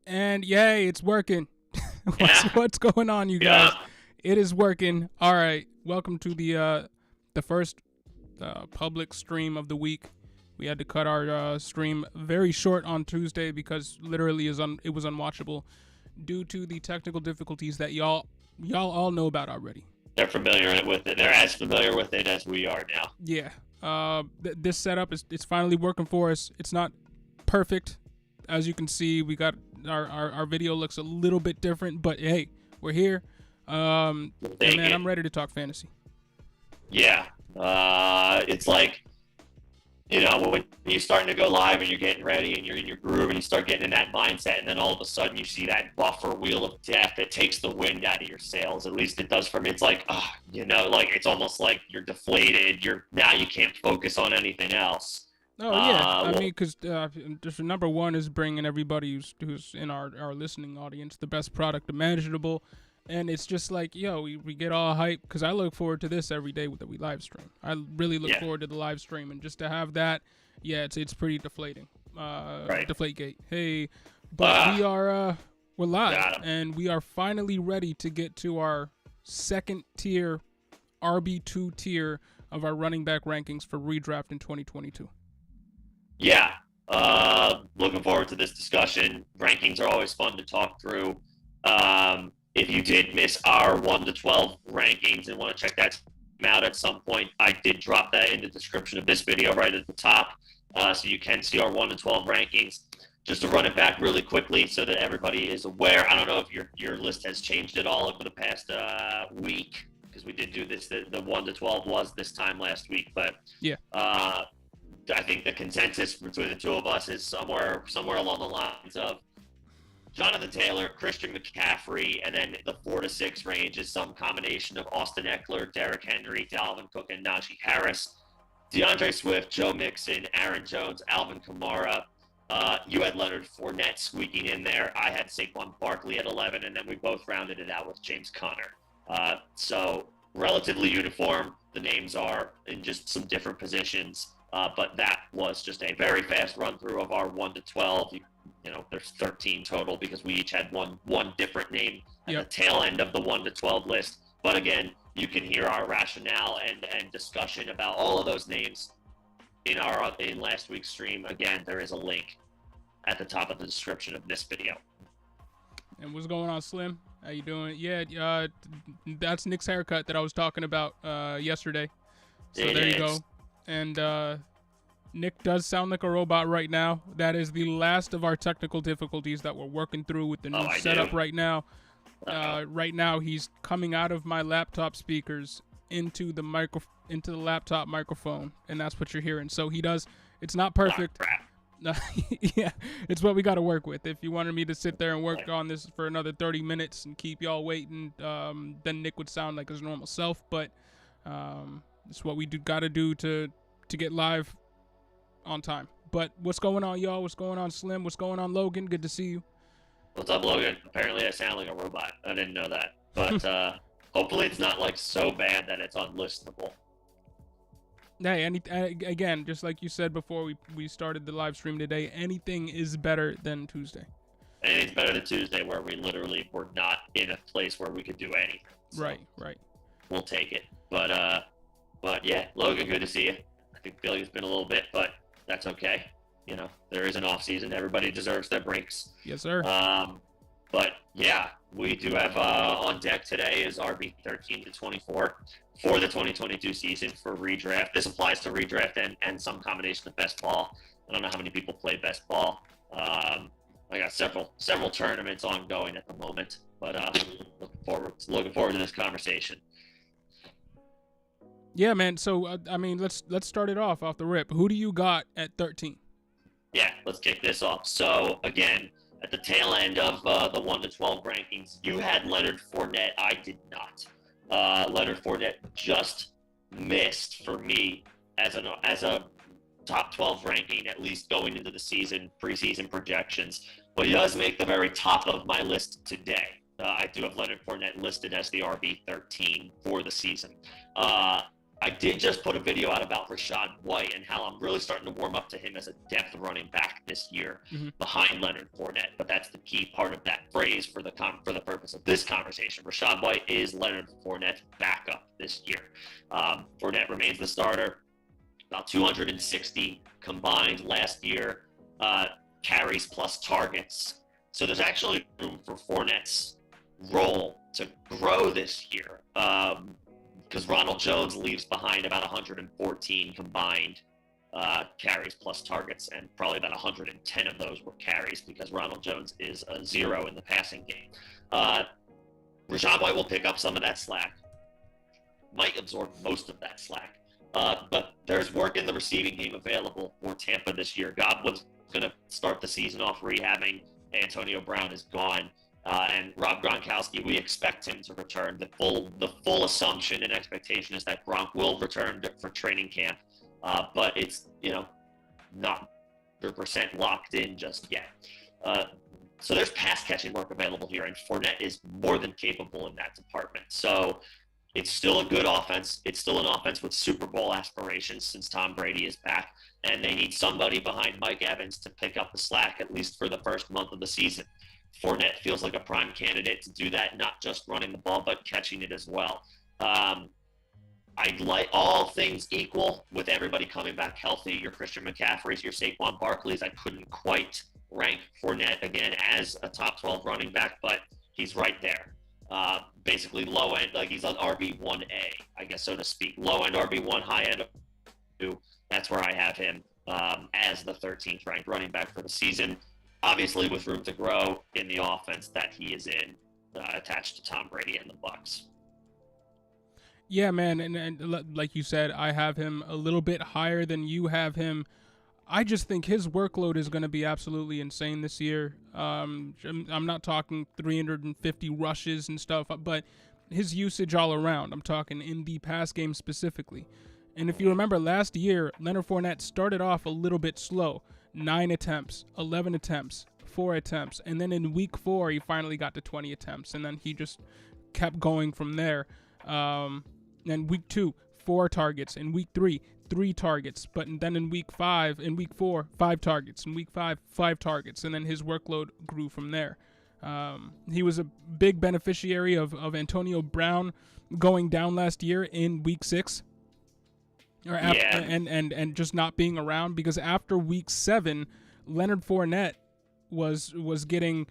And yay, it's working. What's going on, you guys? It is working. All right, welcome to the first public stream of the week. We had to cut our stream very short on Tuesday because literally it was unwatchable due to the technical difficulties that y'all all know about already. They're familiar with it. They're as familiar with it as we are now. Yeah. This setup it's finally working for us. It's not perfect, as you can see. We got our video looks a little bit different, but hey, we're here. And man, I'm ready to talk fantasy. Yeah. It's like, when you're starting to go live and you're getting ready and you're in your groove and you start getting in that mindset, and then all of a sudden you see that buffer wheel of death that takes the wind out of your sails. At least it does for me. It's like, it's almost like you're deflated. Now you can't focus on anything else. Oh yeah, because number one is bringing everybody who's in our listening audience the best product imaginable, and it's just like, we get all hyped because I look forward to this every day that we live stream. I really look forward to the live stream, and just to have that, it's pretty deflating. Right. Deflategate. Hey, but we're live, and we are finally ready to get to our second tier, RB2 tier of our running back rankings for redraft in 2022. Yeah, looking forward to this discussion. Rankings are always fun to talk through. If you did miss our 1 to 12 rankings and want to check that out at some point, I did drop that in the description of this video right at the top, so you can see our 1 to 12 rankings. Just to run it back really quickly so that everybody is aware. I don't know if your list has changed at all over the past week, because we did do this. The 1 to 12 was this time last week, but yeah. I think the consensus between the two of us is somewhere along the lines of Jonathan Taylor, Christian McCaffrey, and then the 4 to 6 range is some combination of Austin Eckler, Derrick Henry, Dalvin Cook, and Najee Harris, DeAndre Swift, Joe Mixon, Aaron Jones, Alvin Kamara. You had Leonard Fournette squeaking in there. I had Saquon Barkley at 11, and then we both rounded it out with James Conner. So relatively uniform. The names are in just some different positions. But that was just a very fast run through of our 1 to 12. There's 13 total because we each had one different name at the tail end of the 1 to 12 list. But again, you can hear our rationale and discussion about all of those names in last week's stream. Again, there is a link at the top of the description of this video. And what's going on, Slim? How you doing? Yeah, that's Nick's haircut that I was talking about yesterday. So there you go. And Nick does sound like a robot right now. That is the last of our technical difficulties that we're working through with the new setup right now. Right now, he's coming out of my laptop speakers into the laptop microphone, and that's what you're hearing. So he does. It's not perfect. Yeah, it's what we got to work with. If you wanted me to sit there and work on this for another 30 minutes and keep y'all waiting, then Nick would sound like his normal self. But it's what we got to do to get live on time. But what's going on, y'all? What's going on, Slim? What's going on, Logan? Good to see you. What's up, Logan? Apparently I sound like a robot. I didn't know that. But hopefully it's not like so bad that it's unlistenable. Hey, again, just like you said before we started the live stream today, anything is better than Tuesday. Anything's better than Tuesday, where we literally were not in a place where we could do anything. So right. We'll take it. But yeah, Logan, good to see you. I feel like it's been a little bit, but that's okay. there is an off season. Everybody deserves their breaks. Yes, sir. But yeah, we do have on deck today is RB 13 to 24 for the 2022 season for redraft. This applies to redraft and some combination of best ball. I don't know how many people play best ball. I got several tournaments ongoing at the moment, but looking forward to this conversation. Yeah, man. So I mean, let's start it off the rip. Who do you got at 13? Yeah, let's kick this off. So again, at the tail end of the 1 to 12 rankings, you had Leonard Fournette. I did not. Leonard Fournette just missed for me as a top 12 ranking, at least going into the season, preseason projections. But he does make the very top of my list today. I do have Leonard Fournette listed as the RB 13 for the season. I did just put a video out about Rachaad White and how I'm really starting to warm up to him as a depth running back this year behind Leonard Fournette. But that's the key part of that phrase for the purpose of this conversation. Rachaad White is Leonard Fournette's backup this year. Fournette remains the starter. About 260 combined last year, carries plus targets. So there's actually room for Fournette's role to grow this year. Because Ronald Jones leaves behind about 114 combined carries plus targets, and probably about 110 of those were carries because Ronald Jones is a 0 in the passing game. Rachaad White will pick up some of that slack, might absorb most of that slack, but there's work in the receiving game available for Tampa this year. Godwin's going to start the season off rehabbing. Antonio Brown is gone. And Rob Gronkowski, we expect him to return. The full assumption and expectation is that Gronk will return for training camp, but it's not 100% locked in just yet. So there's pass catching work available here, and Fournette is more than capable in that department. So it's still a good offense. It's still an offense with Super Bowl aspirations since Tom Brady is back, and they need somebody behind Mike Evans to pick up the slack at least for the first month of the season. Fournette feels like a prime candidate to do that, not just running the ball, but catching it as well. I'd like all things equal with everybody coming back healthy. Your Christian McCaffreys, your Saquon Barkleys. I couldn't quite rank Fournette again as a top 12 running back, but he's right there. Basically low end, like he's on RB1A, I guess, so to speak. Low end RB1, high end RB2. That's where I have him as the 13th ranked running back for the season. Obviously, with room to grow in the offense that he is in, attached to Tom Brady and the Bucs. Yeah, man, and like you said, I have him a little bit higher than you have him. I just think his workload is going to be absolutely insane this year. I'm not talking 350 rushes and stuff, but his usage all around. I'm talking in the pass game specifically. And if you remember last year, Leonard Fournette started off a little bit slow. 9 attempts, 11 attempts, 4 attempts, and then in week 4 he finally got to 20 attempts, and then he just kept going from there. And week 2, 4 targets. In week 3, 3 targets, but then in week 4, 5 targets. In week 5, 5 targets, and then his workload grew from there. He was a big beneficiary of Antonio Brown going down last year in week 6. Or after, and just not being around, because after week 7, Leonard Fournette was getting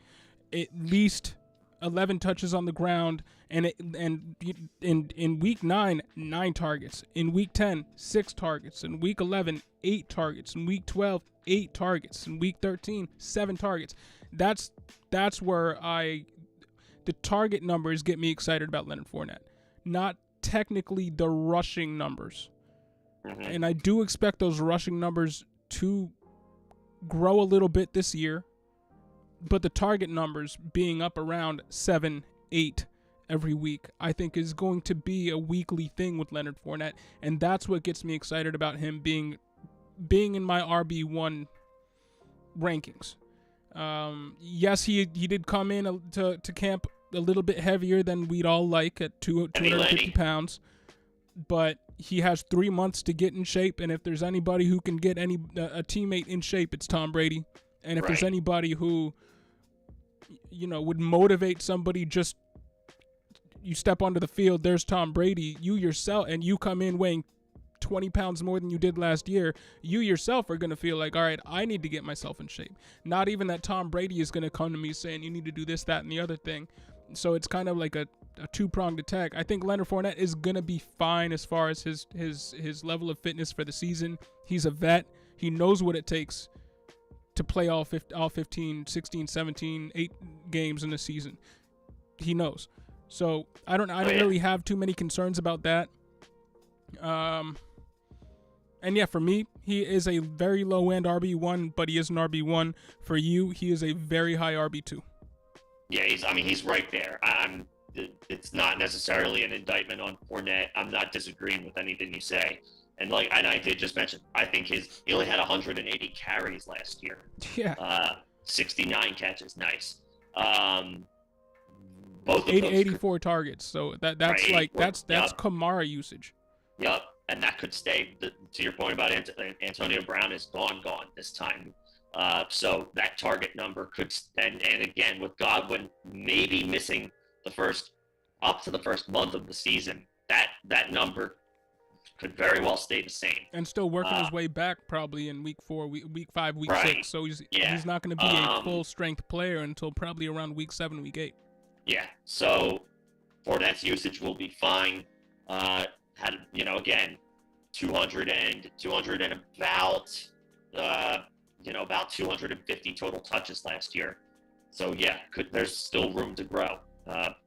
at least 11 touches on the ground, and in week 9, 9 targets. In week 10, 6 targets. In week 11, 8 targets. In week 12, 8 targets. In week 13, 7 targets. That's where the target numbers get me excited about Leonard Fournette, not technically the rushing numbers. Mm-hmm. And I do expect those rushing numbers to grow a little bit this year, but the target numbers being up around 7, 8 every week, I think is going to be a weekly thing with Leonard Fournette, and that's what gets me excited about him being in my RB1 rankings. Yes, he did come in to camp a little bit heavier than we'd all like at 250 pounds, but he has 3 months to get in shape, and if there's anybody who can get a teammate in shape, it's Tom Brady. And if there's anybody who, would motivate somebody, just you step onto the field, there's Tom Brady. You yourself, and you come in weighing 20 pounds more than you did last year, you yourself are going to feel like, all right, I need to get myself in shape. Not even that Tom Brady is going to come to me saying you need to do this, that, and the other thing. So it's kind of like a two-pronged attack. I think Leonard Fournette is going to be fine as far as his level of fitness for the season. He's a vet. He knows what it takes to play all 15, 16, 17, 8 games in a season. He knows. So I don't really have too many concerns about that. And yeah, for me, he is a very low-end RB1, but he is an RB1. For you, he is a very high RB2. Yeah, he's right there. It's not necessarily an indictment on Fournette. I'm not disagreeing with anything you say. And I did just mention, I think he only had 180 carries last year. Yeah. 69 catches, nice. Both of 84 targets. So that's right, like that's Kamara usage. Yep, and that could stay. To your point about Antonio Brown is gone this time. So that target number could, and again with Godwin maybe missing up to the first month of the season, that number could very well stay the same. And still working his way back probably in week 4, week 5, week right. 6. So he's not going to be a full strength player until probably around week 7, week 8. Yeah. So Fournette's usage will be fine. Again, 200 and about 250 total touches last year. So yeah, there's still room to grow.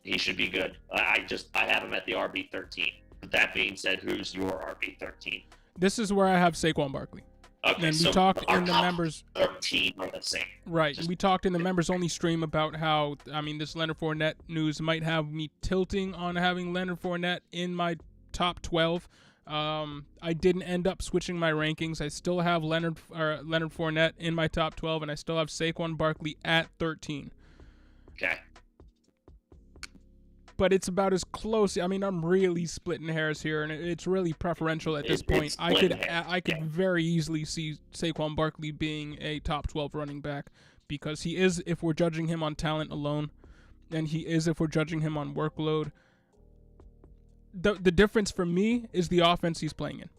He should be good. I have him at the RB13. With that being said, who's your RB13? This is where I have Saquon Barkley. Okay, and we talked in the members 13 are the same. Right. We talked in the members only stream about how this Leonard Fournette news might have me tilting on having Leonard Fournette in my top 12. I didn't end up switching my rankings. I still have Leonard Fournette in my top 12, and I still have Saquon Barkley at 13. Okay. But it's about as close. I'm really splitting hairs here, and it's really preferential at this point. I could very easily see Saquon Barkley being a top 12 running back, because he is if we're judging him on talent alone, and he is if we're judging him on workload. The difference for me is the offense he's playing in.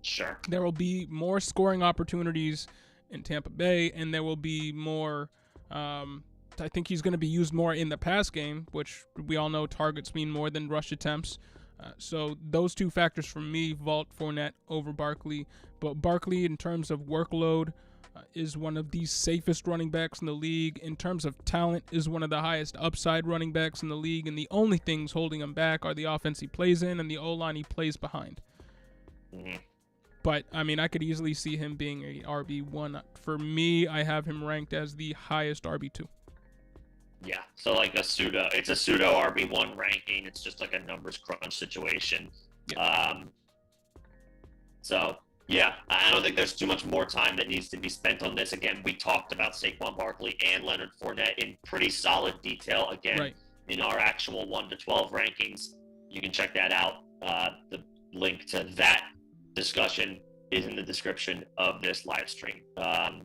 Sure. There will be more scoring opportunities in Tampa Bay, and there will be more. I think he's going to be used more in the pass game, which we all know targets mean more than rush attempts. So those two factors for me vault Fournette over Barkley. But Barkley, in terms of workload, is one of the safest running backs in the league. In terms of talent, is one of the highest upside running backs in the league. And the only things holding him back are the offense he plays in and the O-line he plays behind. Mm-hmm. But, I could easily see him being a RB1. For me, I have him ranked as the highest RB2. Yeah, so it's a pseudo RB1 ranking. It's just like a numbers crunch situation. Yeah. So yeah, I don't think there's too much more time that needs to be spent on this. Again, we talked about Saquon Barkley and Leonard Fournette in pretty solid detail. Again, in our actual 1 to 12 rankings, you can check that out. The link to that discussion is in the description of this live stream.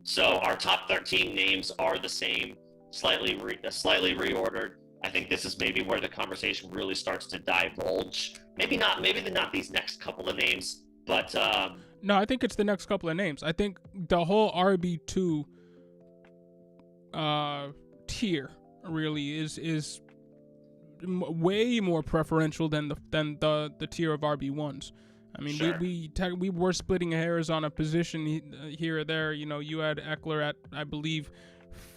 So our top 13 names are the same. Slightly reordered. I think this is maybe where the conversation really starts to divulge. Maybe not these next couple of names, but no, I think it's the next couple of names. I think the whole RB2 tier really is way more preferential than the tier of RB1s. Sure. we were splitting hairs on a position here or there. You had Eckler at, I believe,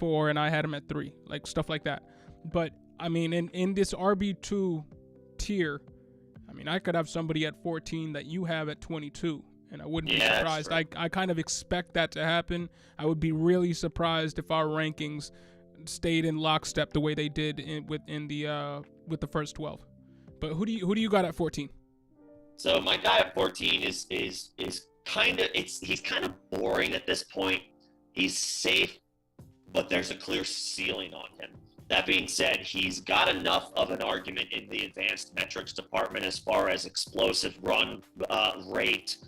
4 and I had him at 3, like stuff like that. But in this RB2 tier, I could have somebody at 14 that you have at 22, and I wouldn't be surprised. I kind of expect that to happen. I would be really surprised if our rankings stayed in lockstep the way they did with the first 12. But who do you got at 14? So my guy at 14 is kind of he's kind of boring at this point. He's safe, but there's a clear ceiling on him. That being said, he's got enough of an argument in the advanced metrics department as far as explosive run rate,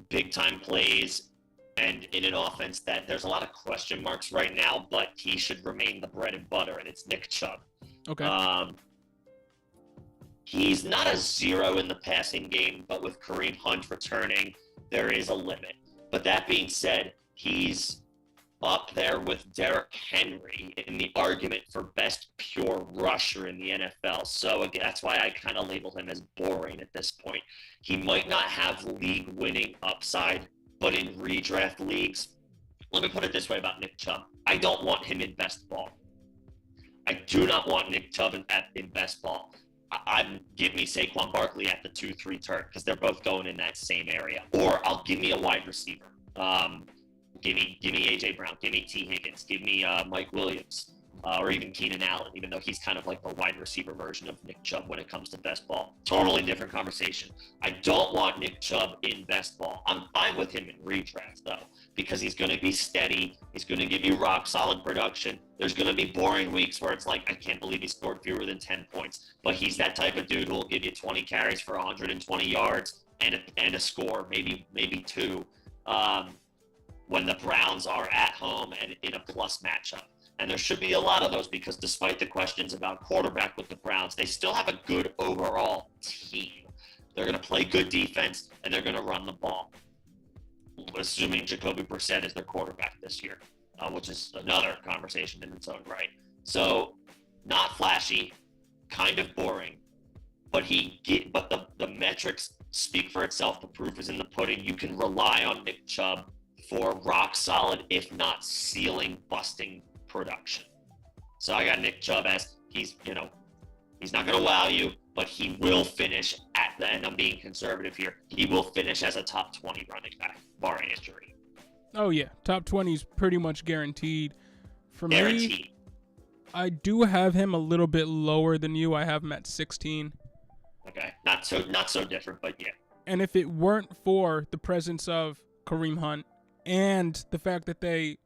big time plays, and in an offense that there's a lot of question marks right now, but he should remain the bread and butter, and it's Nick Chubb. Okay. He's not a zero in the passing game, but with Kareem Hunt returning, there is a limit. But that being said, he's up there with Derrick Henry in the argument for best pure rusher in the NFL. So again, that's why I kind of label him as boring at this point. He might not have league-winning upside, but in redraft leagues, let me put it this way about Nick Chubb. I don't want him in best ball. I do not want Nick Chubb in best ball. Give me Saquon Barkley at the 2-3 turn because they're both going in that same area. Or I'll give me a wide receiver. Give me AJ Brown. Give me T Higgins. Give me Mike Williams, or even Keenan Allen. Even though he's kind of like the wide receiver version of Nick Chubb when it comes to best ball. Totally different conversation. I don't want Nick Chubb in best ball. I'm fine with him in redraft though, because he's going to be steady. He's going to give you rock solid production. There's going to be boring weeks where it's like, I can't believe he scored fewer than 10 points. But he's that type of dude who will give you 20 carries for 120 yards and a score, maybe two, when the Browns are at home and in a plus matchup. And there should be a lot of those because despite the questions about quarterback with the Browns, they still have a good overall team. They're going to play good defense and they're going to run the ball, assuming Jacoby Brissett is their quarterback this year, which is another conversation in its own right. So not flashy, kind of boring, but the metrics speak for itself. The proof is in the pudding. You can rely on Nick Chubb for rock solid, if not ceiling busting production. So I got Nick Chubb as he's not going to wow you, but he will finish at the end. I'm being conservative here. He will finish as a top 20 running back, barring injury. Oh yeah, top 20 is pretty much guaranteed. For Guaranteed. me, I do have him a little bit lower than you. I have him at 16. Okay, not so different, but yeah. And if it weren't for the presence of Kareem Hunt and the fact that they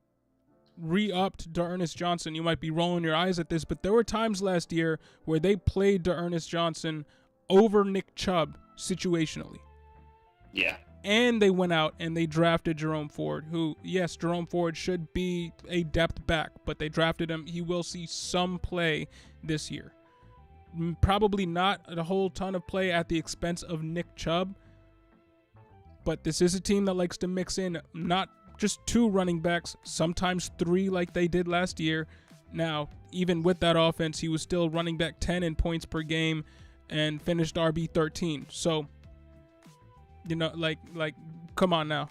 re-upped D'Ernest Johnson, you might be rolling your eyes at this, but there were times last year where they played D'Ernest Johnson over Nick Chubb situationally. Yeah. And they went out and they drafted Jerome Ford, who, yes, Jerome Ford should be a depth back, but they drafted him. He will see some play this year. Probably not a whole ton of play at the expense of Nick Chubb, but this is a team that likes to mix in not just two running backs, sometimes three like they did last year. Now, even with that offense, he was still running back 10 in points per game and finished RB 13. So, come on now.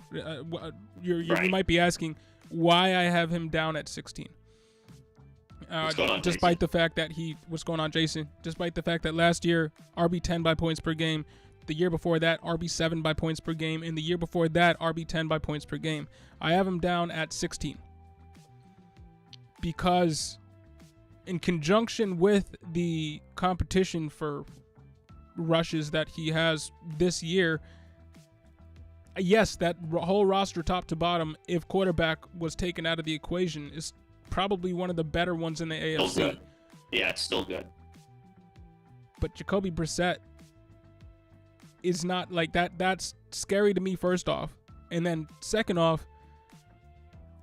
You might be asking why I have him down at 16. Despite the fact that what's going on, Jason? Despite the fact that last year, RB 10 by points per game, the year before that, RB 7 by points per game, and the year before that, RB 10 by points per game. I have him down at 16 because, in conjunction with the competition for rushes that he has this year, yes, that whole roster top to bottom, if quarterback was taken out of the equation, is probably one of the better ones in the AFC. Still good. Yeah, it's still good. But Jacoby Brissett is not like that. That's scary to me, first off. And then second off,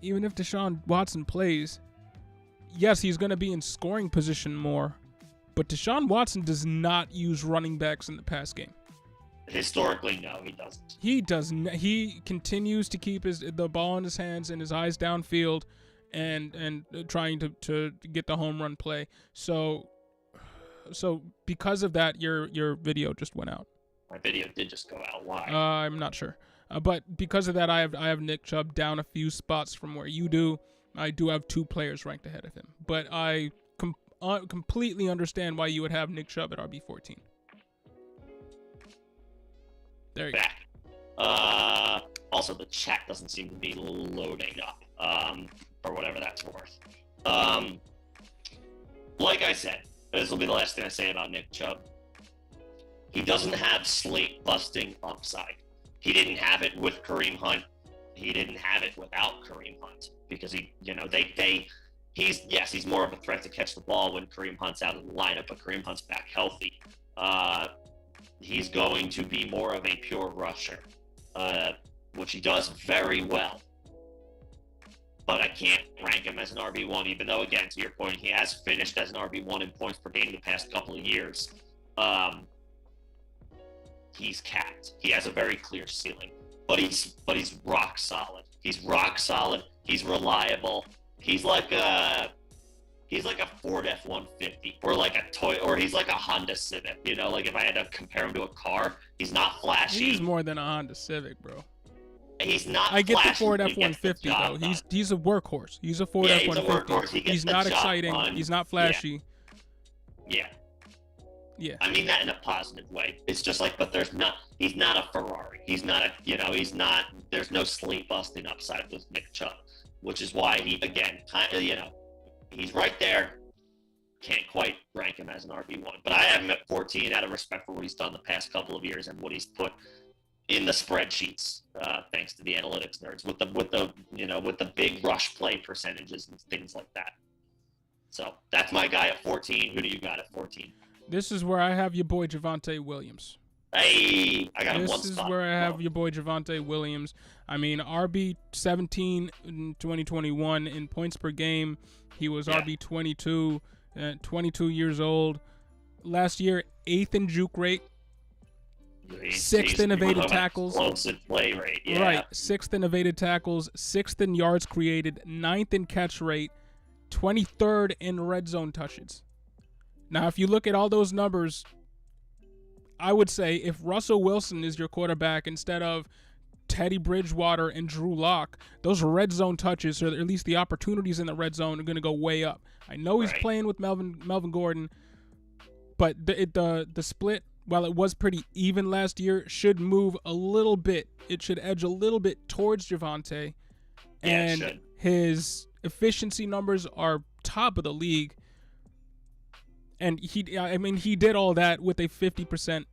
even if Deshaun Watson plays, yes, he's going to be in scoring position more, but Deshaun Watson does not use running backs in the pass game. Historically, no, he doesn't. He doesn't. He continues to keep the ball in his hands and his eyes downfield and trying to get the home run play. So because of that, your video just went out. My video did just go out. Why? I'm not sure. But because of that, I have Nick Chubb down a few spots from where you do. I do have two players ranked ahead of him. But I completely understand why you would have Nick Chubb at RB14. There you go. Also, the chat doesn't seem to be loading up, for whatever that's worth. Like I said, this will be the last thing I say about Nick Chubb. He doesn't have slate-busting upside. He didn't have it with Kareem Hunt. He didn't have it without Kareem Hunt because he's more of a threat to catch the ball when Kareem Hunt's out of the lineup, but Kareem Hunt's back healthy. He's going to be more of a pure rusher, which he does very well. But I can't rank him as an RB1, even though, again, to your point, he has finished as an RB1 in points per game the past couple of years. he's capped. He has a very clear ceiling, but he's rock solid. He's rock solid. He's reliable. He's like a Ford F-150 or like a toy, or he's like a Honda Civic. You know, like if I had to compare him to a car, he's not flashy. He's more than a Honda Civic, bro. He's not. I get the flashy, Ford but he gets the F-150 though. job done. He's a workhorse. He's a Ford Yeah, F-150. He's not exciting. done. He's not flashy. Yeah. Yeah. I mean that in a positive way. It's just like, but he's not a Ferrari. He's not a, he's not, there's no slate busting upside with Nick Chubb, which is why he, again, kind of, he's right there. Can't quite rank him as an RB1, but I have him at 14 out of respect for what he's done the past couple of years and what he's put in the spreadsheets, thanks to the analytics nerds with the big rush play percentages and things like that. So that's my guy at 14. Who do you got at 14? This is where I have your boy Javonte Williams. Hey, I got him one This is spot. where I have your boy Javonte Williams. I mean, RB 17 in 2021 in points per game. He was RB 22, 22 years old. Last year, 8th in juke rate. 6th in evaded tackles. Explosive play rate, yeah. Right, 6th in evaded tackles, 6th in yards created, 9th in catch rate, 23rd in red zone touches. Now, if you look at all those numbers, I would say if Russell Wilson is your quarterback instead of Teddy Bridgewater and Drew Lock, those red zone touches, or at least the opportunities in the red zone, are going to go way up. I know he's playing with Melvin Gordon, but the split, while it was pretty even last year, should move a little bit. It should edge a little bit towards Javonte, and his efficiency numbers are top of the league. And he did all that with a 50%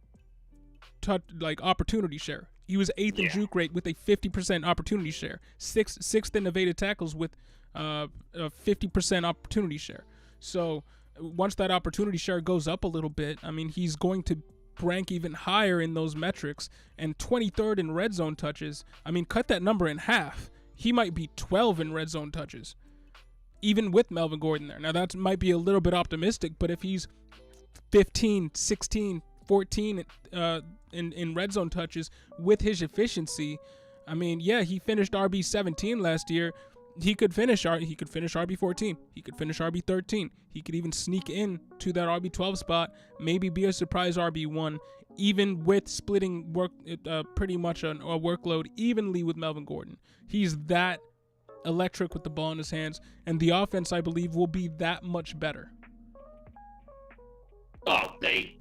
opportunity share. He was 8th in juke rate with a 50% opportunity share. Sixth in evaded tackles with a 50% opportunity share. So once that opportunity share goes up a little bit, I mean, he's going to rank even higher in those metrics. And 23rd in red zone touches. I mean, cut that number in half. He might be 12 in red zone touches, even with Melvin Gordon there. Now, that might be a little bit optimistic, but if he's 15, 16, 14 in red zone touches with his efficiency, I mean, yeah, he finished RB 17 last year. He could finish RB 14. He could finish RB 13. He could even sneak in to that RB 12 spot, maybe be a surprise RB 1, even with splitting pretty much a workload evenly with Melvin Gordon. He's that electric with the ball in his hands, and the offense, I believe, will be that much better. Oh, they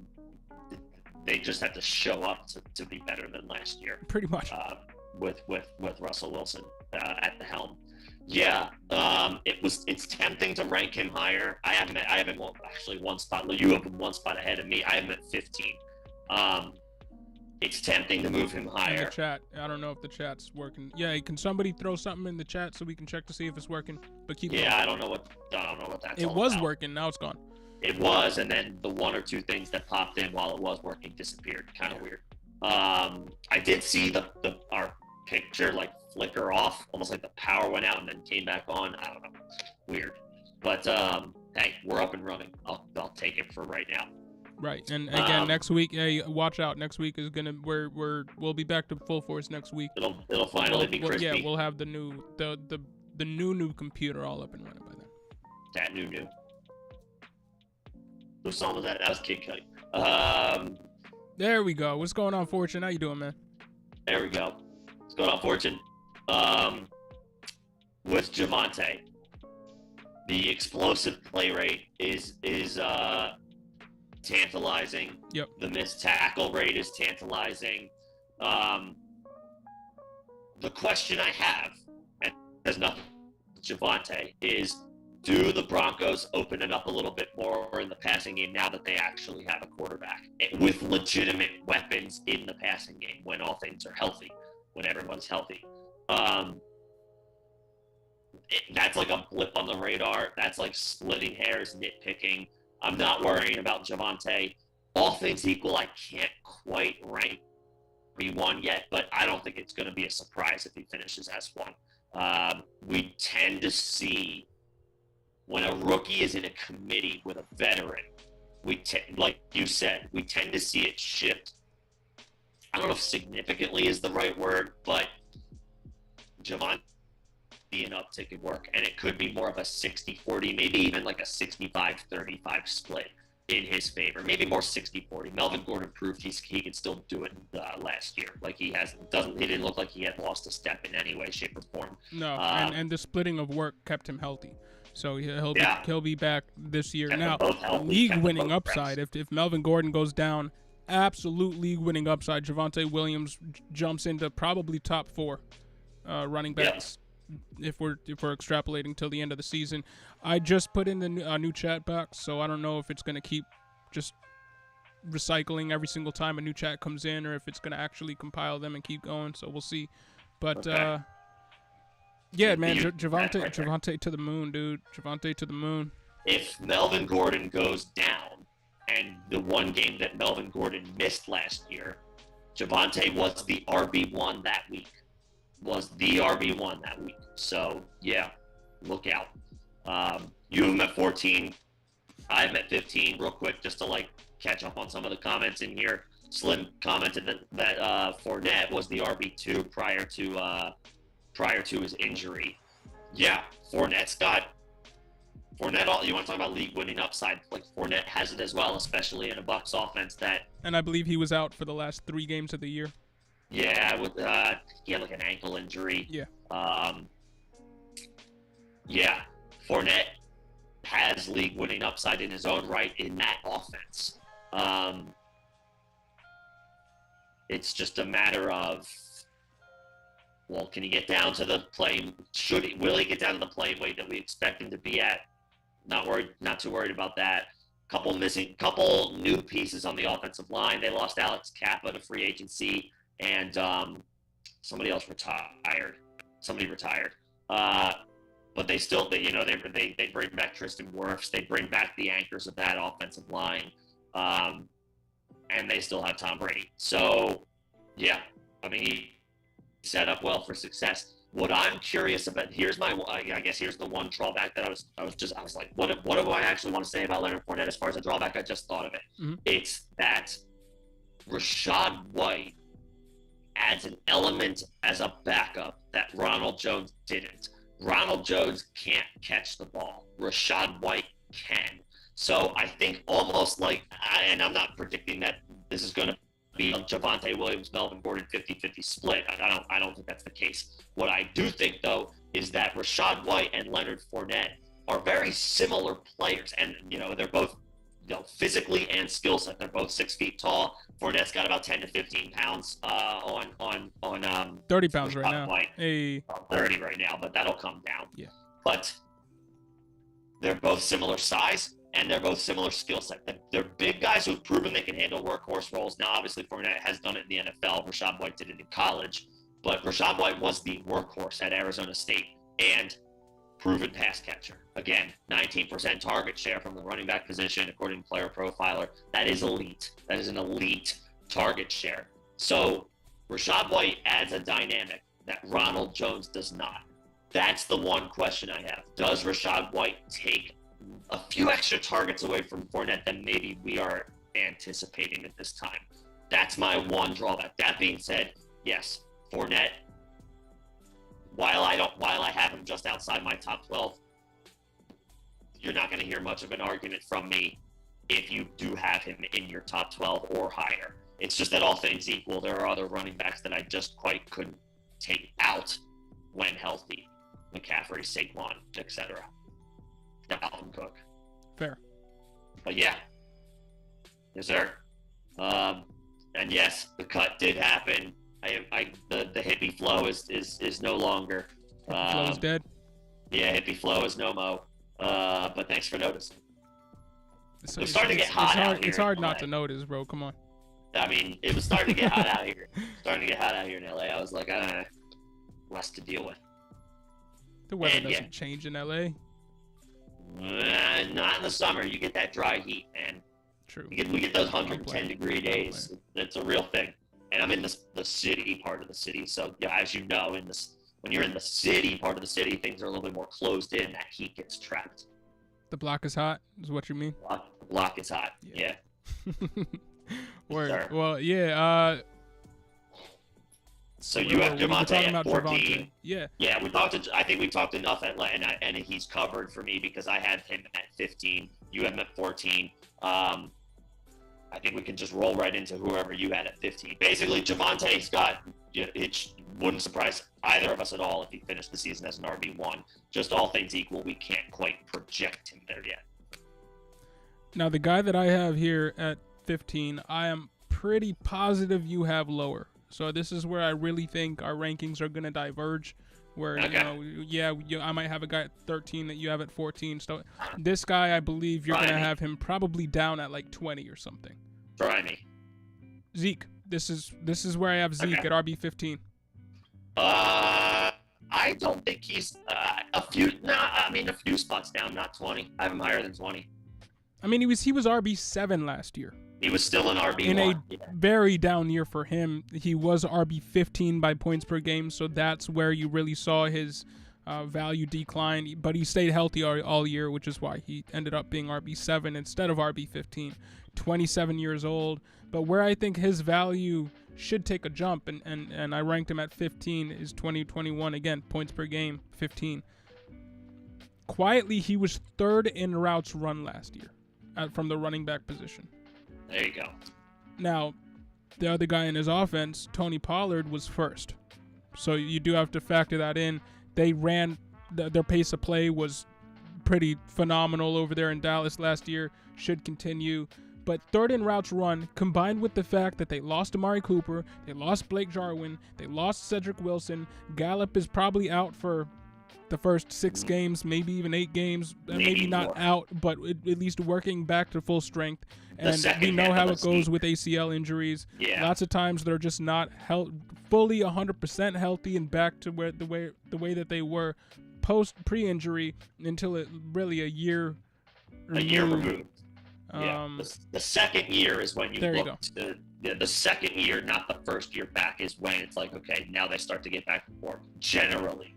just have to show up to be better than last year. Pretty much. With Russell Wilson at the helm. Yeah, it's tempting to rank him higher. I have him actually one spot. You have him one spot ahead of me. I have him at 15. It's tempting to move him higher. In the chat, I don't know if the chat's working. Yeah, can somebody throw something in the chat so we can check to see if it's working? But keep going. I don't know what that's. It was working. Now it's gone. It was, and then the one or two things that popped in while it was working disappeared. Kind of weird. I did see our picture flicker off, almost like the power went out and then came back on. I don't know. Weird. But hey, we're up and running. I'll take it for right now. Right, and again, next week, hey, watch out. Next week is gonna we'll be back to full force next week. It'll finally be crispy. Yeah, we'll have the new computer all up and running by then. That new. Whose song was that? That was Kid Cudi. There we go. What's going on, Fortune? How you doing, man? There we go. What's going on, Fortune? With Javonte, the explosive play rate is tantalizing. Yep. The missed tackle rate is tantalizing. The question I have, and there's nothing with Javonte, is do the Broncos open it up a little bit more in the passing game now that they actually have a quarterback with legitimate weapons in the passing game when all things are healthy, when everyone's healthy? That's like a blip on the radar. That's like splitting hairs, nitpicking. I'm not worrying about Javonte. All things equal, I can't quite rank B1 yet, but I don't think it's going to be a surprise if he finishes as one. We tend to see when a rookie is in a committee with a veteran, like you said, we tend to see it shift don't know if significantly is the right word, but Javonte an uptick could work, and it could be more of a 60-40, maybe even like a 65-35 split in his favor, maybe more 60-40. Melvin Gordon proved he could still do it last year. Like he didn't look like he had lost a step in any way, shape, or form. No, and the splitting of work kept him healthy, so he'll be back this year. Now, league winning upside. If Melvin Gordon goes down, absolute league winning upside. Javonte Williams jumps into probably top 4 running backs. Yep. If we're extrapolating till the end of the season. I just put in the new chat box, so I don't know if it's going to keep just recycling every single time a new chat comes in, or if it's going to actually compile them and keep going. So we'll see. But yeah, man, Javonte to the moon, dude. Javonte to the moon. If Melvin Gordon goes down, and the one game that Melvin Gordon missed last year, Javonte was the RB1 that week. So, yeah, look out. You have him at 14. I have him at 15. Real quick, just to, like, catch up on some of the comments in here. Slim commented that Fournette was the RB2 prior to his injury. Yeah, Fournette. You want to talk about league-winning upside? Like, Fournette has it as well, especially in a Bucs offense that. And I believe he was out for the last 3 games of the year. Yeah, he had like an ankle injury. Yeah. Yeah, Fournette has league-winning upside in his own right in that offense. It's just a matter of, well, can he get down to the playing? Will he get down to the playing weight that we expect him to be at? Not too worried about that. Couple new pieces on the offensive line. They lost Alex Kappa to free agency. And somebody retired. But they still, they bring back Tristan Wirfs. They bring back the anchors of that offensive line. And they still have Tom Brady. So, yeah, I mean, he set up well for success. What I'm curious about, here's the one drawback that I was like, what do I actually want to say about Leonard Fournette as far as a drawback? I just thought of it. Mm-hmm. It's that Rachaad White adds an element as a backup that Ronald Jones didn't. Ronald Jones can't catch the ball. Rachaad White can. So I think almost like, and I'm not predicting that this is going to be a Javonte Williams, Melvin Gordon 50-50 split. I don't think that's the case. What I do think, though, is that Rachaad White and Leonard Fournette are very similar players. And, they're both physically and skill set. They're both 6 feet tall. Fournette's got about 10 to 15 pounds on 30 pounds right now. Hey. 30 right now, but that'll come down. Yeah. But they're both similar size and they're both similar skill set. They're big guys who've proven they can handle workhorse roles. Now, obviously, Fournette has done it in the NFL. Rachaad White did it in college, but Rachaad White was the workhorse at Arizona State and proven pass catcher. Again, 19% target share from the running back position, according to Player Profiler. That is elite. That is an elite target share. So Rachaad White adds a dynamic that Ronald Jones does not. That's the one question I have. Does Rachaad White take a few extra targets away from Fournette than maybe we are anticipating at this time? That's my one drawback. That being said, yes, Fournette, while I have him just outside my top 12, you're not going to hear much of an argument from me if you do have him in your top 12 or higher. It's just that all things equal, there are other running backs that I just quite couldn't take out when healthy. McCaffrey, Saquon, etc. Dalvin Cook. Fair. But yeah. Yes, sir. And yes, the cut did happen. The hippie flow is no longer. Flow is dead. Yeah, hippie flow is no mo. But thanks for noticing. It's starting to get hot out here. It's hard not to notice, bro. Come on. I mean, it was starting to get hot out here. In LA. I was like, less to deal with. The weather doesn't change in LA. Not in the summer. You get that dry heat, man. True. We get those 110-degree days. It's a real thing. And I'm in the city part of the city, so yeah, as you know, when you're in the city part of the city, things are a little bit more closed in. That heat gets trapped. The block is hot, is what you mean? Block is hot. Yeah. Word. Well, yeah. So you have Javonte at 14. Javonte. Yeah. Yeah, I think we talked enough and he's covered for me because I had him at 15. You have him at 14. I think we can just roll right into whoever you had at 15. Basically, Javonte's got, it wouldn't surprise either of us at all if he finished the season as an RB1. Just all things equal, we can't quite project him there yet. Now, the guy that I have here at 15, I am pretty positive you have lower. So this is where I really think our rankings are going to diverge. Where, I might have a guy at 13 that you have at 14. So this guy, I believe you're going to have him probably down at like 20 or something. Try me. Zeke. This is where I have Zeke at RB 15. I don't think he's a few spots down, not 20. I have him higher than 20. I mean, he was RB 7 last year. He was still an RB1. In a very down year for him. He was RB 15 by points per game, so that's where you really saw his value decline. But he stayed healthy all year, which is why he ended up being RB 7 instead of RB 15. 27 years old. But where I think his value should take a jump, and I ranked him at 15, is 2021. Again, points per game, 15. Quietly, he was third in routes run last year from the running back position. There you go. Now, the other guy in his offense, Tony Pollard, was first. So you do have to factor that in. They ran, their pace of play was pretty phenomenal over there in Dallas last year. Should continue. But third in routes run, combined with the fact that they lost Amari Cooper, they lost Blake Jarwin, they lost Cedric Wilson, Gallup is probably out for the first 6 games, maybe even 8 games, maybe not more. Out, but at least working back to full strength. And we know how it goes with ACL injuries. Yeah. Lots of times they're just not fully 100% healthy and back to where the way that they were pre-injury until it really a year removed. The second year is when you look to the second year, not the first year back, is when it's like, okay, now they start to get back to form, generally.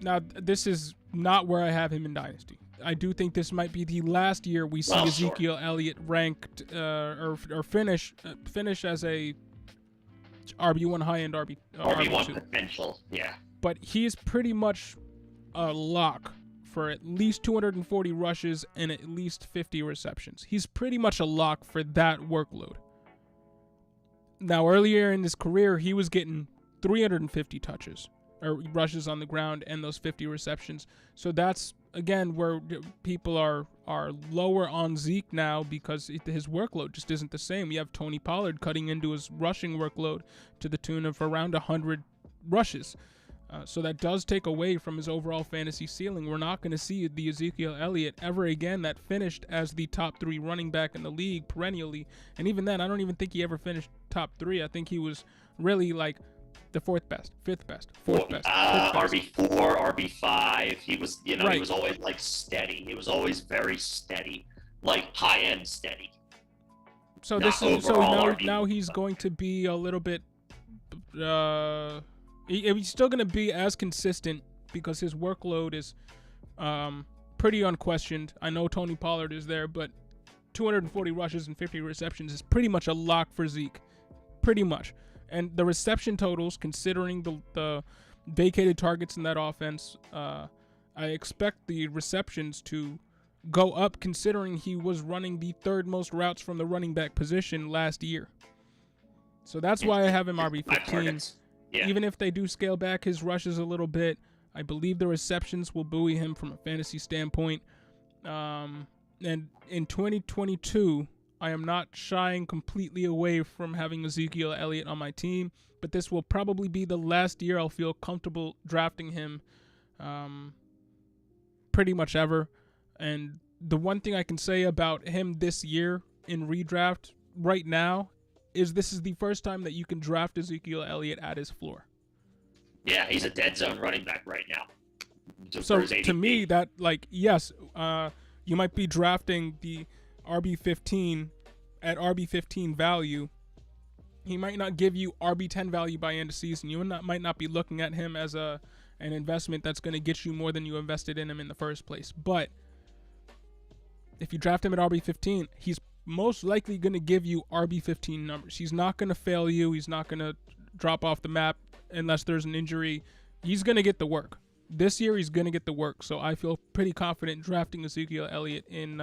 Now, this is not where I have him in Dynasty. I do think this might be the last year we see Ezekiel Elliott ranked or finish as a RB1 high-end RB1 potential, yeah. But he's pretty much a lock for at least 240 rushes and at least 50 receptions. He's pretty much a lock for that workload. Now, earlier in his career, he was getting 350 touches or rushes on the ground and those 50 receptions. So that's, again, where people are lower on Zeke now because his workload just isn't the same. You have Tony Pollard cutting into his rushing workload to the tune of around 100 rushes. So that does take away from his overall fantasy ceiling. We're not going to see the Ezekiel Elliott ever again that finished as the top 3 running back in the league perennially. And even then, I don't even think he ever finished top 3. I think he was really like the 4th best, 5th best, 4th best. RB4, RB5. He was, he was always like steady. He was always very steady, like high-end steady. So now he's going to be a little bit he's still going to be as consistent because his workload is pretty unquestioned. I know Tony Pollard is there, but 240 rushes and 50 receptions is pretty much a lock for Zeke. Pretty much. And the reception totals, considering the vacated targets in that offense, I expect the receptions to go up considering he was running the 3rd most routes from the running back position last year. So that's why I have him RB15. Yeah. Even if they do scale back his rushes a little bit, I believe the receptions will buoy him from a fantasy standpoint. And in 2022, I am not shying completely away from having Ezekiel Elliott on my team, but this will probably be the last year I'll feel comfortable drafting him pretty much ever. And the one thing I can say about him this year in redraft right now is this is the first time that you can draft Ezekiel Elliott at his floor. Yeah, he's a dead zone running back right now. So to me, that, like, yes, you might be drafting the RB15 at RB15 value. He might not give you RB10 value by end of season. You might not be looking at him as an investment that's going to get you more than you invested in him in the first place. But if you draft him at RB15, he's most likely going to give you RB15 numbers. He's not going to fail you. He's not going to drop off the map unless there's an injury. He's going to get the work. This year, he's going to get the work. So I feel pretty confident drafting Ezekiel Elliott in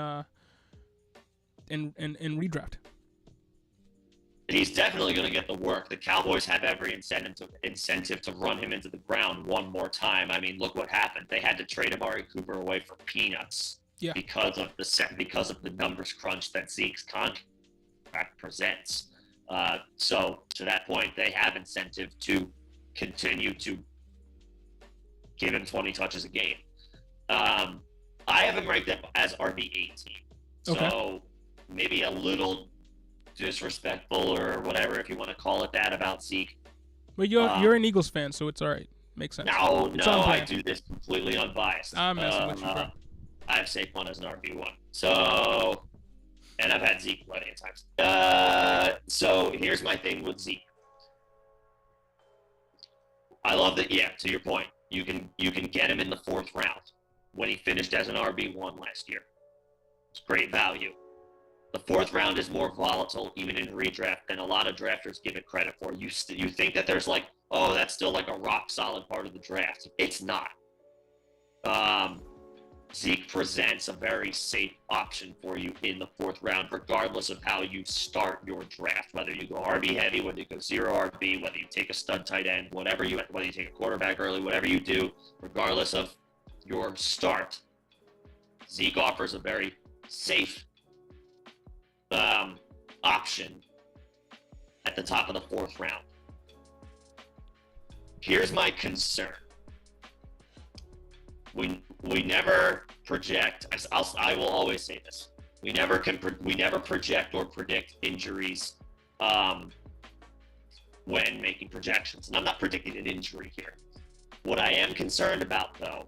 redraft. He's definitely going to get the work. The Cowboys have every incentive to run him into the ground one more time. I mean, look what happened. They had to trade Amari Cooper away for peanuts because of the numbers crunch that Zeke's contract presents. So to that point, they have incentive to continue to give him 20 touches a game. I have him ranked up as RB18. So maybe a little disrespectful or whatever, if you want to call it that, about Zeke. But you're an Eagles fan, so it's all right. Makes sense. No, I do this completely unbiased. I'm messing with you, bro. I have Saquon as an RB1. So, and I've had Zeke plenty of times. So here's my thing with Zeke. I love that. Yeah, to your point, you can get him in the 4th round when he finished as an RB1 last year. It's great value. The 4th round is more volatile, even in redraft, than a lot of drafters give it credit for. You think that there's like, oh, that's still like a rock solid part of the draft. It's not. Zeke presents a very safe option for you in the 4th round, regardless of how you start your draft. Whether you go RB heavy, whether you go 0 RB, whether you take a stud tight end, whether you take a quarterback early, whatever you do, regardless of your start, Zeke offers a very safe option at the top of the 4th round. Here's my concern. We never project. I will always say this. We never project or predict injuries when making projections. And I'm not predicting an injury here. What I am concerned about, though,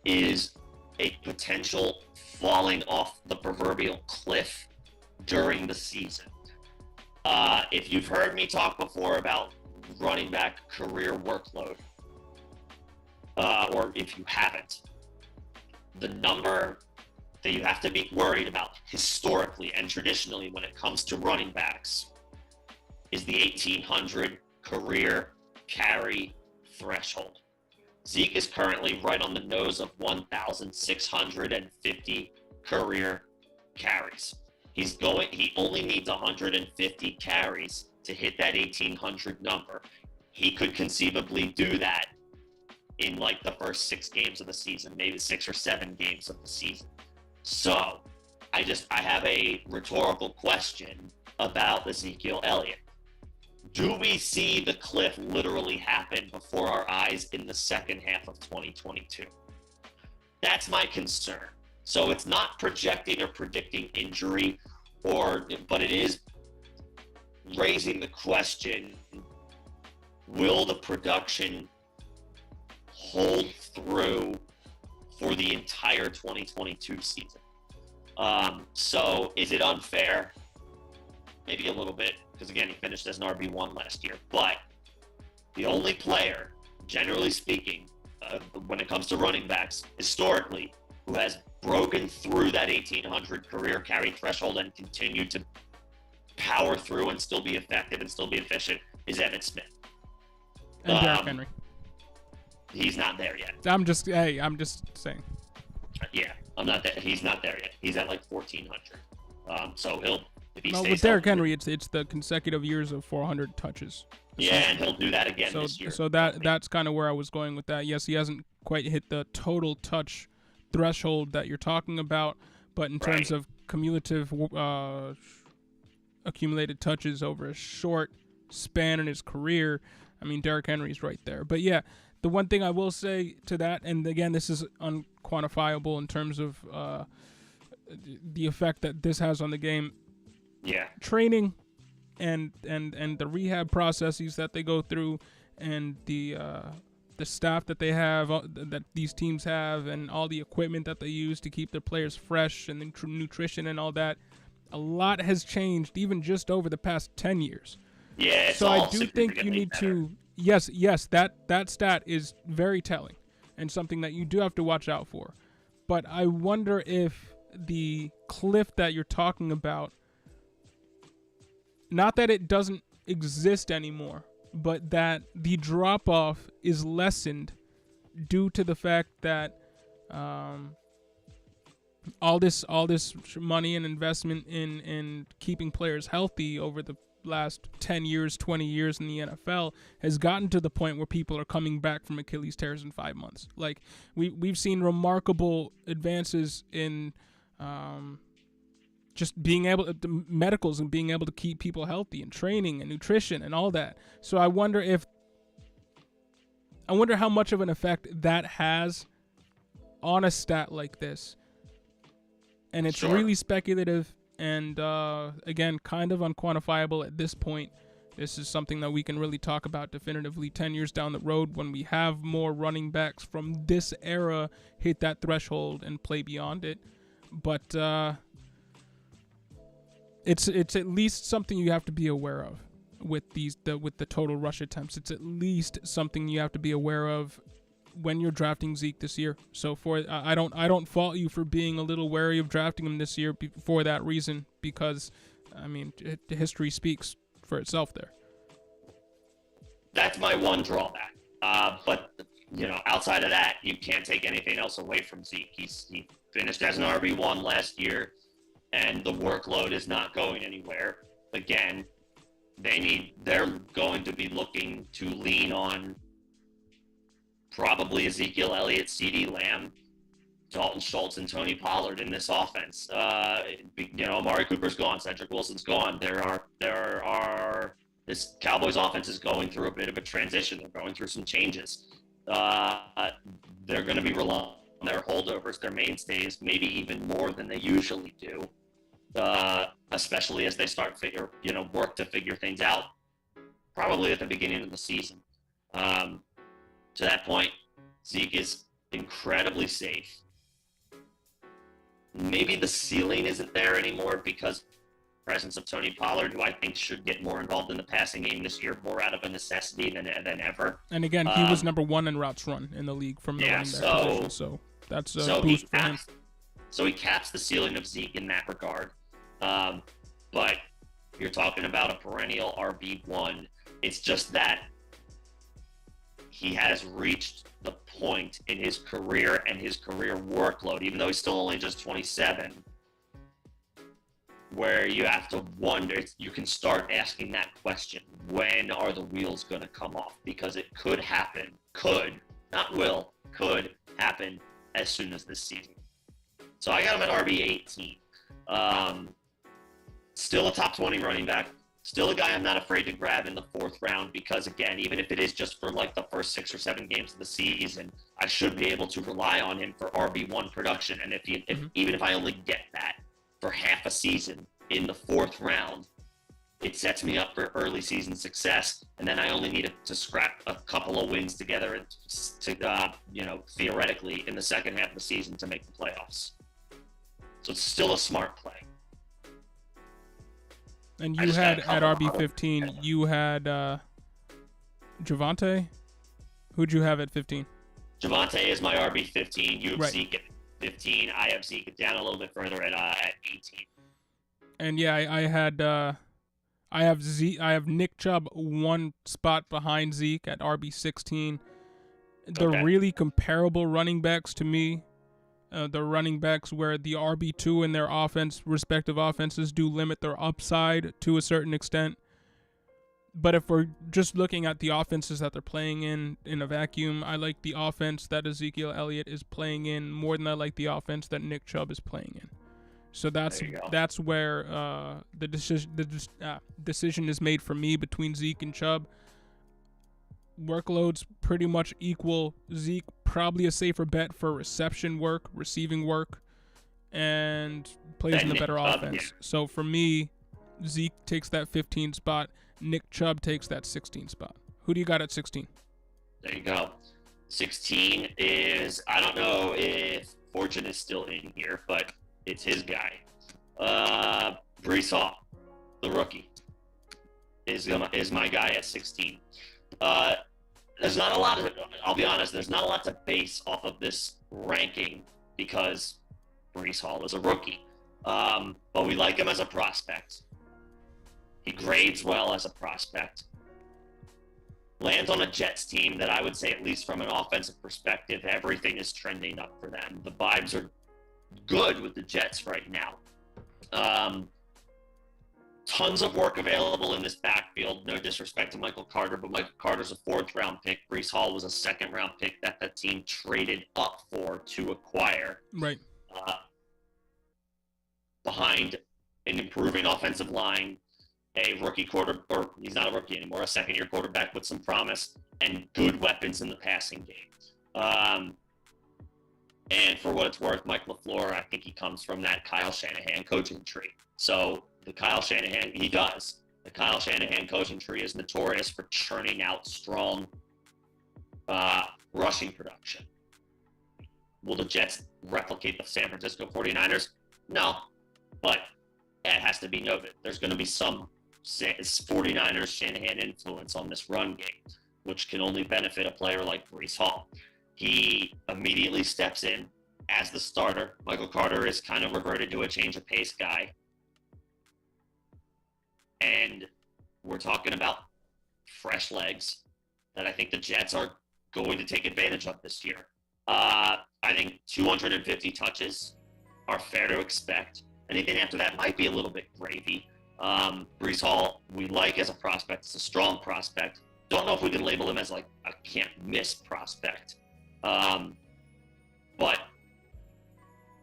is a potential falling off the proverbial cliff during the season. If you've heard me talk before about running back career workload, or if you haven't, the number that you have to be worried about historically and traditionally when it comes to running backs is the 1,800 career carry threshold. Zeke is currently right on the nose of 1,650 career carries. He only needs 150 carries to hit that 1,800 number. He could conceivably do that in like the first 6 games of the season, maybe 6 or 7 games of the season. So I have a rhetorical question about Ezekiel Elliott. Do we see the cliff literally happen before our eyes in the second half of 2022? That's my concern. So it's not projecting or predicting injury, but it is raising the question, will the production hold through for the entire 2022 season? So is it unfair? Maybe a little bit, because again, he finished as an RB1 last year. But the only player, generally speaking, when it comes to running backs, historically, who has broken through that 1,800 career carry threshold and continued to power through and still be effective and still be efficient is Evan Smith. And Derrick Henry. He's not there yet. I'm just saying. Yeah, I'm not there. He's not there yet. He's at like 1,400. So he'll. If he stays with Derrick healthy, Henry, it's the consecutive years of 400 touches. Yeah, and he'll do that again this year. So that's kind of where I was going with that. Yes, he hasn't quite hit the total touch threshold that you're talking about, but in terms of cumulative accumulated touches over a short span in his career, I mean, Derrick Henry's right there. But yeah, the one thing I will say to that, and again, this is unquantifiable in terms of the effect that this has on the game. Yeah. Training and the rehab processes that they go through, and the staff that they have, that these teams have, and all the equipment that they use to keep their players fresh, and the nutrition and all that. A lot has changed even just over the past 10 years. Yeah, so I do think you need to. Yes, that stat is very telling and something that you do have to watch out for. But I wonder if the cliff that you're talking about, not that it doesn't exist anymore, but that the drop off is lessened due to the fact that all this money and investment in keeping players healthy over the last 10 years, 20 years in the NFL has gotten to the point where people are coming back from Achilles tears in 5 months. Like we've seen remarkable advances in just being able to medicals and being able to keep people healthy and training and nutrition and all that. So I wonder how much of an effect that has on a stat like this. And it's really speculative and, again, kind of unquantifiable at this point. This is something that we can really talk about definitively 10 years down the road when we have more running backs from this era hit that threshold and play beyond it. But it's at least something you have to be aware of with with the total rush attempts. It's at least something you have to be aware of when you're drafting Zeke this year. So I don't fault you for being a little wary of drafting him this year for that reason, because I mean history speaks for itself there. That's my one drawback. But outside of that, you can't take anything else away from Zeke. He finished as an RB1 last year, and the workload is not going anywhere. Again, they're going to be looking to lean on probably Ezekiel Elliott, CeeDee Lamb, Dalton Schultz, and Tony Pollard in this offense. Amari Cooper's gone, Cedric Wilson's gone. This Cowboys offense is going through a bit of a transition. They're going through some changes. They're going to be relying on their holdovers, their mainstays, maybe even more than they usually do, especially as they start work to figure things out, probably at the beginning of the season. To that point, Zeke is incredibly safe. Maybe the ceiling isn't there anymore because presence of Tony Pollard, who I think should get more involved in the passing game this year, more out of a necessity than ever. And again, he was number one in routes run in the league from the running back position, so that's a boost for him. So he caps the ceiling of Zeke in that regard. But you're talking about a perennial RB1. It's just that he has reached the point in his career and his career workload, even though he's still only just 27, where you have to wonder, you can start asking that question, when are the wheels going to come off? Because it could happen, could happen as soon as this season. So I got him at RB18. Still a top 20 running back. Still a guy I'm not afraid to grab in the 4th round because, again, even if it is just for like the first 6 or 7 games of the season, I should be able to rely on him for RB1 production. And even if I only get that for half a season in the 4th round, it sets me up for early season success. And then I only need to scrap a couple of wins together to theoretically in the second half of the season to make the playoffs. So it's still a smart play. And you had at RB15, you had Javonte. Who'd you have at 15? Javonte is my RB15. You have Zeke at 15. I have Zeke down a little bit further at 18. And yeah, I have Nick Chubb one spot behind Zeke at RB16. They're really comparable running backs to me. The running backs where the RB2 in their respective offenses do limit their upside to a certain extent. But if we're just looking at the offenses that they're playing in a vacuum, I like the offense that Ezekiel Elliott is playing in more than I like the offense that Nick Chubb is playing in. So that's where the decision is made for me between Zeke and Chubb. Workloads pretty much equal. Zeke probably a safer bet for reception work, receiving work, and plays in the better offense. Yeah. So for me, Zeke takes that 15 spot. Nick Chubb takes that 16 spot. Who do you got at 16? There you go. 16 is, I don't know if Fortune is still in here, but it's his guy. Breece Hall, the rookie, is my guy at 16. There's not a lot of, I'll be honest, there's not a lot to base off of this ranking because Breece Hall is a rookie. But we like him as a prospect. He grades well as a prospect. lands on a Jets team that I would say, at least from an offensive perspective, everything is trending up for them. The vibes are good with the Jets right now. Tons of work available in this backfield. No disrespect to Michael Carter, but Michael Carter's a 4th-round pick. Breece Hall was a 2nd-round pick that the team traded up for to acquire. Right. Behind an improving offensive line, a rookie or he's not a rookie anymore, a 2nd-year quarterback with some promise, and good weapons in the passing game. And for what it's worth, Mike LaFleur, I think he comes from that Kyle Shanahan coaching tree. So the Kyle Shanahan coaching tree is notorious for churning out strong rushing production. Will the Jets replicate the San Francisco 49ers? No, but it has to be noted. There's going to be some 49ers Shanahan influence on this run game, which can only benefit a player like Breece Hall. He immediately steps in as the starter. Michael Carter is kind of reverted to a change of pace guy. And we're talking about fresh legs that I think the Jets are going to take advantage of this year. I think 250 touches are fair to expect. Anything after that might be a little bit gravy. Breece Hall, we like as a prospect. It's a strong prospect. Don't know if we can label him as like a can't-miss prospect. But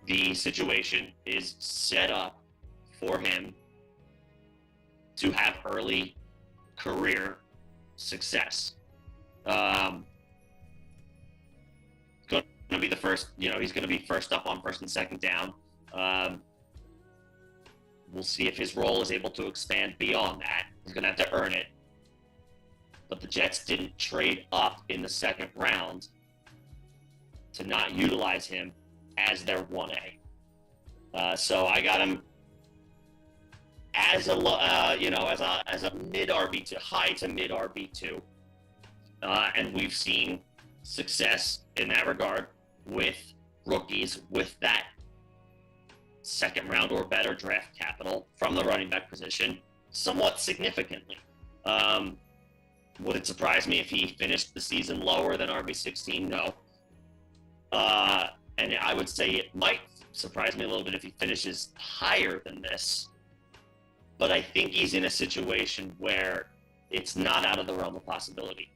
the situation is set up for him to have early career success. Going to be the first, he's going to be first up on 1st and 2nd down. We'll see if his role is able to expand beyond that. He's going to have to earn it. But the Jets didn't trade up in the 2nd round to not utilize him as their 1A. So I got him as a mid RB2, high to mid RB2. And we've seen success in that regard with rookies with that 2nd round or better draft capital from the running back position somewhat significantly. Would it surprise me if he finished the season lower than RB16? No. And I would say it might surprise me a little bit if he finishes higher than this. But I think he's in a situation where it's not out of the realm of possibility.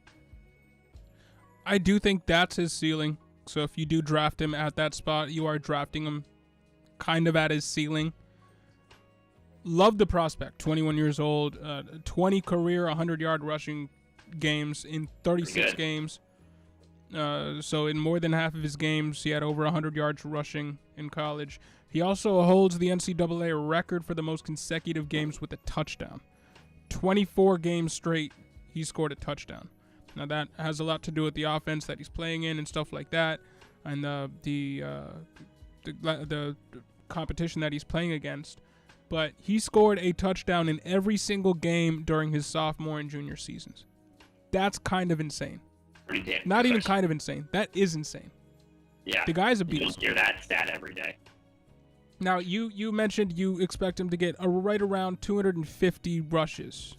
I do think that's his ceiling. So if you do draft him at that spot, you are drafting him kind of at his ceiling. Love the prospect. 21 years old, 20 career 100-yard rushing games in 36 games. So in more than half of his games, he had over 100 yards rushing in college. He also holds the NCAA record for the most consecutive games with a touchdown. 24 games straight, he scored a touchdown. Now that has a lot to do with the offense that he's playing in and stuff like that, and the competition that he's playing against. But he scored a touchdown in every single game during his sophomore and junior seasons. That's kind of insane. Not even kind of insane. That is insane. Yeah. The guy's a beast. You don't hear that stat every day. Now, you mentioned you expect him to get right around 250 rushes.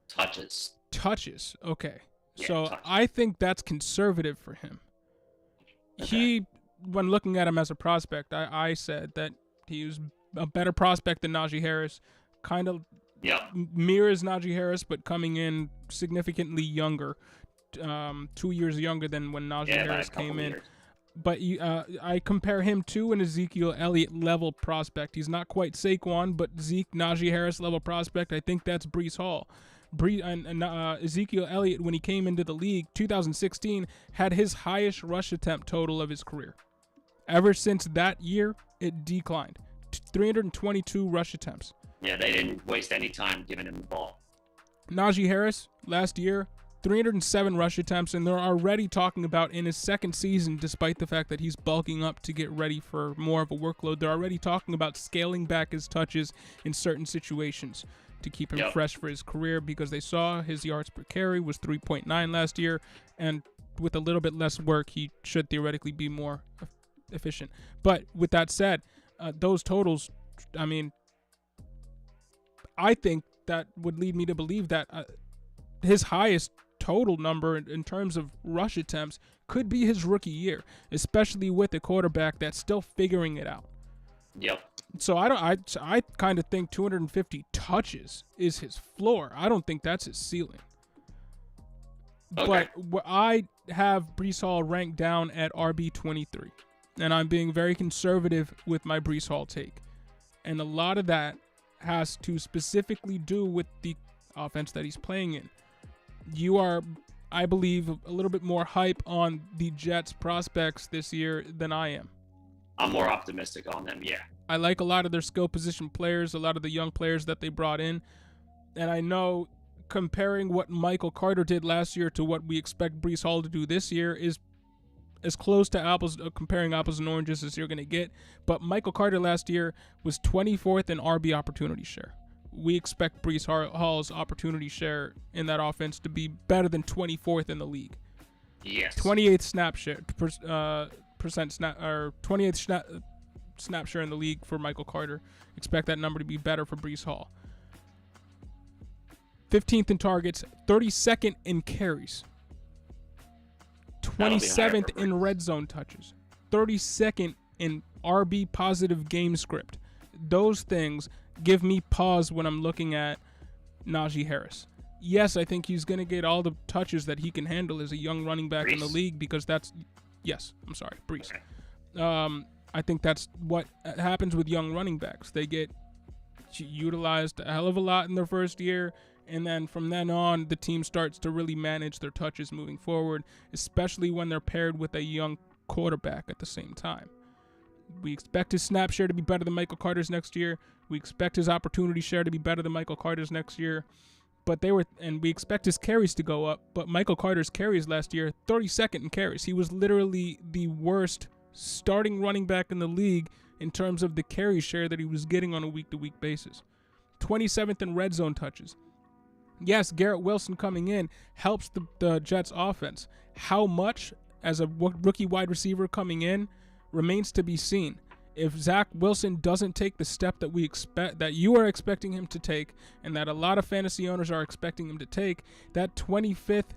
Touches. Okay. Yeah, so touches. I think that's conservative for him. Okay. When looking at him as a prospect, I said that he was a better prospect than Najee Harris. Kind of mirrors Najee Harris, but coming in significantly younger. 2 years younger than when Najee Harris came in. But I compare him to an Ezekiel Elliott level prospect. He's not quite Saquon, but Najee Harris level prospect. I think that's Breece Hall. Ezekiel Elliott, when he came into the league, 2016, had his highest rush attempt total of his career. Ever since that year, it declined. 322 rush attempts. Yeah, they didn't waste any time giving him the ball. Najee Harris, last year, 307 rush attempts, and they're already talking about in his 2nd season, despite the fact that he's bulking up to get ready for more of a workload, they're already talking about scaling back his touches in certain situations to keep him fresh for his career, because they saw his yards per carry was 3.9 last year, and with a little bit less work, he should theoretically be more efficient. But with that said, those totals, I mean, I think that would lead me to believe that his highest total number in terms of rush attempts could be his rookie year, especially with a quarterback that's still figuring it out. Yep. So I kind of think 250 touches is his floor. I don't think that's his ceiling. Okay. But I have Breece Hall ranked down at RB23, and I'm being very conservative with my Breece Hall take. And a lot of that has to specifically do with the offense that he's playing in. You are, I believe, a little bit more hype on the Jets prospects this year than I am. I'm more optimistic on them, yeah. I like a lot of their skill position players, a lot of the young players that they brought in. And I know comparing what Michael Carter did last year to what we expect Breece Hall to do this year is as close to comparing apples and oranges as you're going to get. But Michael Carter last year was 24th in RB opportunity share. We expect Breece Hall's opportunity share in that offense to be better than 24th in the league. Yes. 28th snap share, percent snap, or 28th snap share in the league for Michael Carter. Expect that number to be better for Breece Hall. 15th in targets, 32nd in carries, 27th in red zone touches, 32nd in RB positive game script. Those things give me pause when I'm looking at Najee Harris. Yes, I think he's going to get all the touches that he can handle as a young running back in the league because that's Breece. Okay. I think that's what happens with young running backs. They get utilized a hell of a lot in their first year, and then from then on, the team starts to really manage their touches moving forward, especially when they're paired with a young quarterback at the same time. We expect his snap share to be better than Michael Carter's next year. We expect his opportunity share to be better than Michael Carter's next year. And we expect his carries to go up, but Michael Carter's carries last year, 32nd in carries. He was literally the worst starting running back in the league in terms of the carry share that he was getting on a week-to-week basis. 27th in red zone touches. Yes, Garrett Wilson coming in helps the Jets offense. How much as a rookie wide receiver coming in remains to be seen. If Zach Wilson doesn't take the step that we expect, that you are expecting him to take, and that a lot of fantasy owners are expecting him to take, that 25th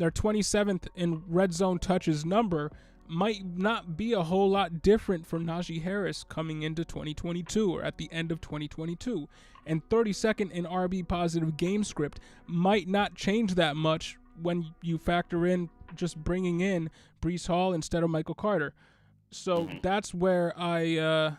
or 27th in red zone touches number might not be a whole lot different from Najee Harris coming into 2022 or at the end of 2022. And 32nd in RB positive game script might not change that much when you factor in just bringing in Breece Hall instead of Michael Carter. So that's where I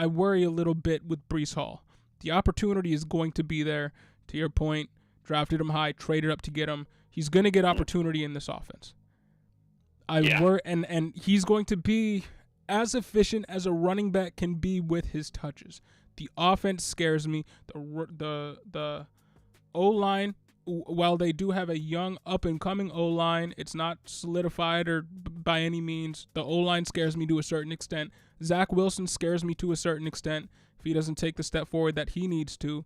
worry a little bit with Breece Hall. The opportunity is going to be there. To your point, drafted him high, traded up to get him. He's going to get opportunity in this offense. And he's going to be as efficient as a running back can be with his touches. The offense scares me. The O-line, while they do have a young up-and-coming O-line, it's not solidified or by any means. The O-line scares me to a certain extent. Zach Wilson scares me to a certain extent if he doesn't take the step forward that he needs to.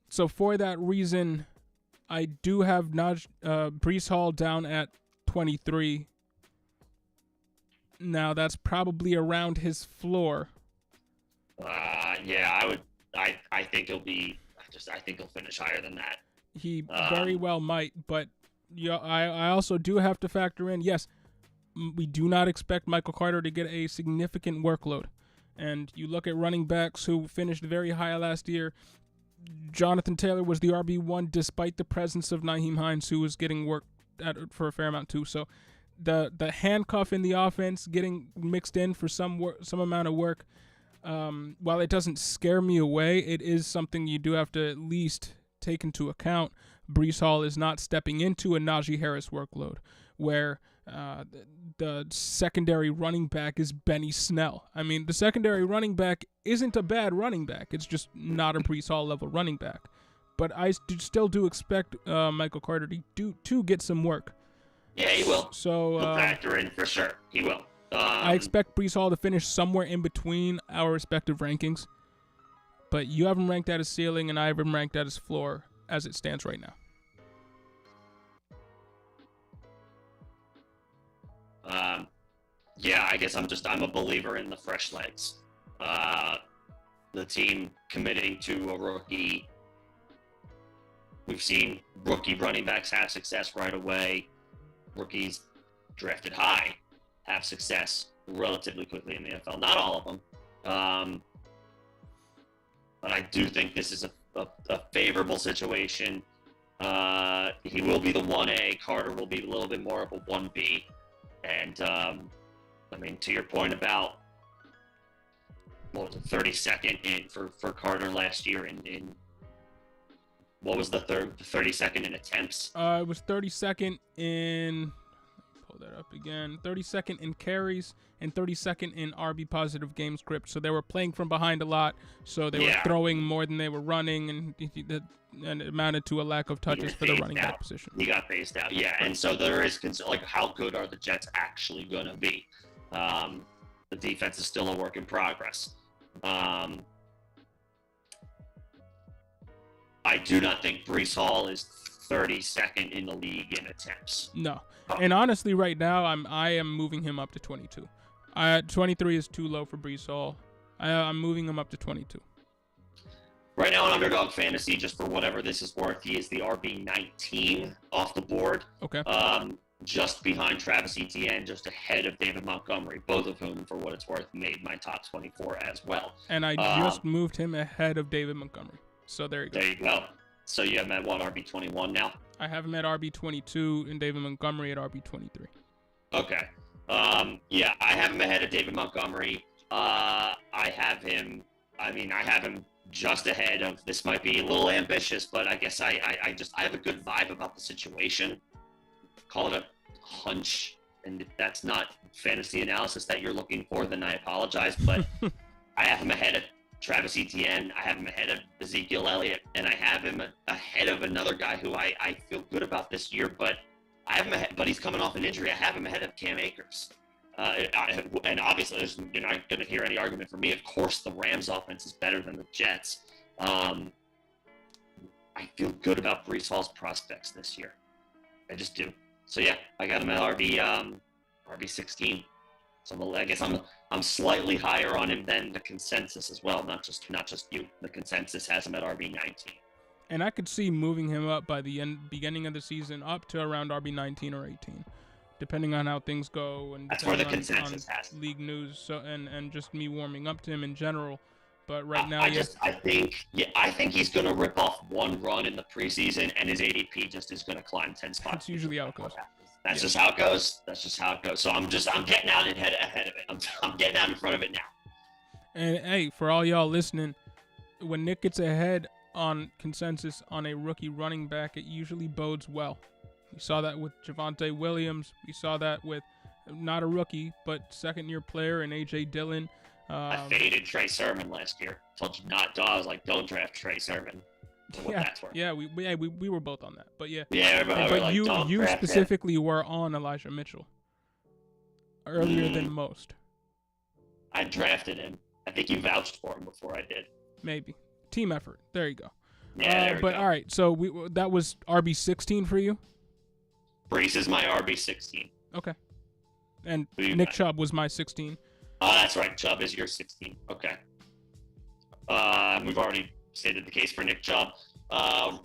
So for that reason, I do have Breece Hall down at 23. Now that's probably around his floor. Yeah, I think he'll be. I think he'll finish higher than that. He very well might, but I also do have to factor in. Yes, we do not expect Michael Carter to get a significant workload, and you look at running backs who finished very high last year. Jonathan Taylor was the RB1 despite the presence of Nyheim Hines, who was getting work for a fair amount too. So the handcuff in the offense getting mixed in for some amount of work, while it doesn't scare me away, it is something you do have to at least take into account. Breece Hall is not stepping into a Najee Harris workload where the secondary running back is Benny Snell. I mean, the secondary running back isn't a bad running back. It's just not a Breece Hall level running back. But I still do expect Michael Carter to get some work. Yeah, he will. So he'll factor in for sure. He will. I expect Breece Hall to finish somewhere in between our respective rankings. But you have him ranked at his ceiling, and I have him ranked at his floor as it stands right now. Yeah, I guess I'm a believer in the fresh legs. The team committing to a rookie We've seen rookie running backs have success right away. Rookies drafted high have success relatively quickly in the NFL. Not all of them. But I do think this is a favorable situation. He will be the 1A. Carter will be a little bit more of a 1B. And, I mean, to your point about, what was it, 32nd in for Carter last year in what was the 32nd in attempts? It was 32nd in, pull that up again, 32nd in carries and 32nd in RB positive game script. So they were playing from behind a lot. So they were throwing more than they were running, and it amounted to a lack of touches for the running back position. He got phased out, yeah. And so there is concern, like, how good are the Jets actually going to be? The defense is still a work in progress. I do not think Breece Hall is 32nd in the league in attempts. No. And honestly, right now, I am moving him up to 22. 23 is too low for Breece Hall. I'm moving him up to 22. Right now on Underdog Fantasy, just for whatever this is worth, he is the RB19 off the board. Okay. Just behind Travis Etienne, just ahead of David Montgomery, both of whom, for what it's worth, made my top 24 as well. And I just moved him ahead of David Montgomery. So there you go. There you go. So you have him at what, RB21 now? I have him at RB22 and David Montgomery at RB23. Okay. Yeah, I have him ahead of David Montgomery. I have him just ahead of, this might be a little ambitious, but I guess I have a good vibe about the situation. Call it a hunch, and if that's not fantasy analysis that you're looking for, then I apologize, but I have him ahead of Travis Etienne, I have him ahead of Ezekiel Elliott, and I have him ahead of another guy who I feel good about this year, but I have him ahead, but he's coming off an injury. I have him ahead of Cam Akers. And obviously, you're not going to hear any argument from me. Of course, the Rams offense is better than the Jets. I feel good about Breece Hall's prospects this year. I just do. So yeah, I got him at RB16. So I guess I'm slightly higher on him than the consensus as well. Not just you. The consensus has him at RB19. And I could see moving him up by the beginning of the season up to around RB19 or 18, depending on how things go and that's where the consensus has league news. So and just me warming up to him in general. But right now, I think he's going to rip off one run in the preseason, and his ADP just is going to climb 10 spots. That's usually how it goes. That's just how it goes. That's just how it goes. So I'm getting out ahead of it. I'm getting out in front of it now. And hey, for all y'all listening, when Nick gets ahead on consensus on a rookie running back, it usually bodes well. We saw that with Javonte Williams. We saw that with not a rookie, but second-year player in A.J. Dillon. I faded Trey Sermon last year. Told you not to. I was like, don't draft Trey Sermon. Yeah, we were both on that. But yeah. Yeah, but like, you specifically were on Elijah Mitchell earlier than most. I drafted him. I think you vouched for him before I did. Maybe. Team effort. There you go. Yeah, there we go. All right, so that was RB16 for you? Breece is my RB16. Okay. And Nick Chubb was my 16. Oh, that's right. Chubb is your 16. Okay. We've already stated the case for Nick Chubb.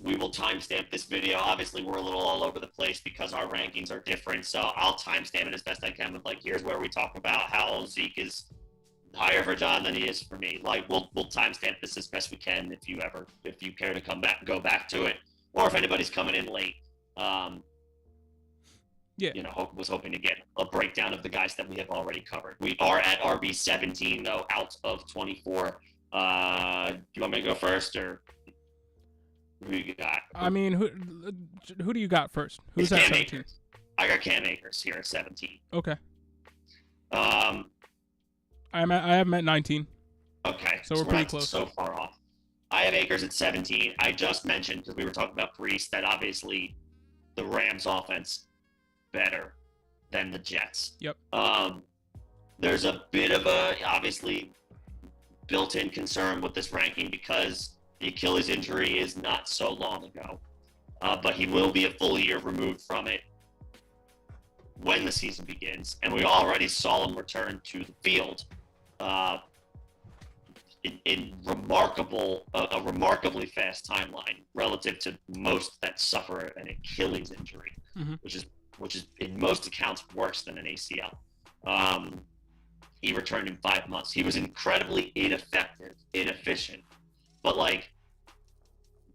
We will timestamp this video. Obviously, we're a little all over the place because our rankings are different. So I'll timestamp it as best I can with, like, here's where we talk about how Zeke is higher for John than he is for me. Like, we'll timestamp this as best we can if you care to go back to it, or if anybody's coming in late. Was hoping to get a breakdown of the guys that we have already covered. We are at RB17 though, out of 24. Do you want me to go first, or who you got? I mean, who do you got first? Who's at 17? I got Cam Akers here at 17. Okay. I have him at 19. Okay. So we're pretty close. So far off. I have Akers at 17. I just mentioned, because we were talking about Breece, that obviously the Rams offense better than the Jets. Yep. There's a bit of a obviously built-in concern with this ranking because the Achilles injury is not so long ago, but he will be a full year removed from it when the season begins, and we already saw him return to the field in a remarkably fast timeline relative to most that suffer an Achilles injury, which is in most accounts worse than an ACL. He returned in 5 months. He was incredibly inefficient, but like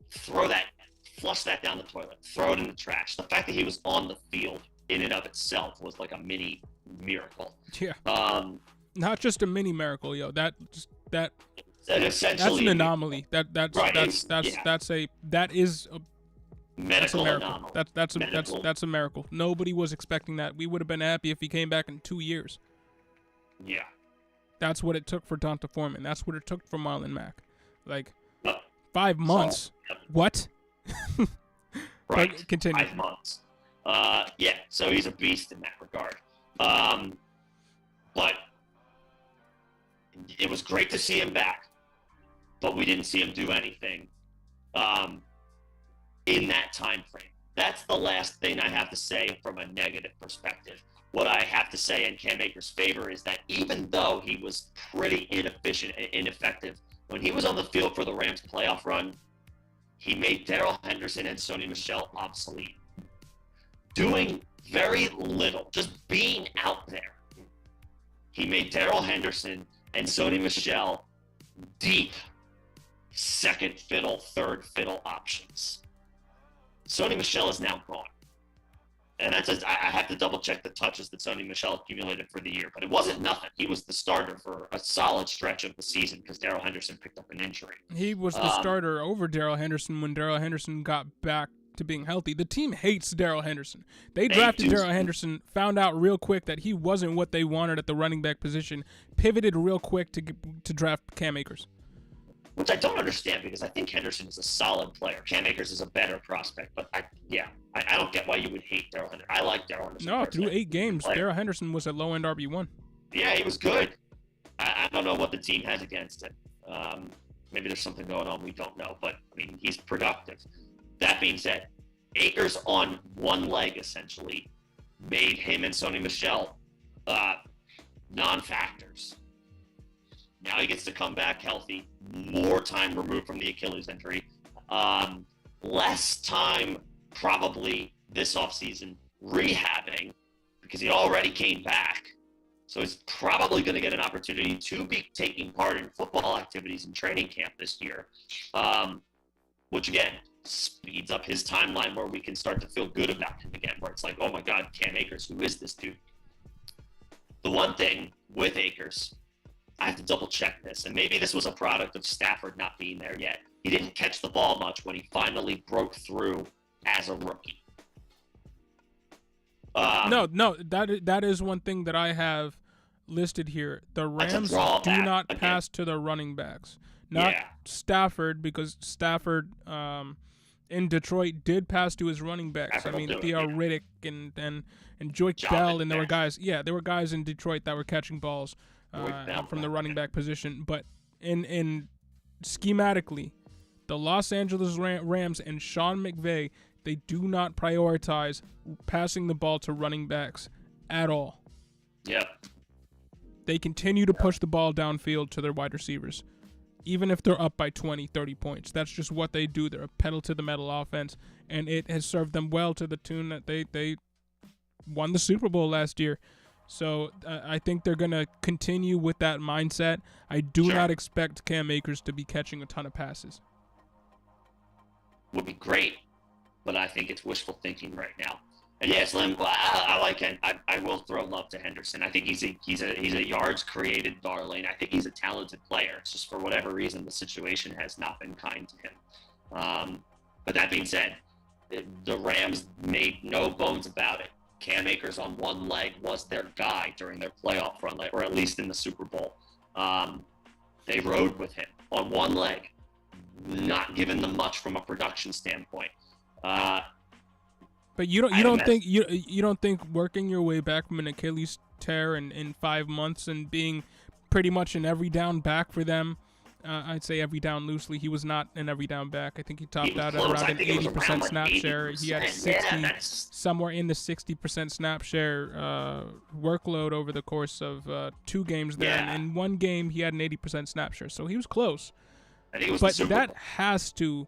flush that down the toilet, throw it in the trash. The fact that he was on the field in and of itself was like a mini miracle. Yeah. Not just a mini miracle, yo. That's an anomaly. That's a medical miracle. anomaly. That's a miracle. Nobody was expecting that. We would have been happy if he came back in 2 years. Yeah. That's what it took for Donta Foreman. That's what it took for Marlon Mack. Like 5 months. What? Right. Continue. 5 months. Yeah. So he's a beast in that regard. But it was great to see him back, but we didn't see him do anything in that time frame. That's the last thing I have to say from a negative perspective. What I have to say in Cam Akers' favor is that even though he was pretty inefficient and ineffective, when he was on the field for the Rams playoff run, he made Darrell Henderson and Sony Michel obsolete. Doing very little, just being out there. He made Darrell Henderson and Sony Michel deep second fiddle, third fiddle options. Sony Michel is now gone. And I have to double check the touches that Sony Michel accumulated for the year, but it wasn't nothing. He was the starter for a solid stretch of the season because Darrell Henderson picked up an injury. He was the starter over Darrell Henderson when Darrell Henderson got back to being healthy. The team hates Darrell Henderson. They drafted Darrell Henderson, found out real quick that he wasn't what they wanted at the running back position, pivoted real quick to draft Cam Akers. Which I don't understand because I think Henderson is a solid player. Cam Akers is a better prospect, but I don't get why you would hate Darrell Henderson. I like Darrell Henderson. No, through 8 games, Darrell Henderson was a low-end RB1. Yeah, he was good. I don't know what the team has against it. Maybe there's something going on we don't know, but I mean, he's productive. That being said, Akers on one leg essentially made him and Sony Michel non-factors. Now he gets to come back healthy, more time removed from the Achilles injury, less time probably this offseason rehabbing because he already came back. So he's probably going to get an opportunity to be taking part in football activities in training camp this year, which again speeds up his timeline where we can start to feel good about him again, where it's like, oh my God, Cam Akers, who is this dude? The one thing with Akers, I have to double check this, and maybe this was a product of Stafford not being there yet. He didn't catch the ball much when he finally broke through as a rookie. No, that is one thing that I have listed here. The Rams do not pass to the running backs. Not Stafford, because Stafford in Detroit did pass to his running backs. Theo Riddick and Joyce Bell, and there were guys. Yeah, there were guys in Detroit that were catching balls from the running back position. But in schematically, the Los Angeles Rams and Sean McVay, they do not prioritize passing the ball to running backs at all. Yeah. They continue to push the ball downfield to their wide receivers, even if they're up by 20, 30 points. That's just what they do. They're a pedal-to-the-metal offense, and it has served them well to the tune that they won the Super Bowl last year. So I think they're going to continue with that mindset. I do not expect Cam Akers to be catching a ton of passes. Would be great, but I think it's wishful thinking right now. And yes, Lim, I like him. I will throw love to Henderson. I think he's a yards created darling. I think he's a talented player. It's just for whatever reason the situation has not been kind to him. But that being said, the Rams made no bones about it. Cam Akers on one leg was their guy during their playoff run, or at least in the Super Bowl. They rode with him on one leg, not giving them much from a production standpoint. But you don't think working your way back from an Achilles tear in 5 months and being pretty much an every down back for them I'd say every down loosely. He was not an every down back. I think he topped out at close. around an 80% snap share. He had 60, Yeah, somewhere in the 60% snap share workload over the course of 2 games there. Yeah. And in one game, he had an 80% snap share. So he was close. I think it was But the Super that Bowl. has to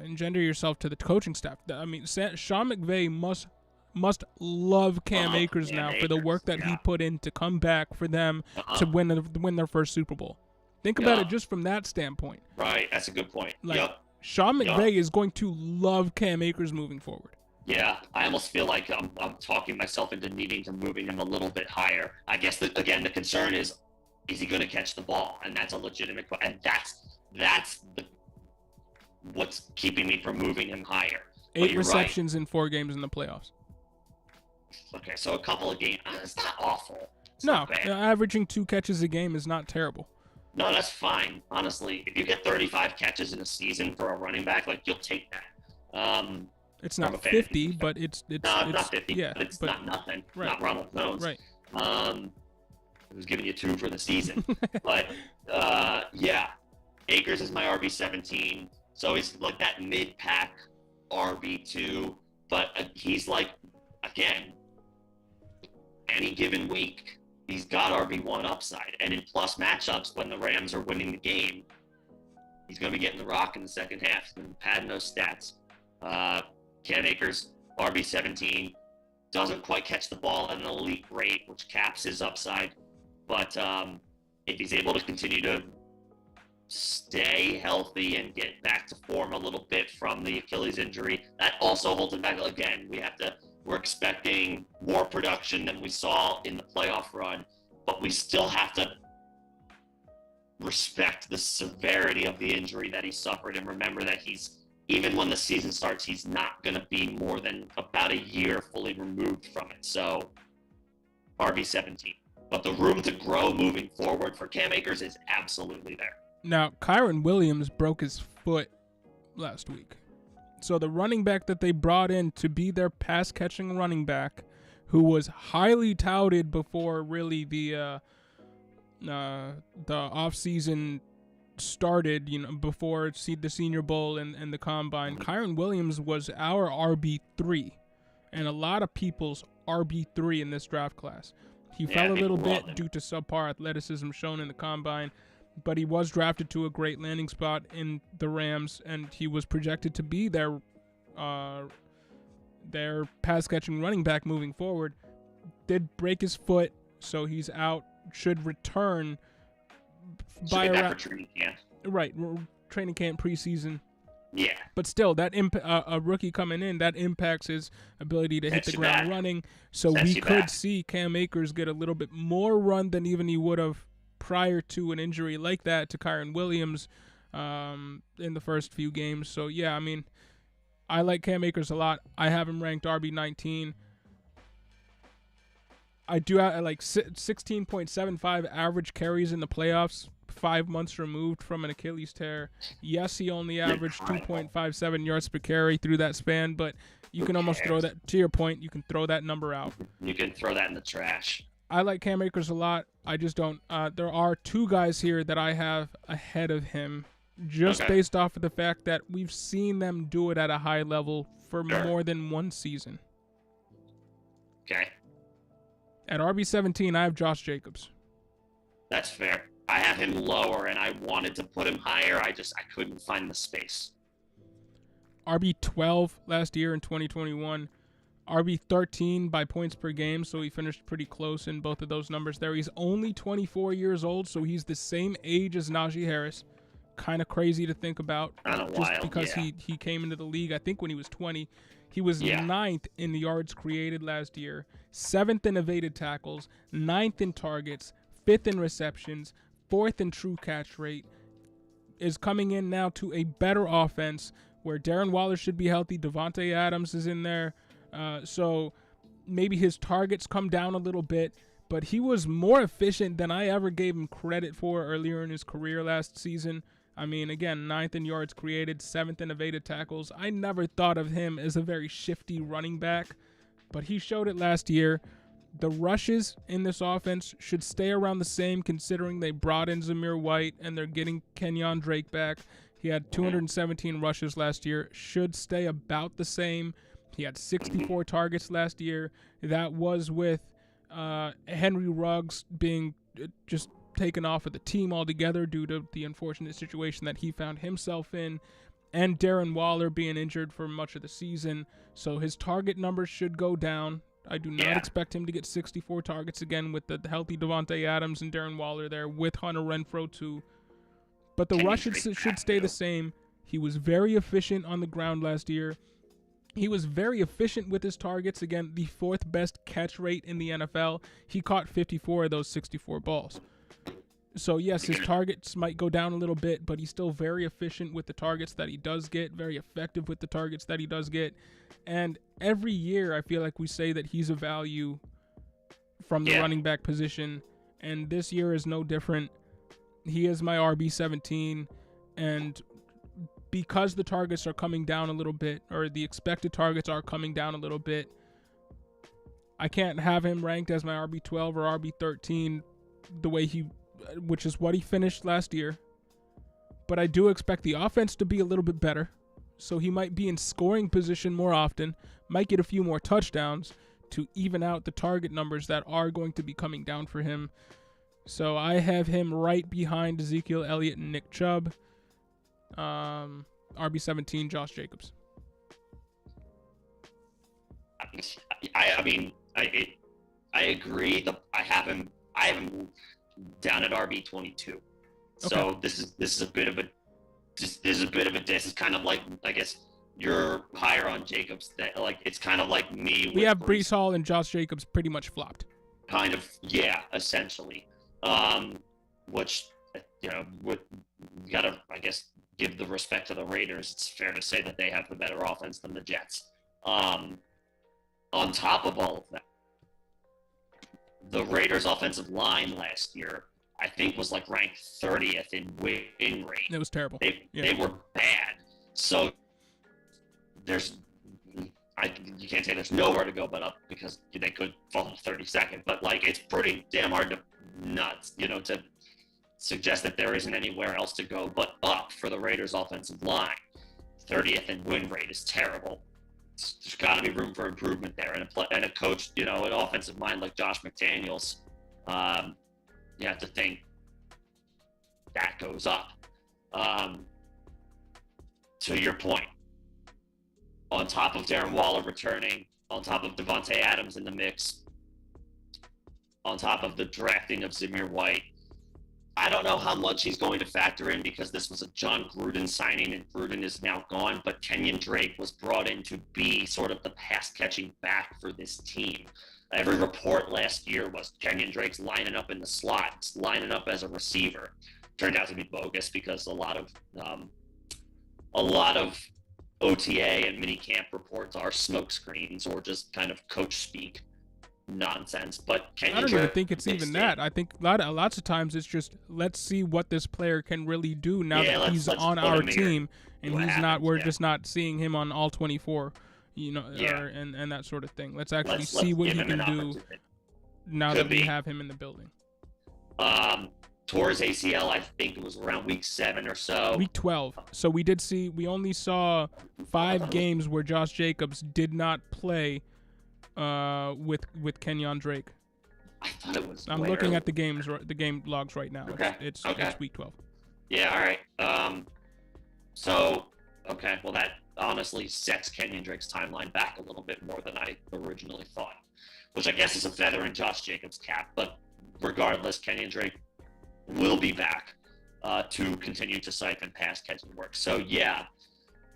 engender yourself to the coaching staff. I mean, Sean McVay must love Cam Akers Cam now for the work that he yeah. put in to come back for them to win their first Super Bowl. Think about it just from that standpoint. Right, that's a good point. Like, Sean McVay is going to love Cam Akers moving forward. Yeah, I almost feel like I'm talking myself into needing to moving him a little bit higher. I guess, the concern is he going to catch the ball? And that's a legitimate question. And that's what's keeping me from moving him higher. 8 receptions in 4 games in the playoffs. Okay, so a couple of games. It's not awful. It's No, not bad. averaging 2 catches a game is not terrible. No, that's fine. Honestly, if you get 35 catches in a season for a running back, like, you'll take that. It's not 50, but it's not 50. Yeah, but it's not nothing. Right. Not Ronald Jones. Right. Who's giving you 2 for the season? But yeah, Akers is my RB17, so he's like that mid-pack RB2. But he's like, again, any given week, he's got RB1 upside. And in plus matchups, when the Rams are winning the game, he's going to be getting the rock in the second half. He's going to be padding those stats. Cam Akers, RB17, doesn't quite catch the ball at an elite rate, which caps his upside. But if he's able to continue to stay healthy and get back to form a little bit from the Achilles injury, that also holds him back. Again, we're expecting more production than we saw in the playoff run, but we still have to respect the severity of the injury that he suffered and remember that even when the season starts, he's not going to be more than about a year fully removed from it. So RB17. But the room to grow moving forward for Cam Akers is absolutely there. Now, Kyron Williams broke his foot last week. So the running back that they brought in to be their pass-catching running back, who was highly touted before really the offseason started, before the Senior Bowl and the Combine, Kyron Williams was our RB3 and a lot of people's RB3 in this draft class. He fell a little bit due to subpar athleticism shown in the Combine, but he was drafted to a great landing spot in the Rams, and he was projected to be their pass-catching running back moving forward. Did break his foot, so he's out. Should return by around training camp preseason. Yeah, but still, that a rookie coming in, that impacts his ability to hit the ground running. So we could see Cam Akers get a little bit more run than even he would have prior to an injury like that to Kyron Williams in the first few games. So yeah, I mean, I like Cam Akers a lot. I have him ranked RB19. I do have like 16.75 average carries in the playoffs, 5 months removed from an Achilles tear. Yes, he only averaged 2.57 yards per carry through that span, but you can almost throw that, to your point, you can throw that number out. You can throw that in the trash. I like Cam Akers a lot. I just don't. There are 2 guys here that I have ahead of him, just based off of the fact that we've seen them do it at a high level for more than one season. Okay. At RB17, I have Josh Jacobs. That's fair. I have him lower, and I wanted to put him higher. I couldn't find the space. RB12 last year in 2021. RB13 by points per game, so he finished pretty close in both of those numbers there. He's only 24 years old, so he's the same age as Najee Harris. Kind of crazy to think about, just because he came into the league, I think, when he was 20. He was 9th in the yards created last year, 7th in evaded tackles, 9th in targets, 5th in receptions, 4th in true catch rate. Is coming in now to a better offense where Darren Waller should be healthy. Devontae Adams is in there. So maybe his targets come down a little bit, but he was more efficient than I ever gave him credit for earlier in his career last season. I mean, again, 9th in yards created, 7th in evaded tackles. I never thought of him as a very shifty running back, but he showed it last year. The rushes in this offense should stay around the same, considering they brought in Zamir White and they're getting Kenyon Drake back. He had 217 rushes last year. Should stay about the same. He had 64 targets last year. That was with Henry Ruggs being just taken off of the team altogether due to the unfortunate situation that he found himself in, and Darren Waller being injured for much of the season. So his target numbers should go down. I do not expect him to get 64 targets again with the healthy Devontae Adams and Darren Waller there, with Hunter Renfrow too. But the rush should stay the same. He was very efficient on the ground last year. He was very efficient with his targets. Again, the 4th best catch rate in the NFL. He caught 54 of those 64 balls. So, yes, his targets might go down a little bit, but he's still very efficient with the targets that he does get, very effective with the targets that he does get. And every year, I feel like we say that he's a value from the running back position, and this year is no different. He is my RB17, and because the targets are coming down a little bit, or the expected targets are coming down a little bit, I can't have him ranked as my RB12 or RB13 the way which is what he finished last year. But I do expect the offense to be a little bit better, so he might be in scoring position more often, might get a few more touchdowns to even out the target numbers that are going to be coming down for him. So I have him right behind Ezekiel Elliott and Nick Chubb. RB17, Josh Jacobs. I mean, I agree. I have him down at RB22. So Okay. this is a bit of a this is kind of like, I guess you're higher on Jacobs. That, like, it's kind of like me. We have Breece Hall and Josh Jacobs pretty much flopped. Kind of, essentially. Which, you gotta, I guess, give the respect to the Raiders. It's fair to say that they have the better offense than the Jets. On top of all of that, the Raiders' offensive line last year, I think, was like ranked 30th in win rate. It was terrible. They were bad. So you can't say there's nowhere to go but up, because they could fall to 32nd. But, like, it's pretty damn hard to suggest that there isn't anywhere else to go but up for the Raiders' offensive line. 30th in win rate is terrible. There's got to be room for improvement there, and a coach, an offensive mind like Josh McDaniels, you have to think that goes up. To your point, on top of Darren Waller returning, on top of Devontae Adams in the mix, on top of the drafting of Zamir White, I don't know how much he's going to factor in, because this was a John Gruden signing, and Gruden is now gone, but Kenyon Drake was brought in to be sort of the pass-catching back for this team. Every report last year was Kenyon Drake's lining up in the slot, lining up as a receiver. Turned out to be bogus, because a lot of OTA and minicamp reports are smokescreens or just kind of coach speak nonsense. But I don't even think it's even that. I think lots of times it's just, let's see what this player can really do now that he's on our team, and we're just not seeing him on all 24, and that sort of thing. Let's actually see what he can do now that we have him in the building. Tore his ACL, I think it was around week 7 or so. Week 12. So we only saw 5 games where Josh Jacobs did not play with Kenyon Drake. I thought it was. I'm looking at the game logs right now. Okay. It's week 12. Yeah. All right. Well, that honestly sets Kenyon Drake's timeline back a little bit more than I originally thought, which I guess is a feather in Josh Jacobs' cap. But regardless, Kenyon Drake will be back to continue to siphon pass catching work. So yeah,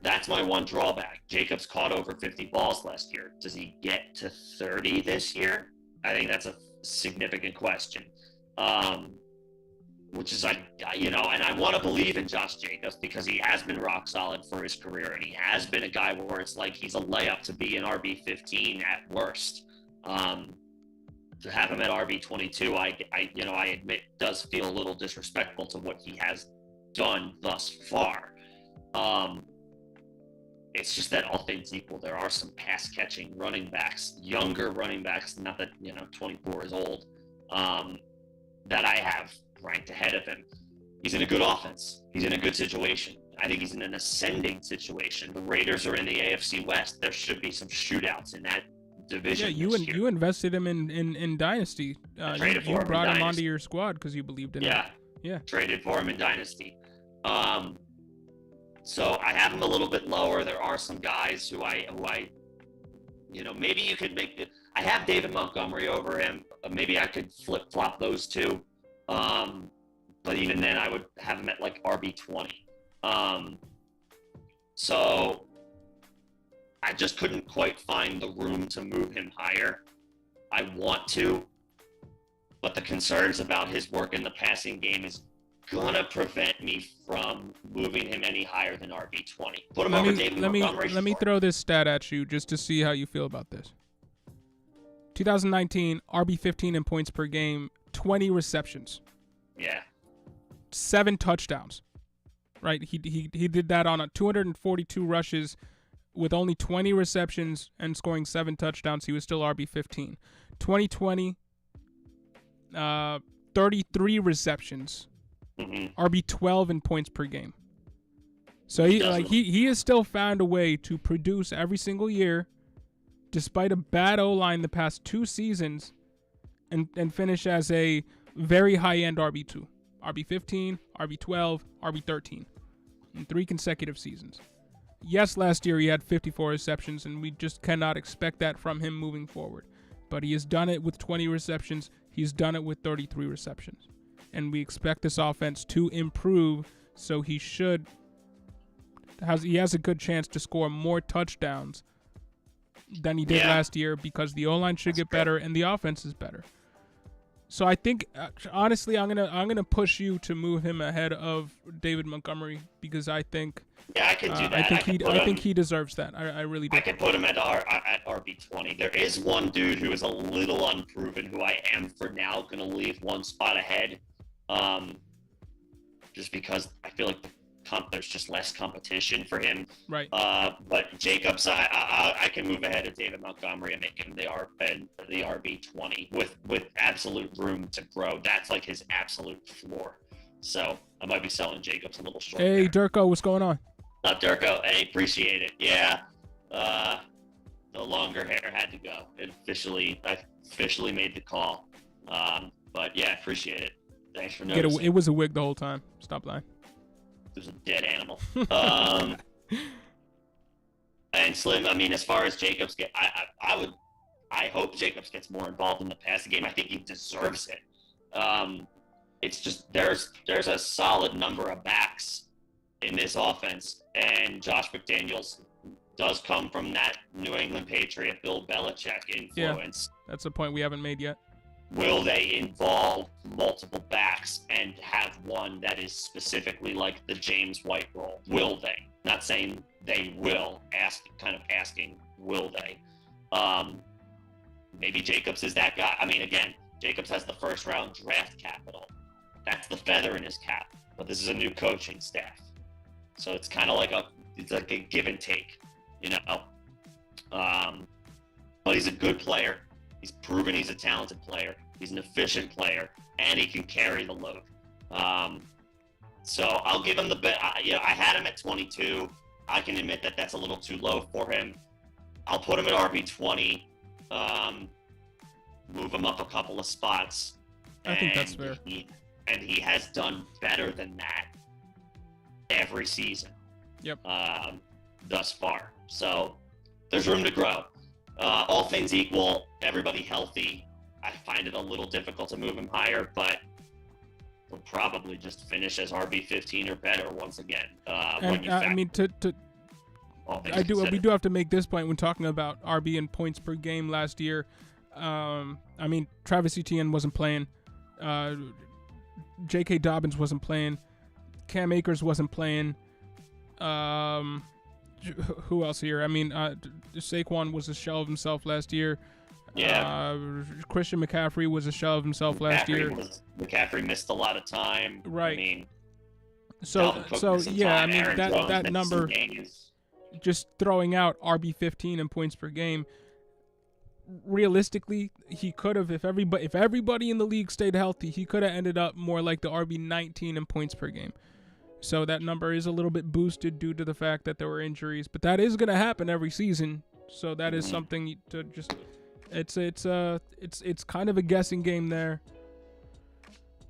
that's my one drawback. Jacobs caught over 50 balls last year. Does he get to 30 this year? I think that's a significant question. Which is, and I want to believe in Josh Jacobs, because he has been rock solid for his career, and he has been a guy where it's like he's a layup to be an RB15 at worst. To have him at RB22, I admit, does feel a little disrespectful to what he has done thus far. It's just that all things equal, there are some pass catching running backs, younger running backs, not that 24 is old, that I have ranked ahead of him. He's in a good offense. He's in a good situation. I think he's in an ascending situation. The Raiders are in the AFC West. There should be some shootouts in that division. Yeah, you invested him in Dynasty. You brought him onto your squad because you believed in him. Yeah. Traded for him in Dynasty. So I have him a little bit lower. There are some guys who I maybe you could make it. I have David Montgomery over him. Maybe I could flip flop those two. But even then, I would have him at like RB20. So I just couldn't quite find the room to move him higher. I want to, but the concerns about his work in the passing game is gonna prevent me from moving him any higher than RB20. Put him over David Montgomery. Let me throw this stat at you just to see how you feel about this. 2019 RB15 in points per game, 20 receptions. Yeah. 7 touchdowns. Right? He did that on 242 rushes with only 20 receptions and scoring 7 touchdowns. He was still RB15. 2020 33 receptions. Mm-hmm. RB12 in points per game. So he has still found a way to produce every single year, despite a bad O-line the past 2 seasons, and finish as a very high-end RB2. RB15, RB12, RB13 in 3 consecutive seasons. Yes, last year he had 54 receptions, and we just cannot expect that from him moving forward. But he has done it with 20 receptions. He's done it with 33 receptions. And we expect this offense to improve, so he has a good chance to score more touchdowns than he did last year because the O-line should get better and the offense is better. So I think, honestly, I'm gonna push you to move him ahead of David Montgomery because I think I can do that. I think he deserves that. I really do. I could put him at RB20. There is one dude who is a little unproven who I am for now gonna leave one spot ahead, just because I feel like there's just less competition for him. Right. But Jacobs, I can move ahead of David Montgomery and make him the RB20 with absolute room to grow. That's like his absolute floor. So I might be selling Jacobs a little short. Hey, Durko, what's going on? Durko, hey, appreciate it. Yeah. The longer hair had to go. I officially made the call. But yeah, appreciate it. Thanks for noticing. It was a wig the whole time. Stop lying. It was a dead animal. And Slim, I mean, as far as Jacobs I hope Jacobs gets more involved in the passing game. I think he deserves it. It's just there's a solid number of backs in this offense, and Josh McDaniels does come from that New England Patriot Bill Belichick influence. Yeah, that's a point we haven't made yet. Will they involve multiple backs and have one that is specifically like the James White role? Will they? Not saying they will, asking, will they? Maybe Jacobs is that guy. I mean, again, Jacobs has the first round draft capital. That's the feather in his cap. But this is a new coaching staff. So it's kind of like a give and take, But he's a good player. He's proven he's a talented player. He's an efficient player, and he can carry the load. So I'll give him the bet. I had him at 22. I can admit that that's a little too low for him. I'll put him at RB20. Move him up a couple of spots. I think that's fair. And he has done better than that every season. Yep. Thus far. So there's room to grow. All things equal, everybody healthy, I find it a little difficult to move him higher, but we'll probably just finish as RB15 or better once again. We do have to make this point when talking about RB and points per game last year. Travis Etienne wasn't playing. J.K. Dobbins wasn't playing. Cam Akers wasn't playing. Who else here? Saquon was a shell of himself last year. Yeah. Christian McCaffrey was a shell of himself last year. McCaffrey missed a lot of time. Right. That just throwing out RB15 and points per game. Realistically, he could have, if everybody in the league stayed healthy, he could have ended up more like the RB19 in points per game. So that number is a little bit boosted due to the fact that there were injuries, but that is going to happen every season. So that is something to just, it's kind of a guessing game there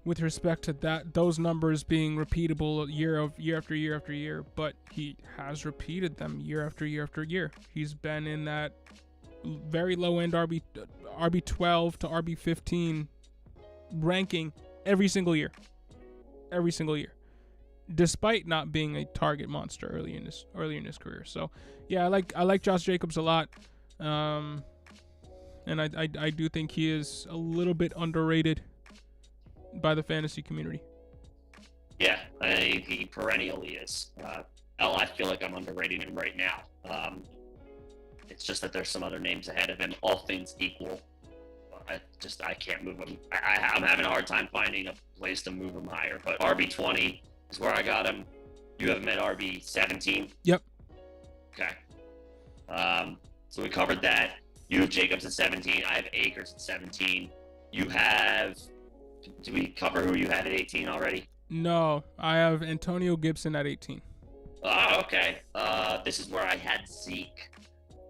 with respect to those numbers being repeatable year after year after year. But he has repeated them year after year after year. He's been in that very low end RB12 to RB15 ranking every single year, despite not being a target monster early in his career. So yeah, I like Josh Jacobs a lot, and I do think he is a little bit underrated by the fantasy community. Yeah, he perennially is. I feel like I'm underrating him right now. It's just that there's some other names ahead of him. All things equal, I can't move him. I'm having a hard time finding a place to move him higher. But RB20 is where I got him. You have him at RB17? Yep. Okay. So we covered that. You have Jacobs at 17. I have Akers at 17. You have... Did we cover who you had at 18 already? No, I have Antonio Gibson at 18. Oh, okay. This is where I had Zeke.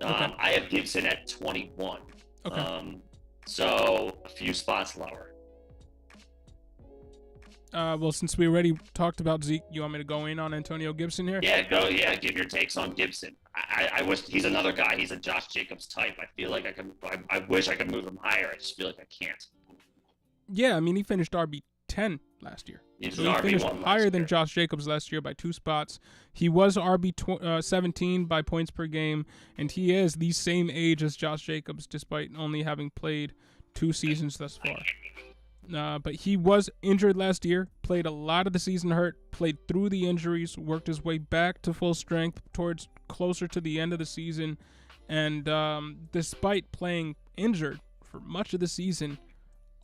Okay. I have Gibson at 21. Okay. So a few spots lower. Well, since we already talked about Zeke, you want me to go in on Antonio Gibson here? Yeah, go. Yeah, give your takes on Gibson. I wish he's another guy. He's a Josh Jacobs type. I feel like I wish I could move him higher. I just feel like I can't. Yeah, I mean, he finished RB10 last year. So he finished higher than Josh Jacobs last year by 2 spots. He was RB17 by points per game, and he is the same age as Josh Jacobs, despite only having played 2 seasons thus far. But he was injured last year, played a lot of the season hurt, played through the injuries, worked his way back to full strength towards closer to the end of the season, and despite playing injured for much of the season,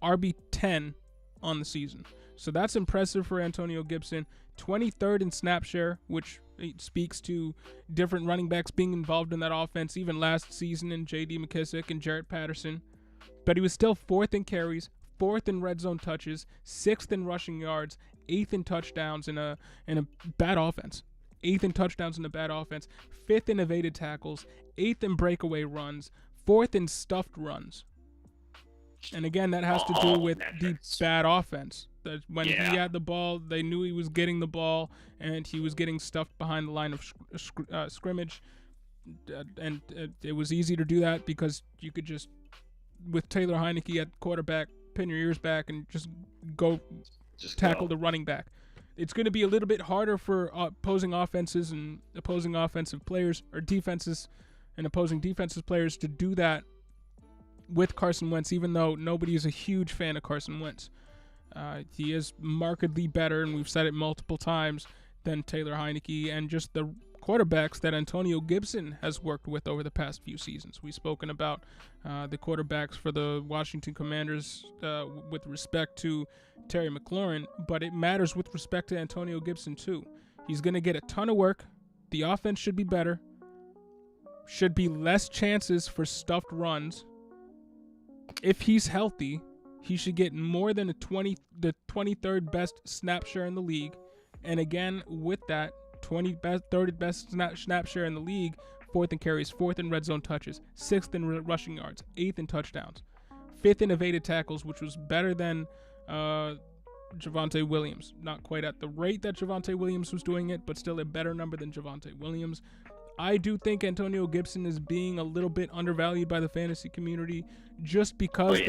RB10 on the season. So that's impressive for Antonio Gibson. 23rd in snap share, which speaks to different running backs being involved in that offense, even last season in J.D. McKissick and Jarrett Patterson. But he was still 4th in carries, 4th in red zone touches, 6th in rushing yards, 8th in touchdowns in a bad offense. 8th in touchdowns in a bad offense, 5th in evaded tackles, 8th in breakaway runs, 4th in stuffed runs. And again, that has to do with the bad offense. That when he had the ball, they knew he was getting the ball, and he was getting stuffed behind the line of scrimmage. And it was easy to do that because you could just, with Taylor Heineke at quarterback, pin your ears back and just tackle the running back. It's going to be a little bit harder for opposing offenses and opposing offensive players, or defenses and opposing defensive players, to do that with Carson Wentz, even though nobody is a huge fan of Carson Wentz. He is markedly better, and we've said it multiple times, than Taylor Heineke and just the quarterbacks that Antonio Gibson has worked with over the past few seasons. We've spoken about the quarterbacks for the Washington Commanders with respect to Terry McLaurin, but it matters with respect to Antonio Gibson too. He's going to get a ton of work. The offense should be better. Should be less chances for stuffed runs. If he's healthy, he should get more than the 23rd best snap share in the league. And again, with that, 30th best snap share in the league, 4th in carries, 4th in red zone touches, 6th in rushing yards, 8th in touchdowns, 5th in evaded tackles, which was better than Javonte Williams. Not quite at the rate that Javonte Williams was doing it, but still a better number than Javonte Williams. I do think Antonio Gibson is being a little bit undervalued by the fantasy community just because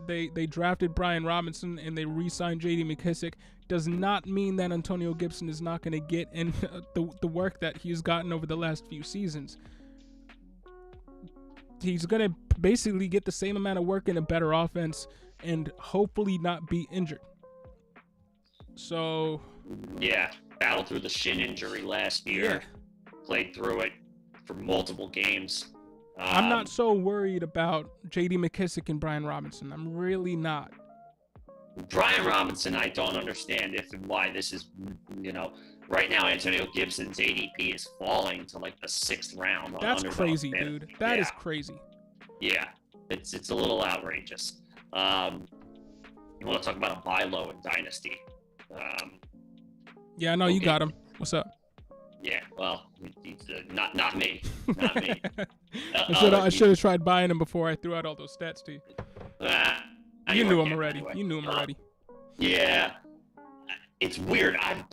they drafted Brian Robinson and they re-signed J.D. McKissick does not mean that Antonio Gibson is not going to get in the work that he's gotten over the last few seasons. He's going to basically get the same amount of work in a better offense and hopefully not be injured. So... yeah, battled through the shin injury last year. Yeah. Played through it for multiple games. I'm not so worried about J.D. McKissick and Brian Robinson. I'm really not. Brian Robinson, I don't understand if and why this is, right now Antonio Gibson's ADP is falling to like the 6th round. That's crazy, dude. That is crazy. Yeah, it's a little outrageous. You want to talk about a buy low in Dynasty? Yeah, no, you got him. What's up? Yeah, well, not me, not me. I should have tried buying him before I threw out all those stats to you. You knew him already. Anyway. You knew him already. Yeah, it's weird. I've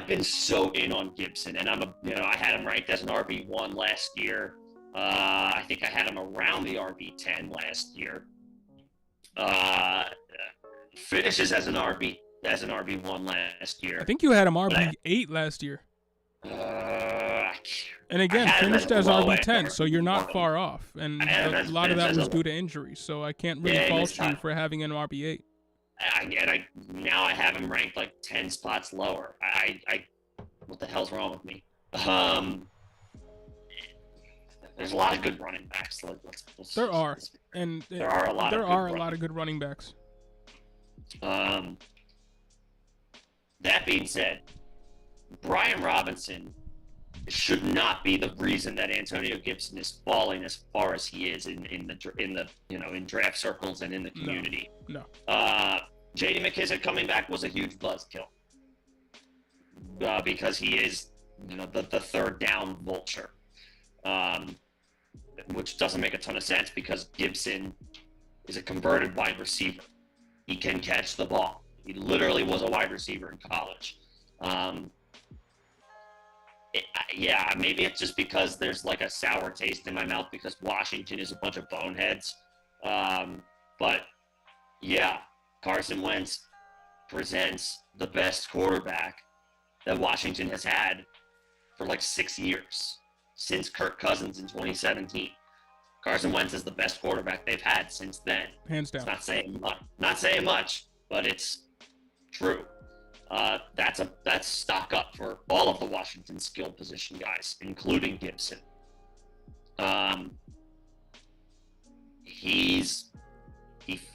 been so in on Gibson, and I had him ranked as an RB1 last year. I think I had him around the RB10 last year. Finishes as an RB1 last year. I think you had him RB8 last year. And again, finished as RB10, so you're not far off. And a lot of that was due to injury, so I can't really fault you for having an RB8. Now I have him ranked like 10 spots lower. What the hell's wrong with me? There's a lot of good running backs. There are a lot of good running backs. That being said, Brian Robinson should not be the reason that Antonio Gibson is falling as far as he is in draft circles and in the community. No. J.D. McKissick coming back was a huge buzzkill because he is the third down vulture, which doesn't make a ton of sense because Gibson is a converted wide receiver. He can catch the ball. He literally was a wide receiver in college. Maybe it's just because there's like a sour taste in my mouth because Washington is a bunch of boneheads. But yeah, Carson Wentz presents the best quarterback that Washington has had for like 6 years, since Kirk Cousins in 2017. Carson Wentz is the best quarterback they've had since then. Hands down. It's not saying much, but it's true. That's stock up for all of the Washington skill position guys, including Gibson. He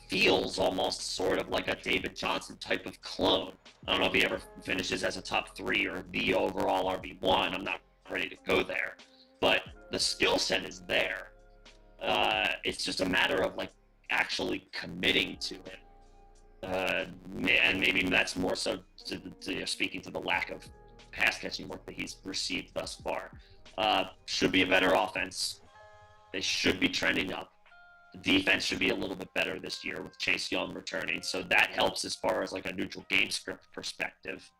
feels almost sort of like a David Johnson type of clone. I don't know if he ever finishes as a top 3 or the overall RB1. I'm not ready to go there, but the skill set is there. It's just a matter of like actually committing to him. And maybe that's more so speaking to the lack of pass catching work that he's received thus far. Should be a better offense. They should be trending up. The defense should be a little bit better this year with Chase Young returning, so that helps as far as like a neutral game script perspective.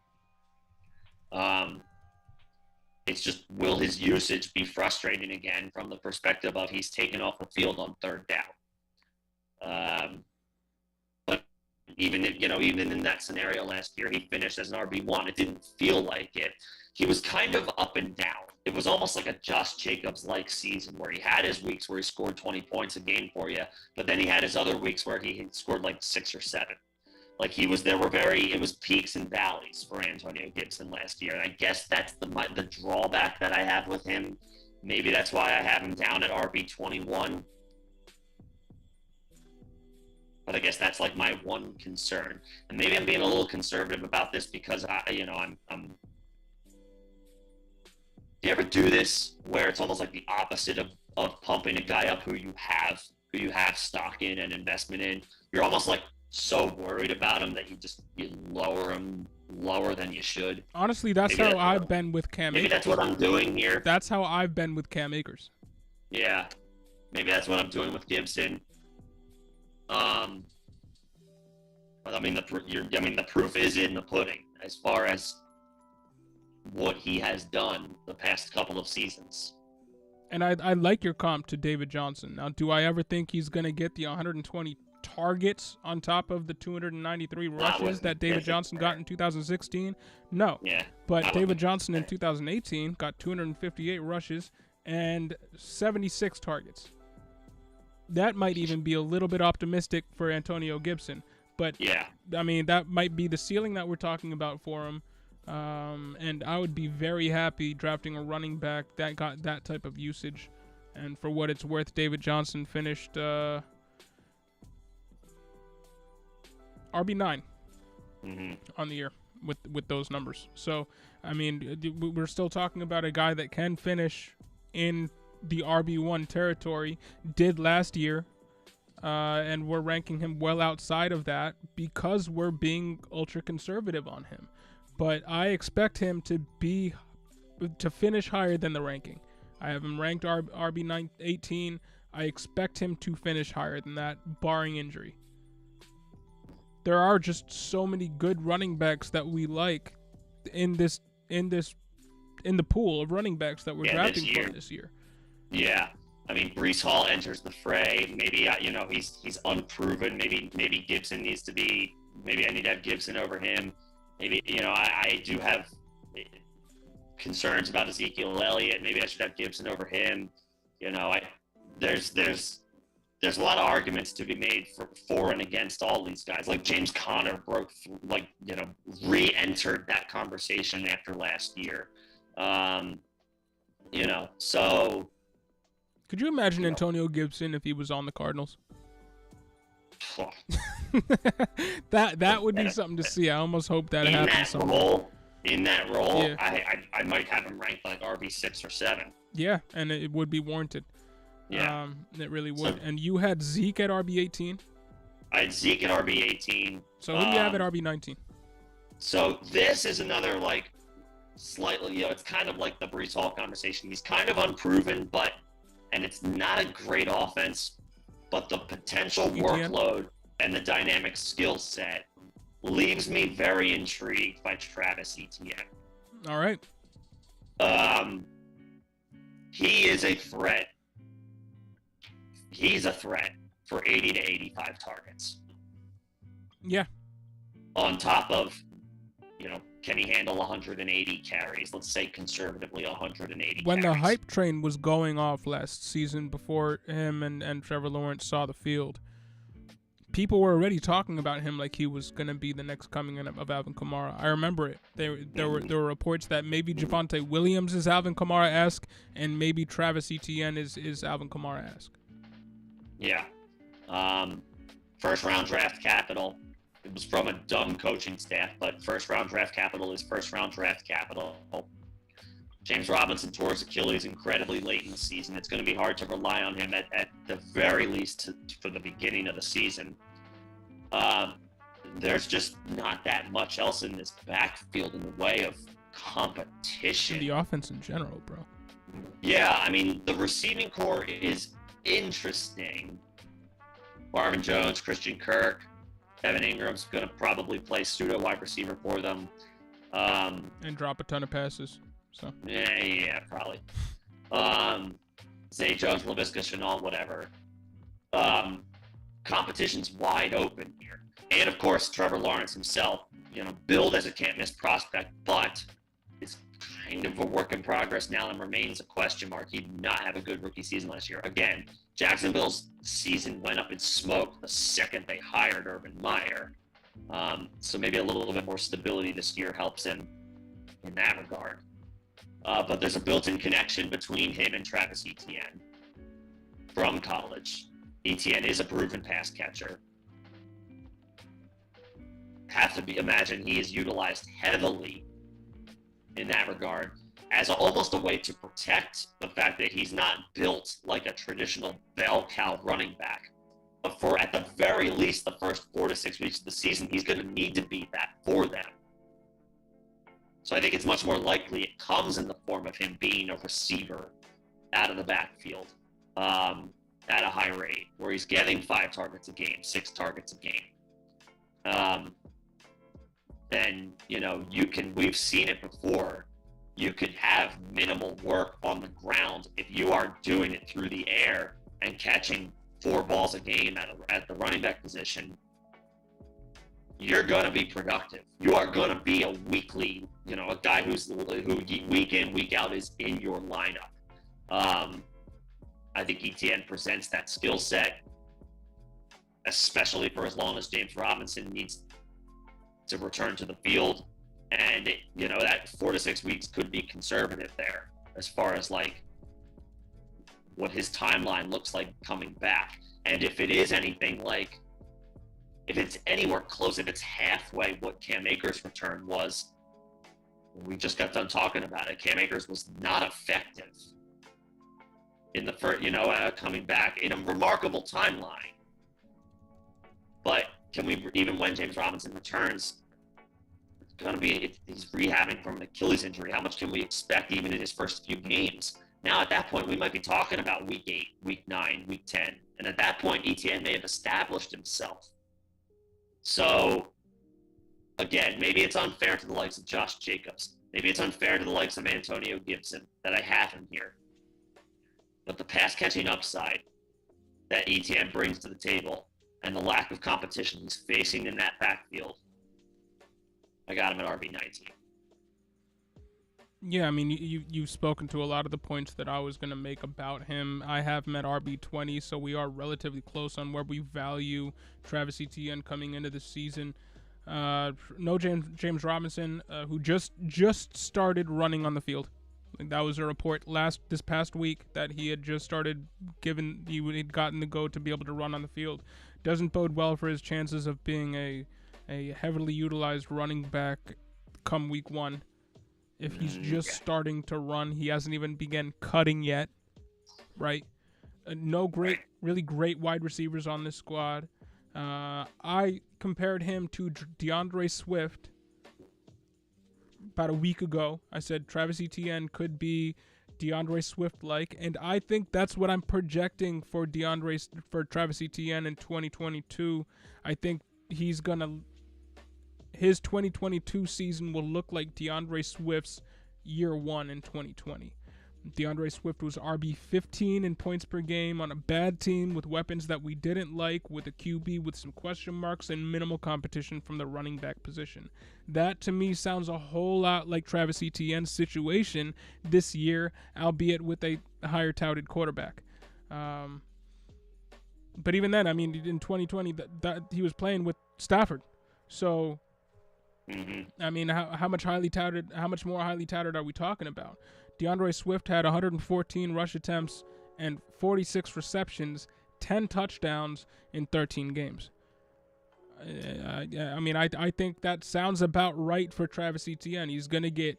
It's just, will his usage be frustrating again from the perspective of he's taken off the field on third down? But even in that scenario last year, he finished as an RB1. It didn't feel like it. He was kind of up and down. It was almost like a Josh Jacobs-like season where he had his weeks where he scored 20 points a game for you, but then he had his other weeks where he scored like 6 or 7. Like it was peaks and valleys for Antonio Gibson last year. And I guess that's the drawback that I have with him. Maybe that's why I have him down at RB21. But I guess that's like my one concern. And maybe I'm being a little conservative about this because I'm do you ever do this where it's almost like the opposite of pumping a guy up who you have stock in and investment in? You're almost like so worried about him that you lower him lower than you should. Honestly, that's how I've been with Cam Akers. Maybe that's what I'm doing here. That's how I've been with Cam Akers. Yeah, maybe that's what I'm doing with Gibson. But I mean, the proof is in the pudding as far as what he has done the past couple of seasons. And I like your comp to David Johnson. Now, do I ever think he's going to get the 120 targets on top of the 293 rushes that David Johnson got in 2016? No. Yeah. But David Johnson in 2018 got 258 rushes and 76 targets. That might even be a little bit optimistic for Antonio Gibson. But, yeah, I mean, that might be the ceiling that we're talking about for him. And I would be very happy drafting a running back that got that type of usage. And for what it's worth, David Johnson finished RB9 on the year with those numbers. So I mean, we're still talking about a guy that can finish in the RB1 territory, did last year, and we're ranking him well outside of that because we're being ultra conservative on him. But I expect him to finish higher than the ranking. I have him ranked RB 18. I expect him to finish higher than that, barring injury. There are just so many good running backs that we like in the pool of running backs that we're drafting for this year. Yeah, I mean, Breece Hall enters the fray. Maybe he's unproven. Maybe Gibson needs to be. Maybe I need to have Gibson over him. Maybe I do have concerns about Ezekiel Elliott. Maybe I should have Gibson over him. There's a lot of arguments to be made for and against all these guys. Like James Conner re-entered that conversation after last year. So. Could you imagine Antonio Gibson if he was on the Cardinals? that would be something to see. I almost hope that happens. In that role, yeah. I might have him ranked like RB 6 or 7. Yeah, and it would be warranted. Yeah, it really would. And you had Zeke at RB 18. I had Zeke at RB 18. So who do you have at RB 19? So this is another slightly, it's kind of like the Breece Hall conversation. He's kind of unproven, and it's not a great offense, but the potential workload and the dynamic skill set leaves me very intrigued by Travis Etienne. All right. He is a threat. He's a threat for 80 to 85 targets. Yeah. On top of, can he handle 180 carries? Let's say conservatively 180 When carries. the hype train was going off last season before him and Trevor Lawrence saw the field, people were already talking about him like he was going to be the next coming of Alvin Kamara. I remember it. There were reports that maybe Javonte Williams is Alvin Kamara-esque and maybe Travis Etienne is Alvin Kamara-esque. Yeah. First-round draft capital. It was from a dumb coaching staff, but first-round draft capital is first-round draft capital. James Robinson tore his Achilles incredibly late in the season. It's going to be hard to rely on him at the very least for the beginning of the season. There's just not that much else in this backfield in the way of competition. The offense in general, bro. Yeah, I mean, the receiving core is interesting. Marvin Jones, Christian Kirk, Evan Ingram's going to probably play pseudo wide receiver for them. And drop a ton of passes. So Yeah, probably. Zay Jones, LaVisca Chenault, whatever. Competition's wide open here. And, of course, Trevor Lawrence himself, billed as a can't-miss prospect, but is kind of a work in progress now and remains a question mark. He did not have a good rookie season last year. Again, Jacksonville's season went up in smoke the second they hired Urban Meyer. So maybe a little bit more stability this year helps him in that regard. But there's a built-in connection between him and Travis Etienne from college. Etienne is a proven pass catcher. Imagine he is utilized heavily in that regard as almost a way to protect the fact that he's not built like a traditional bell cow running back. But for at the very least the first 4 to 6 weeks of the season, he's going to need to be that for them. So I think it's much more likely it comes in the form of him being a receiver out of the backfield at a high rate, where he's getting 5 targets a game, 6 targets a game. Then, we've seen it before. You could have minimal work on the ground if you are doing it through the air and catching 4 balls a game at the running back position. You're going to be productive. You are going to be a weekly, a guy who week in, week out is in your lineup. I think Etienne presents that skill set, especially for as long as James Robinson needs to return to the field. And, that 4 to 6 weeks could be conservative there as far as what his timeline looks like coming back. And if it is anything if it's anywhere close, if it's halfway what Cam Akers' return was, We just got done talking about it. Cam Akers was not effective in the first, coming back in a remarkable timeline. But can we, even when James Robinson returns, it's going to be, he's rehabbing from an Achilles injury. How much can we expect even in his first few games? Now, at that point, we might be talking about week 8, week 9, week 10. And at that point, ETN may have established himself. So, again, maybe it's unfair to the likes of Josh Jacobs. Maybe it's unfair to the likes of Antonio Gibson that I have him here. But the pass-catching upside that ETN brings to the table and the lack of competition he's facing in that backfield, I got him at RB19. Yeah, I mean, you've spoken to a lot of the points that I was going to make about him. I have him at RB20, so we are relatively close on where we value Travis Etienne coming into the season. No James Robinson, who just started running on the field. Like, that was a report this past week that he had just started he had gotten the go to be able to run on the field. Doesn't bode well for his chances of being a heavily utilized running back come week 1. If he's just starting to run, he hasn't even begun cutting yet, right? No really great wide receivers on this squad. I compared him to DeAndre Swift about a week ago. I said Travis Etienne could be DeAndre Swift-like, and I think that's what I'm projecting for Travis Etienne in 2022. I think his 2022 season will look like DeAndre Swift's year 1 in 2020. DeAndre Swift was RB15 in points per game on a bad team with weapons that we didn't like, with a QB with some question marks and minimal competition from the running back position. That, to me, sounds a whole lot like Travis Etienne's situation this year, albeit with a higher touted quarterback. But even then, I mean, in 2020, that he was playing with Stafford. So, I mean, how much more highly touted are we talking about? DeAndre Swift had 114 rush attempts and 46 receptions, 10 touchdowns in 13 games. I mean, I think that sounds about right for Travis Etienne. He's going to get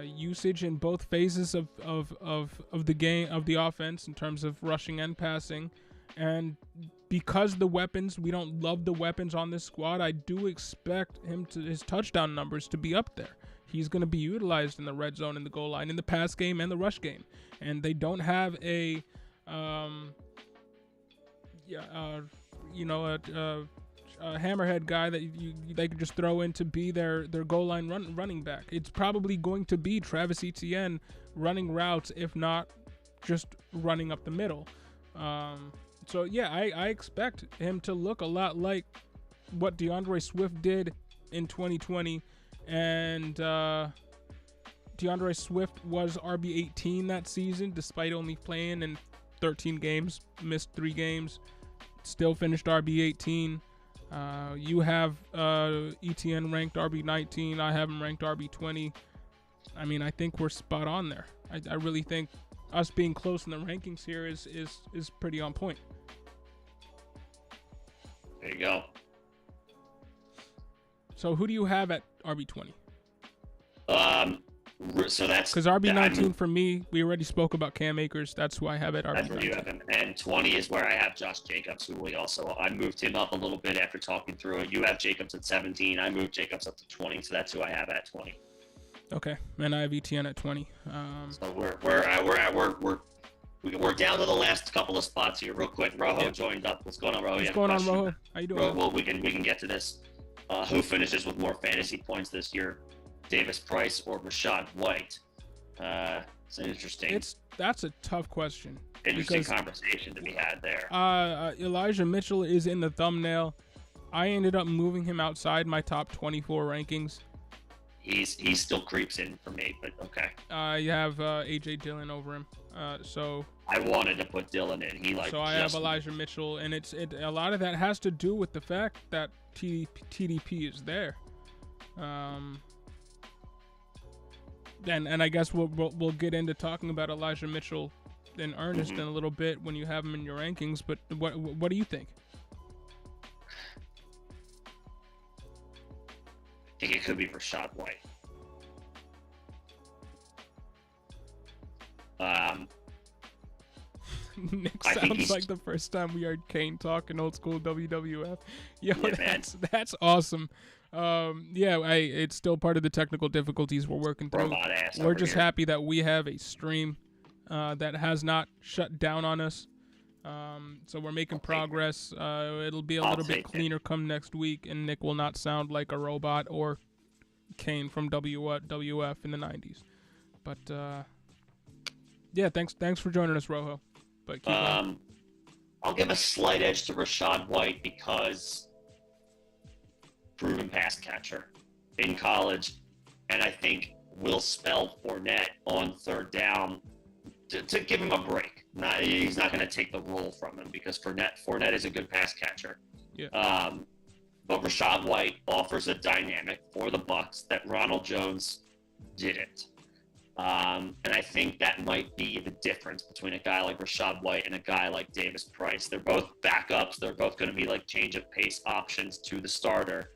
usage in both phases of the game, of the offense, in terms of rushing and passing. And because we don't love the weapons on this squad, I do expect his touchdown numbers to be up there. He's going to be utilized in the red zone, in the goal line, in the pass game, and the rush game. And they don't have a hammerhead guy that they could just throw in to be their goal line running back. It's probably going to be Travis Etienne running routes, if not just running up the middle. So yeah, I expect him to look a lot like what DeAndre Swift did in 2020. And DeAndre Swift was RB18 that season, despite only playing in 13 games, missed 3 games, still finished RB18. You have ETN ranked RB19. I have him ranked RB20. I mean, I think we're spot on there. I really think us being close in the rankings here is pretty on point. There you go. So who do you have at RB20? So that's because RB19 for me, we already spoke about Cam Akers. That's who I have at RB19. That's where you have him. And 20 is where I have Josh Jacobs, who I moved him up a little bit after talking through it. You have Jacobs at 17. I moved Jacobs up to 20, so that's who I have at 20. Okay, and I have ETN at 20. So we're down to the last couple of spots here, real quick. Rojo joined up. What's going on, Rojo? What's going on, Rojo? How you doing? Well, we can get to this. Who finishes with more fantasy points this year? Davis Price or Rachaad White? It's interesting. That's a tough question. Interesting conversation to be had there. Elijah Mitchell is in the thumbnail. I ended up moving him outside my top 24 rankings. He still creeps in for me, but okay. You have AJ Dillon over him. So I wanted to put Dillon in. So I have Elijah Mitchell, and a lot of that has to do with the fact that TDP is there. And I guess we'll get into talking about Elijah Mitchell in earnest in a little bit when you have him in your rankings. But what do you think? I think it could be Rachaad White. Nick I think sounds like the first time we heard Kane talking old school WWF. Yo, Yeah, that's awesome. It's still part of the technical difficulties we're working through. robot ass. We're over just here. happy that we have a stream that has not shut down on us. So we're making progress. It'll be a little bit cleaner come next week, and Nick will not sound like a robot or Kane from WWF in the 90s. But yeah, thanks for joining us, Rojo. But keep going. I'll give a slight edge to Rashad White because proven pass catcher in college, and I think will spell Fournette on third down to give him a break. He's not going to take the role from him because Fournette is a good pass catcher. Yeah. But Rashad White offers a dynamic for the Bucs that Ronald Jones didn't. And I think that might be the difference between a guy like Rashad White and a guy like Davis Price. They're both backups. They're both going to be like change of pace options to the starter.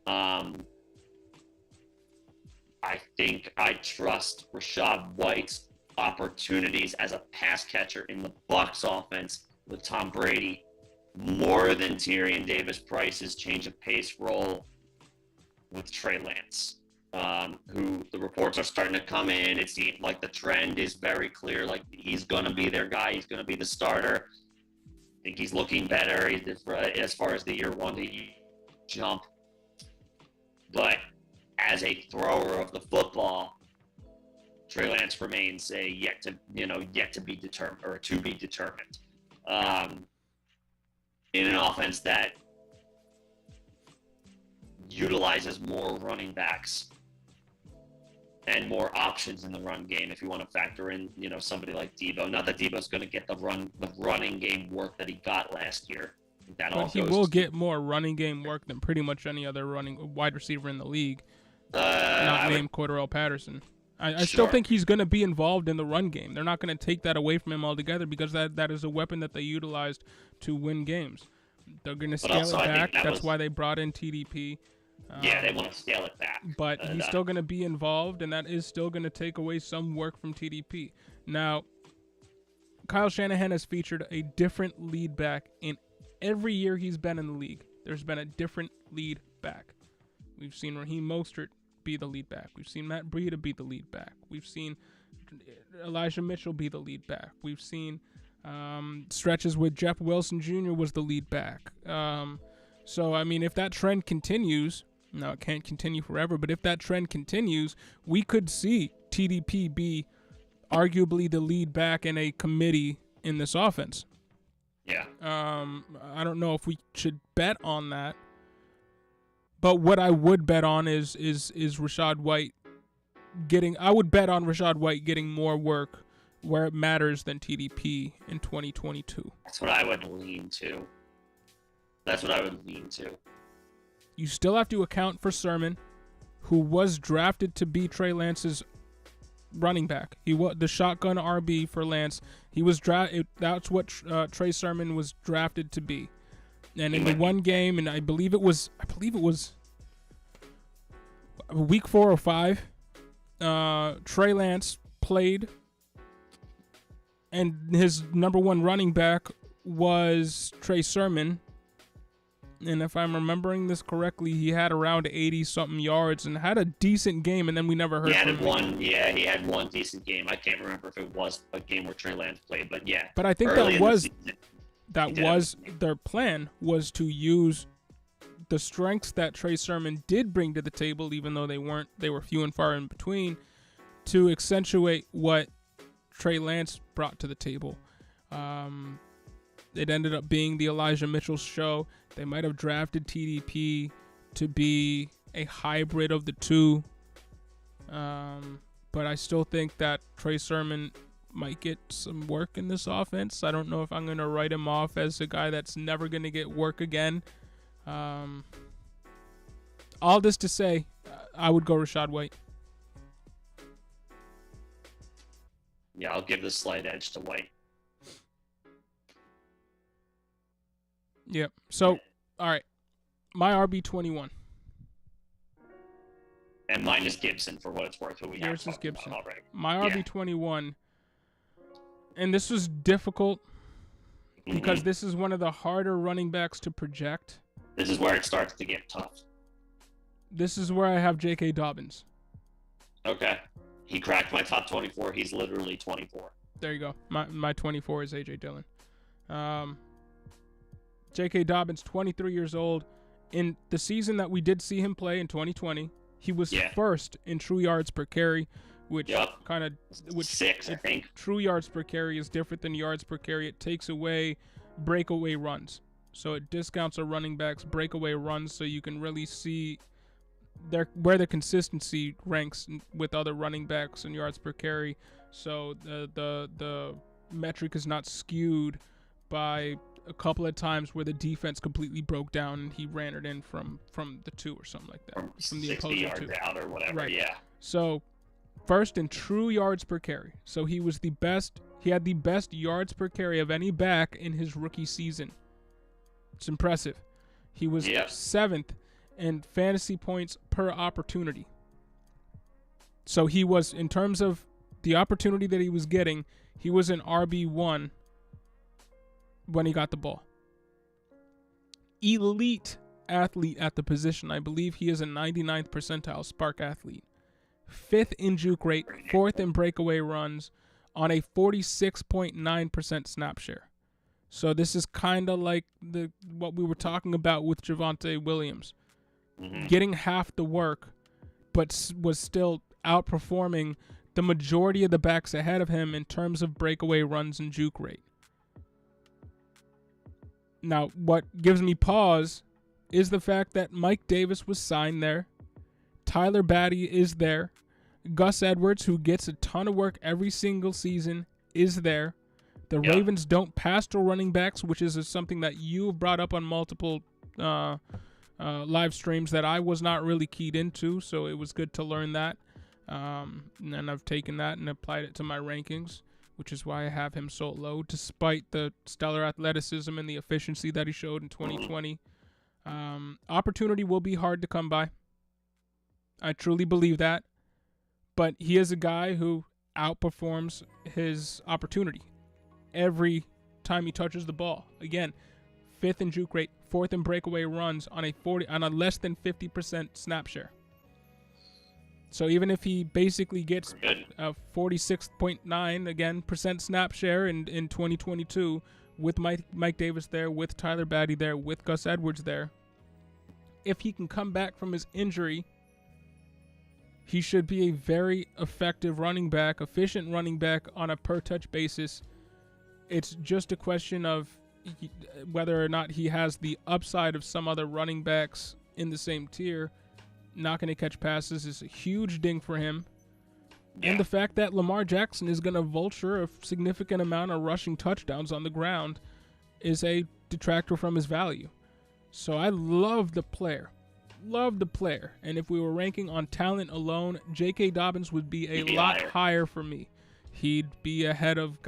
I think I trust Rashad White's opportunities as a pass catcher in the Bucs offense with Tom Brady more than Tyrion Davis Price's change of pace role with Trey Lance. Who the reports are starting to come in. It seems like the trend is very clear. Like he's going to be their guy. He's going to be the starter. I think he's looking better as far as the year one to jump. But as a thrower of the football, Trey Lance remains a yet to be determined or to be determined. In an offense that utilizes more running backs and more options in the run game, if you want to factor in, somebody like Debo. Not that Debo's going to get the running game work that he got last year. But he will get more running game work than pretty much any other wide receiver in the league, not named Cordarrelle Patterson. I still think he's going to be involved in the run game. They're not going to take that away from him altogether because that is a weapon that they utilized to win games. They're going to scale it back. That's why they brought in TDP. They want to scale it back. But he's still going to be involved, and that is still going to take away some work from TDP. Now, Kyle Shanahan has featured a different lead back in every year he's been in the league. There's been a different lead back. We've seen Raheem Mostert be the lead back. We've seen Matt Breida be the lead back. We've seen Elijah Mitchell be the lead back. We've seen stretches with Jeff Wilson Jr. was the lead back. So, I mean, if that trend continues, now it can't continue forever, but if that trend continues, we could see TDP be arguably the lead back in a committee in this offense. Yeah. I don't know if we should bet on that, but what I would bet on is Rashad White getting. I would bet on Rashad White getting more work where it matters than TDP in 2022. That's what I would lean to. You still have to account for Sermon, who was drafted to be Trey Lance's running back. He was the shotgun RB for Lance. He was that's what Trey Sermon was drafted to be. And in the one game, and I believe it was week 4 or 5, Trey Lance played, and his number one running back was Trey Sermon. And if I'm remembering this correctly, he had around 80-something yards and had a decent game, and then we never heard from him. He had one decent game. I can't remember if it was a game where Trey Lance played, but yeah. But I think that was their plan, was to use the strengths that Trey Sermon did bring to the table, even though they were few and far in between, to accentuate what Trey Lance brought to the table. It ended up being the Elijah Mitchell show. They might have drafted TDP to be a hybrid of the two. But I still think that Trey Sermon might get some work in this offense. I don't know if I'm going to write him off as a guy that's never going to get work again. All this to say, I would go Rashad White. Yeah, I'll give the slight edge to White. Yep. So, all right. My RB21. And mine is Gibson, for what it's worth, who we Yours have is Gibson. already. My RB21 And this was difficult because this is one of the harder running backs to project. This is where it starts to get tough. This is where I have J.K. Dobbins. Okay. He cracked my top 24. He's literally 24. There you go. My 24 is A.J. Dillon. J.K. Dobbins, 23 years old. In the season that we did see him play in 2020, he was first in true yards per carry, which six, I think. True yards per carry is different than yards per carry. It takes away breakaway runs. So it discounts a running back's breakaway runs, so you can really see where the consistency ranks with other running backs and yards per carry. So the metric is not skewed by a couple of times where the defense completely broke down and he ran it in from the 2 or something like that. From the opposing 60 yards out or whatever, right. Yeah. So first in true yards per carry. So he was the best. He had the best yards per carry of any back in his rookie season. It's impressive. He was 7th in fantasy points per opportunity. So he was, in terms of the opportunity that he was getting, he was an RB1 when he got the ball. Elite athlete at the position. I believe he is a 99th percentile spark athlete. 5th in juke rate, 4th in breakaway runs on a 46.9% snap share. So this is kind of like what we were talking about with Javonte Williams. Getting half the work, but was still outperforming the majority of the backs ahead of him in terms of breakaway runs and juke rate. Now, what gives me pause is the fact that Mike Davis was signed there. Tyler Batty is there. Gus Edwards, who gets a ton of work every single season, is there. The Ravens don't pass to running backs, which is something that you've brought up on multiple live streams that I was not really keyed into, so it was good to learn that. And I've taken that and applied it to my rankings, which is why I have him so low, despite the stellar athleticism and the efficiency that he showed in 2020. Opportunity will be hard to come by. I truly believe that. But he is a guy who outperforms his opportunity every time he touches the ball. Again, 5th in juke rate, 4th in breakaway runs on a less than 50% snap share. So even if he basically gets a 46.9 percent snap share in 2022 with Mike Davis there, with Tyler Batty there, with Gus Edwards there, if he can come back from his injury, he should be a very effective running back, efficient running back on a per touch basis. It's just a question of whether or not he has the upside of some other running backs in the same tier. Not going to catch passes is a huge ding for him. Yeah. And the fact that Lamar Jackson is going to vulture a significant amount of rushing touchdowns on the ground is a detractor from his value. So I love the player. Love the player. And if we were ranking on talent alone, J.K. Dobbins would be a lot higher for me. He'd be ahead of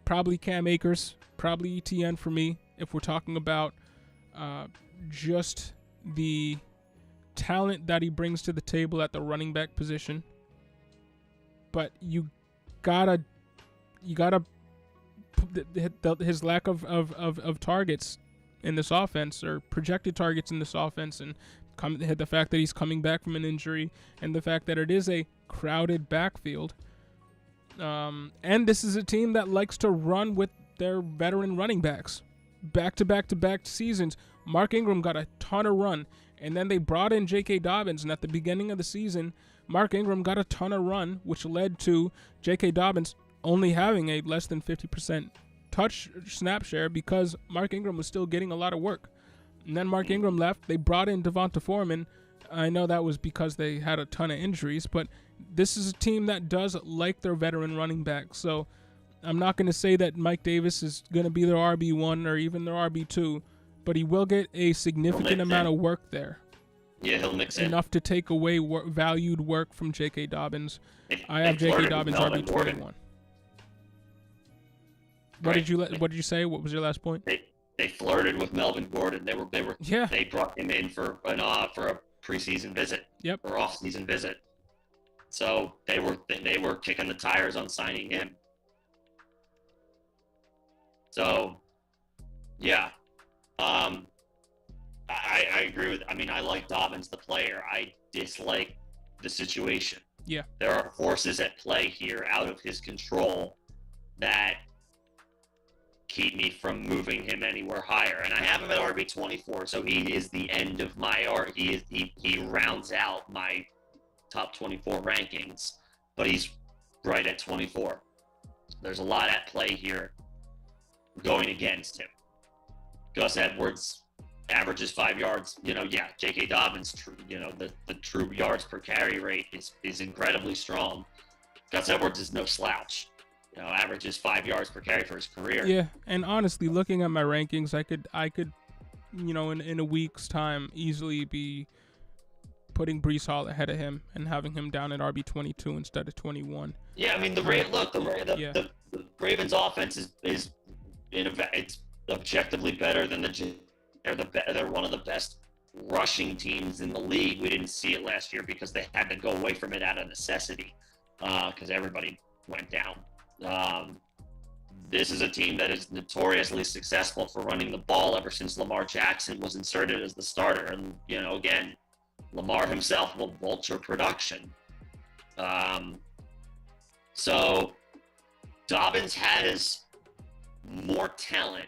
probably Cam Akers, probably ETN for me, if we're talking about just the talent that he brings to the table at the running back position. But you gotta his lack of targets in this offense, or projected targets in this offense, and the fact that he's coming back from an injury, and the fact that it is a crowded backfield. And this is a team that likes to run with their veteran running backs. Back-to-back-to-back seasons, Mark Ingram got a ton of run, and then they brought in J.K. Dobbins, and at the beginning of the season, Mark Ingram got a ton of run, which led to J.K. Dobbins only having a less than 50% touch snap share because Mark Ingram was still getting a lot of work. And then Mark Ingram left. They brought in Devonta Foreman. I know that was because they had a ton of injuries, but this is a team that does like their veteran running back. So I'm not going to say that Mike Davis is going to be their RB1 or even their RB2, but he will get a significant amount of work there. Yeah, he'll mix it. Enough to take away valued work from J.K. Dobbins. I have J.K. Dobbins RB21. What did you say? What was your last point? They flirted with Melvin Gordon. They brought him in for a preseason visit. Yep. Or off-season visit. So they were kicking the tires on signing him. So, yeah. I agree with. I mean, I like Dobbins the player. I dislike the situation. Yeah. There are forces at play here out of his control that keep me from moving him anywhere higher. And I have him at RB24, so he is the end of my he rounds out my top 24 rankings, but he's right at 24. There's a lot at play here going against him. Gus Edwards averages 5 yards. J.K. Dobbins, the true yards per carry rate is incredibly strong. Gus Edwards is no slouch. Averages 5 yards per carry for his career. Yeah, and honestly, looking at my rankings, I could, in a week's time, easily be putting Breece Hall ahead of him and having him down at RB22 instead of 21. Yeah, I mean the Ravens' offense is it's objectively better than they're one of the best rushing teams in the league. We didn't see it last year because they had to go away from it out of necessity because everybody went down. This is a team that is notoriously successful for running the ball ever since Lamar Jackson was inserted as the starter. And, again, Lamar himself will vulture production. So Dobbins has more talent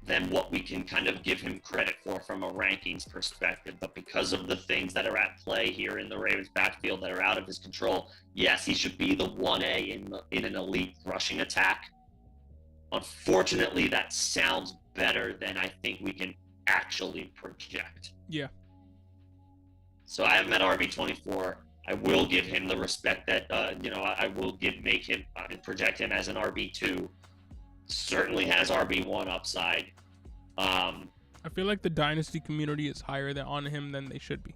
than what we can kind of give him credit for from a rankings perspective. But because of the things that are at play here in the Ravens backfield that are out of his control, yes, he should be the 1A in an elite rushing attack. Unfortunately, that sounds better than I think we can actually project. Yeah. So I have him at RB24. I will give him the respect that, I will project him as an RB2. Certainly has RB1 upside. I feel like the Dynasty community is higher on him than they should be.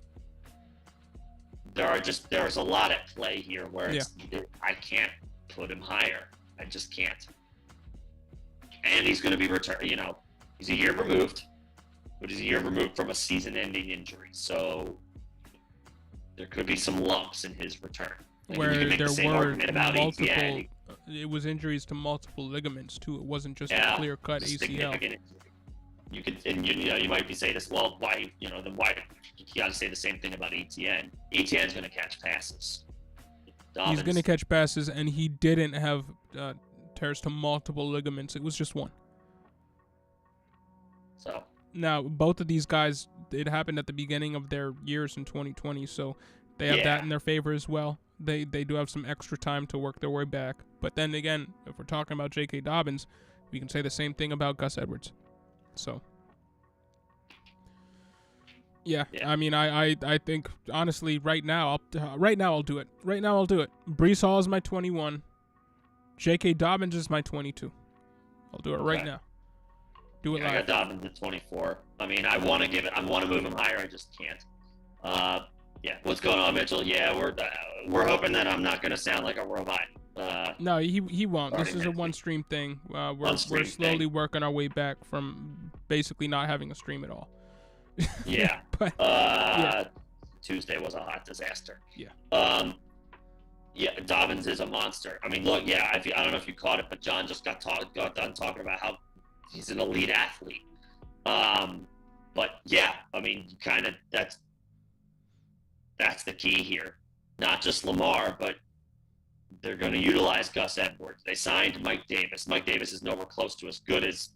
There's a lot at play here where I can't put him higher. I just can't. And he's going to be returned. He's a year removed, but he's a year removed from a season-ending injury. So there could be some lumps in his return. Where there were multiple, it was injuries to multiple ligaments too. It wasn't just a clear-cut ACL. You might be saying this. Well, why? Then why? You got to say the same thing about Etienne. Etienne's going to catch passes. Dobbins, he's going to catch passes, and he didn't have tears to multiple ligaments. It was just one. So now both of these guys, it happened at the beginning of their years in 2020, so they have that in their favor as well. They do have some extra time to work their way back. But then again, if we're talking about J.K. Dobbins, we can say the same thing about Gus Edwards. So, yeah. I mean, I think honestly, right now I'll do it. Breece Hall is my 21. J.K. Dobbins is my 22. I'll do it right now. Do it live. I got Dobbins at 24. I mean, I want to move him higher. I just can't. What's going on, Mitchell? Yeah, we're hoping that I'm not going to sound like a robot. No, he won't. This is a one-stream thing. We're slowly working our way back from basically not having a stream at all. Yeah. But, Tuesday was a hot disaster. Yeah. Dobbins is a monster. I mean, look, I don't know if you caught it, but John just got done talking about how he's an elite athlete. But yeah, I mean, kind of that's the key here. Not just Lamar, but they're going to utilize Gus Edwards. They signed Mike Davis. Mike Davis is nowhere close to as good as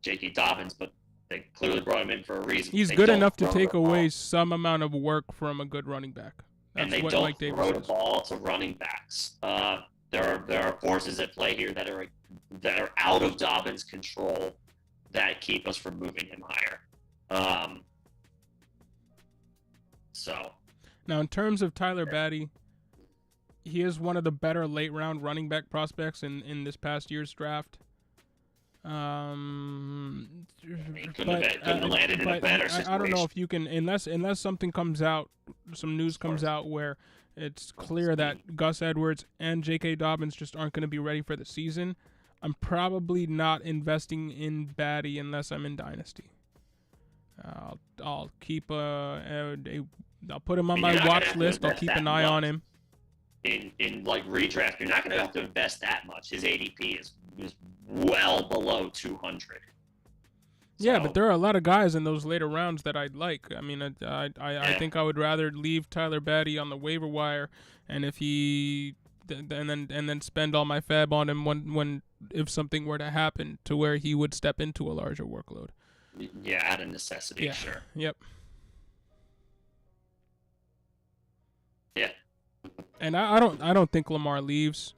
J.K. Dobbins, but they clearly brought him in for a reason. He's good enough to take away some amount of work from a good running back. And they don't throw the ball to running backs. There are forces at play here that are out of Dobbins' control that keep us from moving him higher. So now, in terms of Tyler Batty, he is one of the better late-round running back prospects in this past year's draft. He couldn't have landed in a better situation. I don't know if you can, unless something comes out, some news comes out where it's clear that Gus Edwards and J.K. Dobbins just aren't going to be ready for the season. I'm probably not investing in Batty unless I'm in Dynasty. I'll keep a I'll put him on And my you're not gonna watch have to list. I'll invest keep that an eye on much. him. In like redraft, you're not going to have to invest that much. His ADP is well below 200. Yeah, but there are a lot of guys in those later rounds that I'd like. I mean, I think I would rather leave Tyler Batty on the waiver wire, and if he and then spend all my fab on him when if something were to happen to where he would step into a larger workload. Yeah, out of necessity, Yeah. sure. Yep. Yeah. And I don't think Lamar leaves.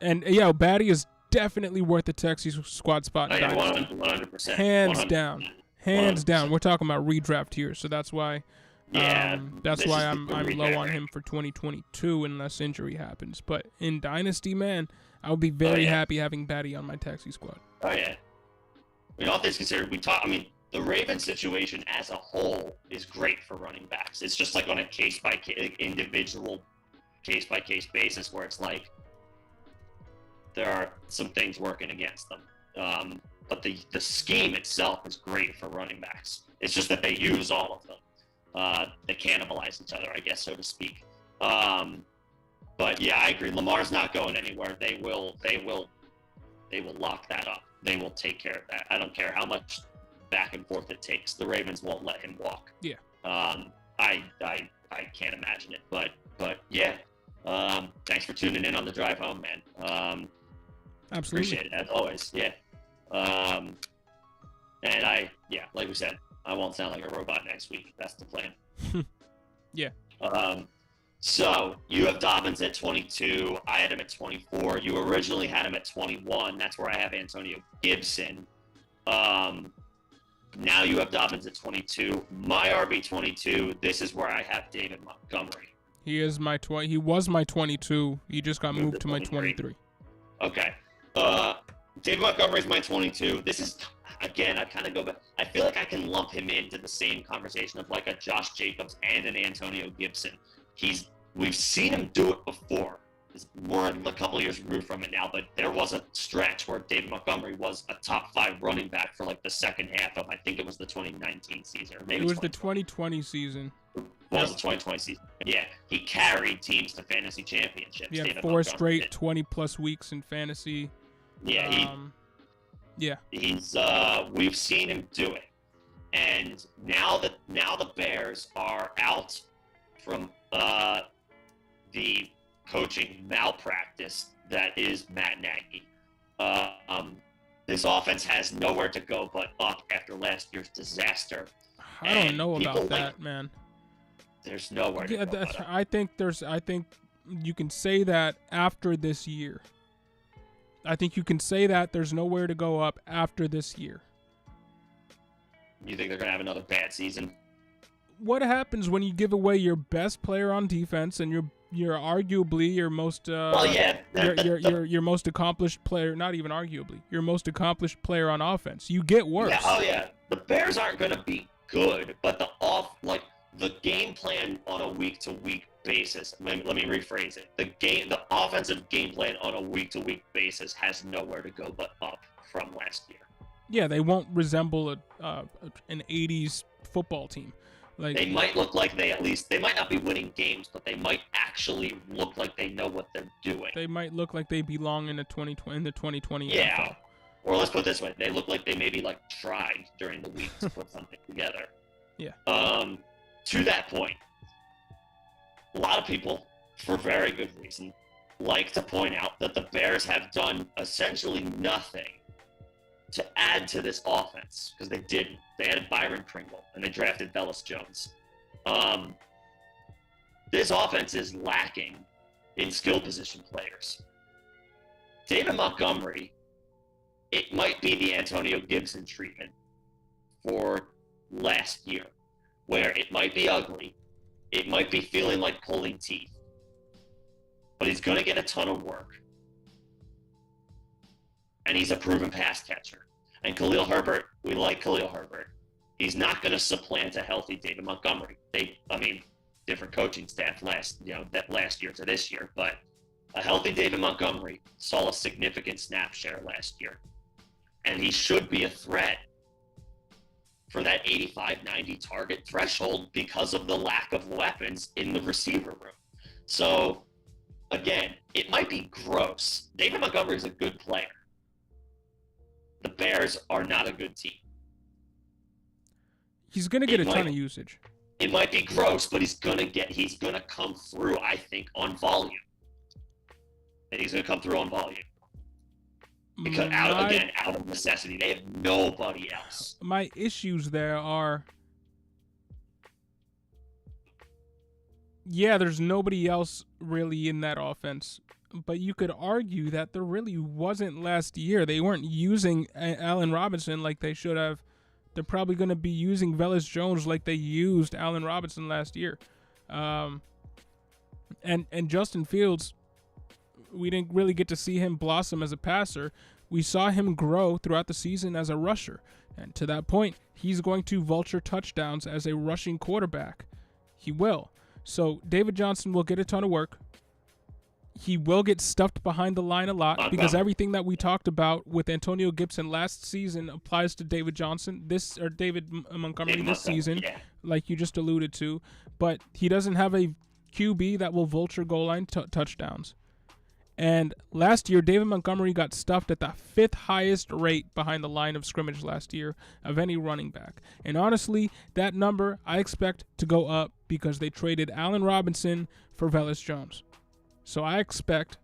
And yeah, Batty is definitely worth the Texas squad spot. 100%. Hands 100%. down. Hands 100%. down. We're talking about redraft here, so that's why. Yeah. That's why I'm low on redraft. him for 2022 unless injury happens. But in Dynasty, man, I would be very happy having Batty on my taxi squad. Oh yeah. I mean, all things considered, the Ravens situation as a whole is great for running backs. It's just like on a individual case by case basis where it's like there are some things working against them. But the scheme itself is great for running backs. It's just that they use all of them. They cannibalize each other, I guess, so to speak. But yeah, I agree. Lamar's not going anywhere. They will lock that up. They will take care of that. I don't care how much back and forth it takes. The Ravens won't let him walk. Yeah. I can't imagine it. But yeah. Thanks for tuning in on the drive home, man. Absolutely. Appreciate it as always. Yeah. And like we said, I won't sound like a robot next week. That's the plan. Yeah. So you have Dobbins at 22. I had him at 24. You originally had him at 21. That's where I have Antonio Gibson. Now you have Dobbins at 22. My RB 22. This is where I have David Montgomery. He was my 22. He just got moved to my 23. Okay. David Montgomery is my 22. This is, again, I kind of go back. I feel like I can lump him into the same conversation of like a Josh Jacobs and an Antonio Gibson. We've seen him do it before. We're a couple of years removed from it now, but there was a stretch where David Montgomery was a top 5 running back for like the second half of, I think it was the 2019 season, or maybe it was the 2020 season. Was the 2020 season? Yeah, he carried teams to fantasy championships. Yeah, David 4 Montgomery straight did. 20+ weeks in fantasy. Yeah, he's we've seen him do it, and now the Bears are out from the coaching malpractice that is Matt Nagy. This offense has nowhere to go but up after last year's disaster. I don't know about that, man. There's nowhere to go but up. I think you can say that after this year. I think you can say that there's nowhere to go up after this year. You think they're going to have another bad season? What happens when you give away your best player on defense and you're arguably your most your most accomplished player, not even arguably, your most accomplished player on offense? You get worse. Yeah, the Bears aren't going to be good, but the game plan on a week-to-week basis. Let me rephrase it. The offensive game plan on a week-to-week basis has nowhere to go but up from last year. Yeah, they won't resemble an 80s football team. Like, they might look like they might not be winning games, but they might actually look like they know what they're doing. They might look like they belong in the 2020 Yeah. NFL. Or let's put it this way, they look like they maybe tried during the week to put something together. Yeah. To that point, a lot of people, for very good reason, like to point out that the Bears have done essentially nothing to add to this offense, because they didn't. They added Byron Pringle, and they drafted Velus Jones. This offense is lacking in skill position players. David Montgomery, it might be the Antonio Gibson treatment for last year, where it might be ugly, it might be feeling like pulling teeth, but he's going to get a ton of work. And he's a proven pass catcher. And Khalil Herbert, we like Khalil Herbert. He's not going to supplant a healthy David Montgomery. Different coaching staff last year to this year, but a healthy David Montgomery saw a significant snap share last year. And he should be a threat for that 85, 90 target threshold because of the lack of weapons in the receiver room. So, again, it might be gross. David Montgomery is a good player. The Bears are not a good team. He's going to get a ton of usage. It might be gross, but he's gonna come through, I think, on volume. And he's gonna come through on volume. Because out of necessity. They have nobody else. My issues there are, there's nobody else really in that offense. But you could argue that there really wasn't last year. They weren't using Allen Robinson like they should have. They're probably going to be using Velus Jones like they used Allen Robinson last year. And Justin Fields, we didn't really get to see him blossom as a passer. We saw him grow throughout the season as a rusher. And to that point, he's going to vulture touchdowns as a rushing quarterback. He will. So David Johnson will get a ton of work. He will get stuffed behind the line a lot because everything that we talked about with Antonio Gibson last season applies to David Montgomery this season, like you just alluded to. But he doesn't have a QB that will vulture goal line touchdowns. And last year, David Montgomery got stuffed at the 5th highest rate behind the line of scrimmage last year of any running back. And honestly, that number I expect to go up because they traded Allen Robinson for Velus Jones. So I expect,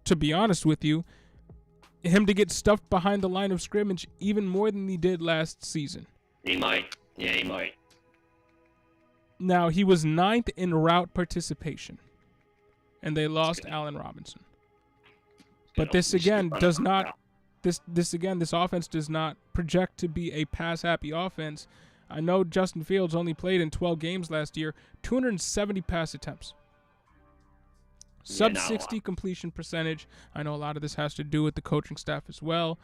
to be honest with you, him to get stuffed behind the line of scrimmage even more than he did last season. He might. Yeah, he might. Now, he was 9th in route participation, and they lost Allen Robinson. But this again does not this offense does not project to be a pass-happy offense. I know Justin Fields only played in 12 games last year, 270 pass attempts. Sub 60 completion percentage. I know a lot of this has to do with the coaching staff as well.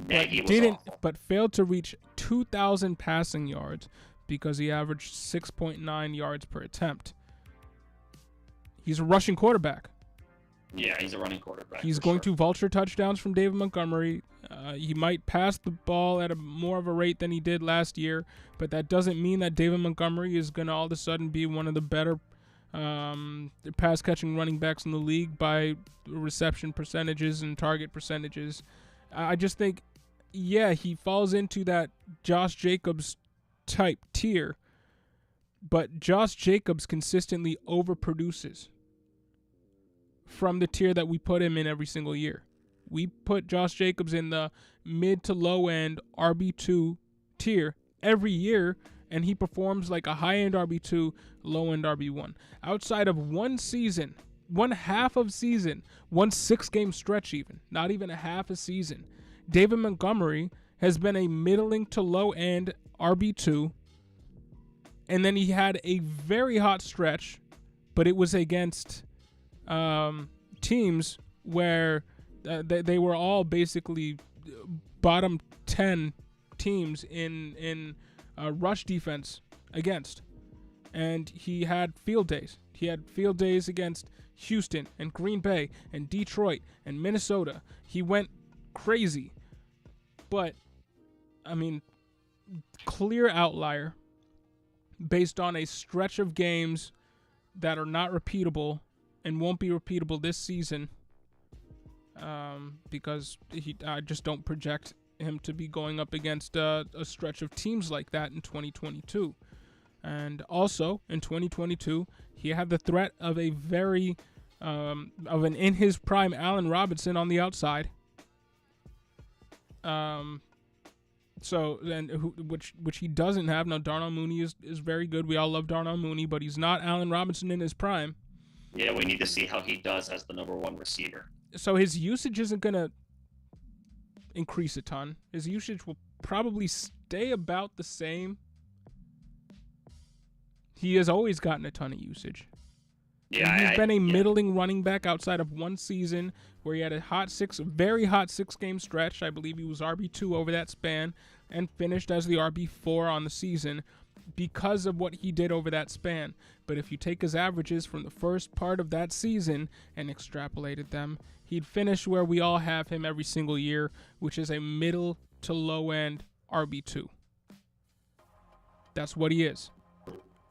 But failed to reach 2,000 passing yards because he averaged 6.9 yards per attempt. He's a rushing quarterback. Yeah, he's a running quarterback. He's going to vulture touchdowns from David Montgomery. He might pass the ball at more of a rate than he did last year, but that doesn't mean that David Montgomery is going to all of a sudden be one of the better pass-catching running backs in the league by reception percentages and target percentages. I just think, he falls into that Josh Jacobs type tier, but Josh Jacobs consistently overproduces from the tier that we put him in every single year. We put Josh Jacobs in the mid to low end RB2 tier every year, and he performs like a high-end RB2, low-end RB1. Outside of one season, one half of season, one 6-game stretch even, not even a half a season, David Montgomery has been a middling to low-end RB2, and then he had a very hot stretch, but it was against teams where they were all basically bottom 10 teams in rush defense against. And he had field days. He had field days against Houston and Green Bay and Detroit and Minnesota. He went crazy. But, I mean, clear outlier based on a stretch of games that are not repeatable and won't be repeatable this season because I just don't project him to be going up against a stretch of teams like that in 2022. And also in 2022, he had the threat of a very of an in his prime Allen Robinson on the outside. Which he doesn't have. Now Darnell Mooney is very good. We all love Darnell Mooney, but he's not Allen Robinson in his prime. Yeah, we need to see how he does as the number one receiver. So his usage isn't gonna increase a ton. His usage will probably stay about the same. He has always gotten a ton of usage. Yeah, he's been a middling running back outside of one season where he had a very hot 6-game stretch. I believe he was RB2 over that span and finished as the RB4 on the season because of what he did over that span. But if you take his averages from the first part of that season and extrapolated them, he'd finish where we all have him every single year, which is a middle to low end RB2. That's what he is.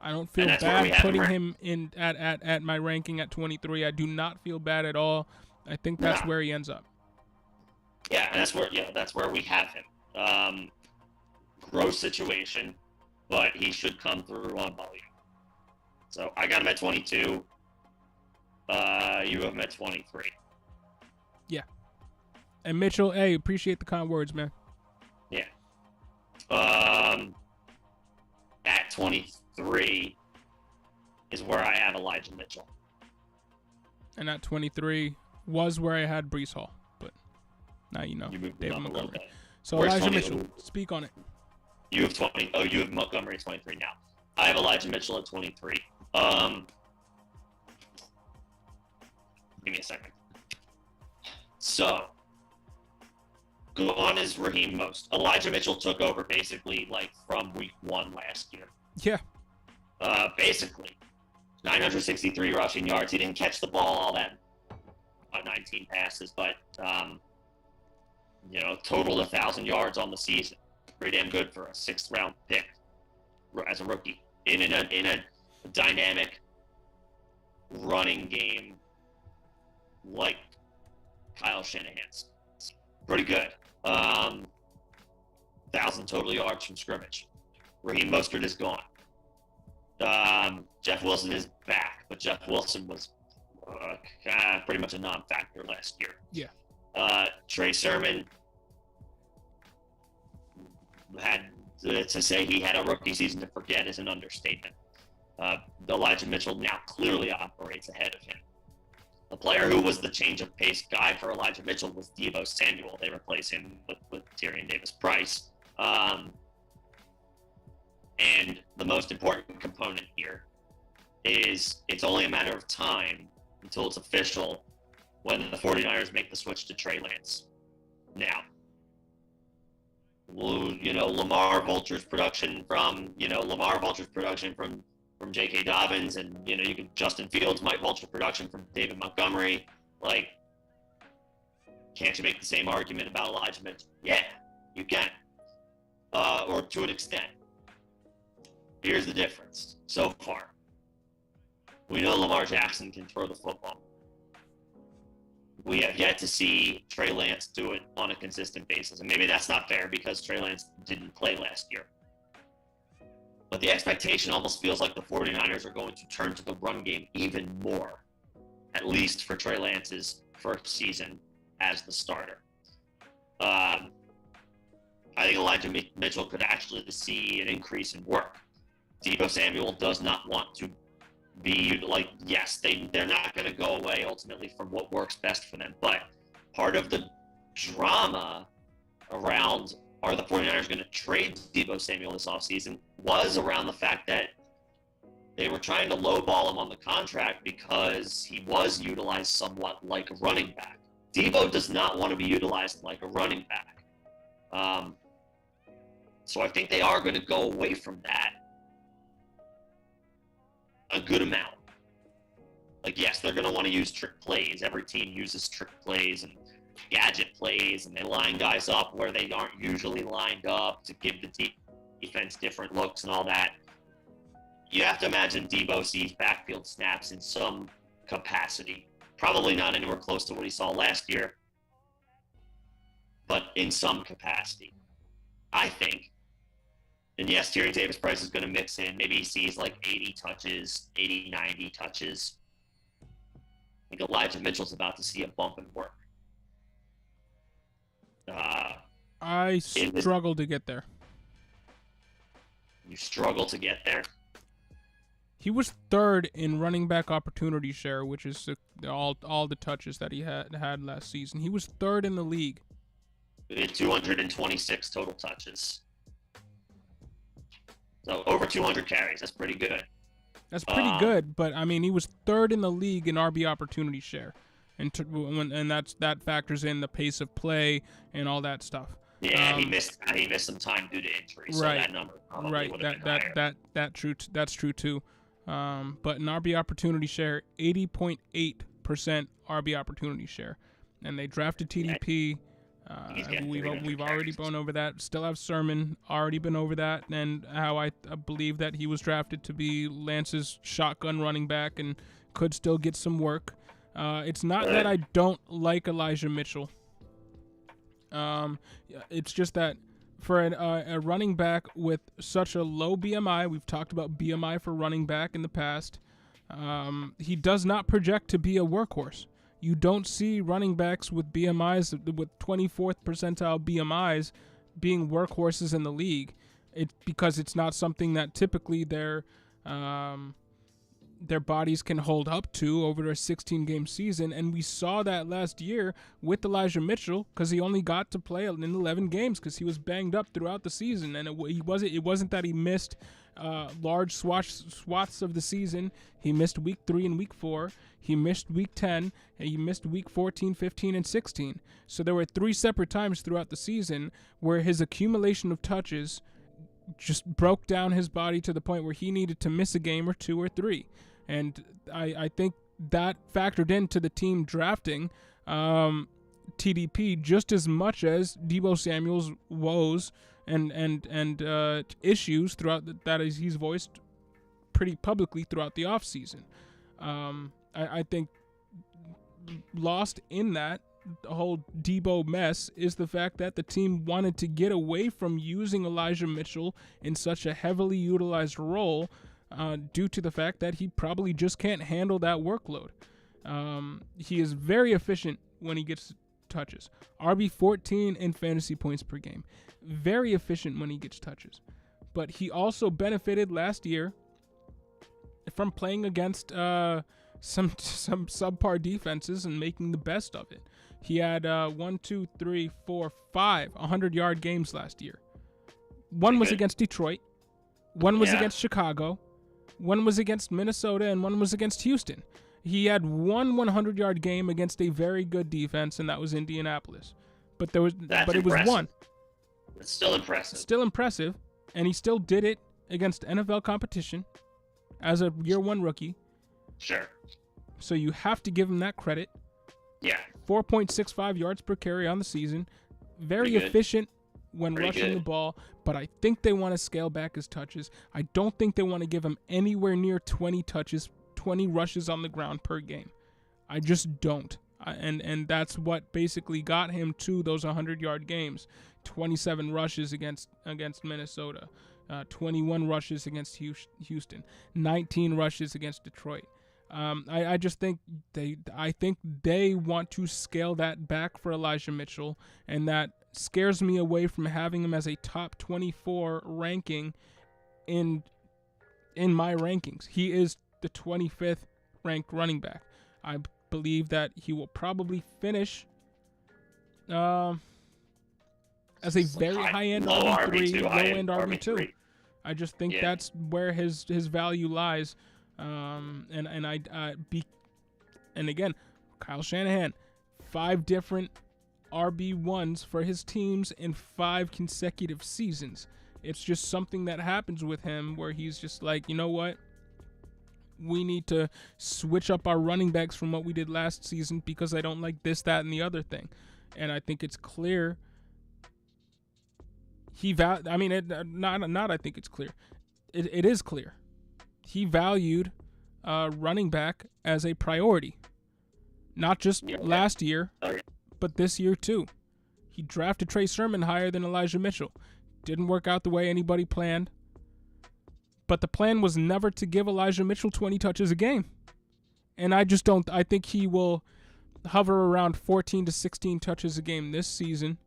I don't feel bad putting him in at my ranking at 23. I do not feel bad at all. I think that's where he ends up. Yeah, and that's where we have him. Gross situation, but he should come through on volume. So I got him at 22. You have him at 23. Yeah. And Mitchell, hey, appreciate the kind words, man. Yeah. At 23 is where I have Elijah Mitchell. And at 23 was where I had Breece Hall, but now you know. David Montgomery. So where's Elijah Mitchell, speak on it. You have 20. Oh, you have Montgomery at 23 now. I have Elijah Mitchell at 23. Give me a second. So, gone is Raheem Most. Elijah Mitchell took over basically like from week 1 last year. Yeah. Basically, 963 rushing yards. He didn't catch the ball all that, 19 passes, but totaled 1,000 yards on the season. Pretty damn good for a 6th-round pick as a rookie in a dynamic running game like Kyle Shanahan's. Pretty good. 1,000 total yards from scrimmage. Raheem Mostert is gone. Jeff Wilson is back, but Jeff Wilson was pretty much a non-factor last year. Yeah. Trey Sermon had to say he had a rookie season to forget is an understatement. Elijah Mitchell now clearly operates ahead of him. The player who was the change of pace guy for Elijah Mitchell was Deebo Samuel. They replaced him with Tyrion Davis-Price. And the most important component here is it's only a matter of time until it's official when the 49ers make the switch to Trey Lance. Now, Lamar Vulture's production from J.K. Dobbins, and you can Justin Fields might vulture production from David Montgomery. Like, can't you make the same argument about Elijah Mitchell? Yeah, you can, or to an extent. Here's the difference so far. We know Lamar Jackson can throw the football. We have yet to see Trey Lance do it on a consistent basis. And maybe that's not fair because Trey Lance didn't play last year. But the expectation almost feels like the 49ers are going to turn to the run game even more, at least for Trey Lance's first season as the starter. I think Elijah Mitchell could actually see an increase in work. Deebo Samuel does not want to be like, yes, they're not going to go away ultimately from what works best for them. But part of the drama around are the 49ers going to trade Deebo Samuel this offseason was around the fact that they were trying to lowball him on the contract because he was utilized somewhat like a running back. Deebo does not want to be utilized like a running back. So I think they are going to go away from that a good amount. Like, yes, they're going to want to use trick plays. Every team uses trick plays and gadget plays, and they line guys up where they aren't usually lined up to give the defense different looks and all that. You have to imagine Deebo sees backfield snaps in some capacity. Probably not anywhere close to what he saw last year, but in some capacity, I think. And yes, Tyrion Davis-Price is going to mix in. Maybe he sees like 80 touches, 80, 90 touches. I think Elijah Mitchell's about to see a bump in work. I struggle to get there. You struggle to get there? He was 3rd in running back opportunity share, which is all the touches that he had last season. He was 3rd in the league. 226 total touches. So over 200 carries. That's pretty good. That's pretty good, but I mean, he was 3rd in the league in RB opportunity share, and that factors in the pace of play and all that stuff. Yeah, he missed some time due to injury, so that number probably would have been higher. That's true too. But in RB opportunity share, 80.8% RB opportunity share, and they drafted TDP. He's getting We've 300 already carries. gone over that. Still have Sermon, already been over that, and how I believe that he was drafted to be Lance's shotgun running back and could still get some work. It's not that I don't like Elijah Mitchell. It's just that for a running back with such a low BMI, we've talked about BMI for running back in the past, he does not project to be a workhorse. You don't see running backs with BMIs, with 24th percentile BMIs, being workhorses in the league. Because it's not something that typically their bodies can hold up to over a 16-game season. And we saw that last year with Elijah Mitchell, because he only got to play in 11 games because he was banged up throughout the season. And it wasn't that he missed large swaths of the season. He missed week 3 and week 4. He missed week 10, and he missed week 14, 15, and 16. So there were 3 separate times throughout the season where his accumulation of touches just broke down his body to the point where he needed to miss a game or 2 or 3. And I think that factored into the team drafting TDP just as much as Deebo Samuel's woes and issues that he's voiced pretty publicly throughout the offseason. I think lost in that whole Deebo mess is the fact that the team wanted to get away from using Elijah Mitchell in such a heavily utilized role due to the fact that he probably just can't handle that workload. He is very efficient when he gets touches. RB 14 in fantasy points per game. Very efficient when he gets touches. But he also benefited last year from playing against some subpar defenses and making the best of it. He had 5 100-yard games last year. One was against Detroit. One was against Chicago. One was against Minnesota, and one was against Houston. He had one 100-yard game against a very good defense, and that was Indianapolis. But it was one. It's still impressive. Still impressive, and he still did it against NFL competition as a year 1 rookie. Sure. So you have to give him that credit. Yeah. 4.65 yards per carry on the season. Very efficient when rushing the ball, but I think they want to scale back his touches. I don't think they want to give him anywhere near 20 touches, 20 rushes on the ground per game. I just don't. And that's what basically got him to those 100-yard games. 27 rushes against Minnesota. 21 rushes against Houston. 19 rushes against Detroit. I just think they want to scale that back for Elijah Mitchell, and that scares me away from having him as a top 24 ranking in my rankings. He is the 25th ranked running back. I believe that he will probably finish as a very high-end RB3, low-end RB2. I just think that's where his value lies. And again, Kyle Shanahan, 5 different RB1s for his teams in 5 consecutive seasons. It's just something that happens with him where he's just like, you know what? We need to switch up our running backs from what we did last season because I don't like this, that, and the other thing. And I think it's clear. I think it's clear. It is clear. He valued running back as a priority, not just last year, but this year too. He drafted Trey Sermon higher than Elijah Mitchell. Didn't work out the way anybody planned, but the plan was never to give Elijah Mitchell 20 touches a game. And I think he will hover around 14 to 16 touches a game this season.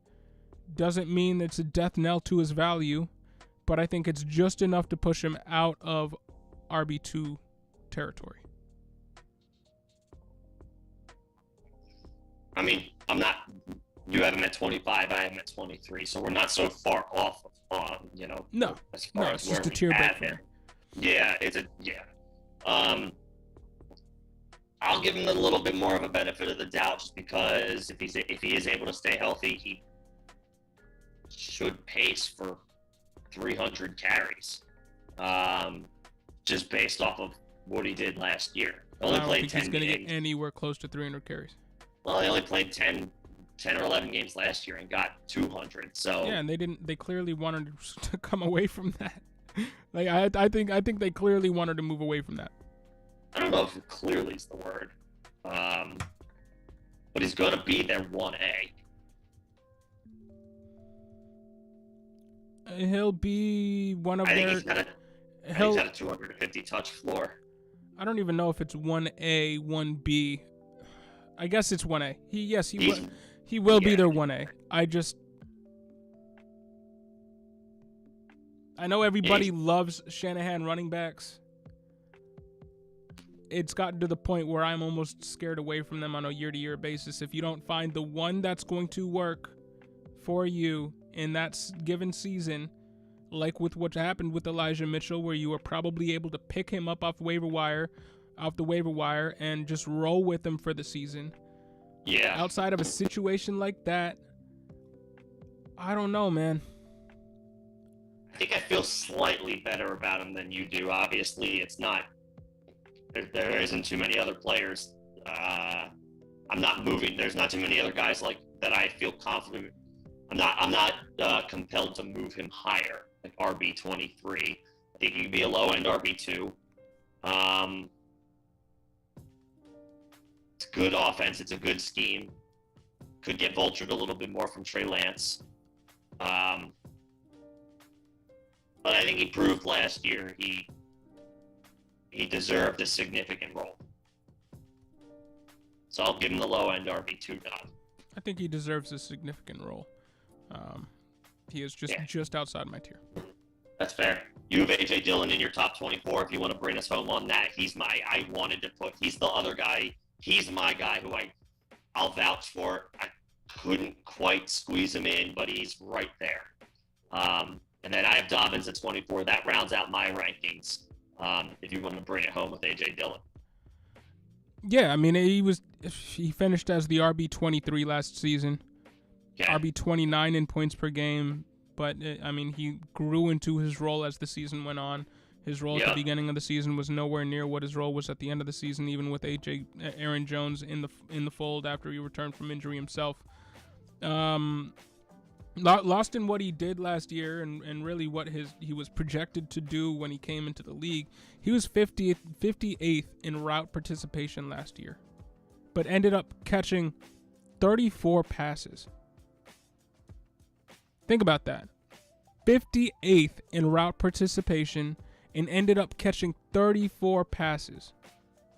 Doesn't mean it's a death knell to his value, but I think it's just enough to push him out of RB2 territory. I mean, you have him at 25, I have him at 23, so we're not so far off No, it's just a tier break for him. Yeah, I'll give him a little bit more of a benefit of the doubt just because if he is able to stay healthy, he should pace for 300 carries. Just based off of what he did last year. I don't think he's going to get anywhere close to 300 carries. Well, he only played 10 10 or 11 games last year and got 200. So yeah, and they clearly wanted to come away from that. Like I think they clearly wanted to move away from that. I don't know if clearly is the word, but he's going to be their 1A. He'll be one of I think their. he's got a 250 touch floor. I don't even know if it's 1A, 1B. I guess it's 1A. He will be their 1A. I know everybody loves Shanahan running backs. It's gotten to the point where I'm almost scared away from them on a year-to-year basis. If you don't find the one that's going to work for you in that given season, like with what happened with Elijah Mitchell, where you were probably able to pick him up off the waiver wire, and just roll with him for the season. Yeah. Outside of a situation like that, I don't know, man. I think I feel slightly better about him than you do. Obviously, it's not. There isn't too many other players. I'm not moving. There's not too many other guys like that. I feel confident. I'm not compelled to move him higher, like RB23. I think he could be a low end RB2. It's good offense. It's a good scheme. Could get vultured a little bit more from Trey Lance. But I think he proved last year he deserved a significant role. So I'll give him the low end RB2 nod. I think he deserves a significant role. He is just outside my tier. That's fair. You have A.J. Dillon in your top 24. If you want to bring us home on that, he's the other guy. He's my guy who I'll vouch for. I couldn't quite squeeze him in, but he's right there. And then I have Dobbins at 24. That rounds out my rankings. If you want to bring it home with A.J. Dillon. Yeah, I mean, he finished as the RB23 last season. Okay. RB29 in points per game, but I mean, he grew into his role as the season went on. His role at the beginning of the season was nowhere near what his role was at the end of the season, even with Aaron Jones in the fold after he returned from injury himself. Lost in what he did last year and really what he was projected to do when he came into the league. He was 58th in route participation last year, but ended up catching 34 passes. Think about that. 58th in route participation and ended up catching 34 passes.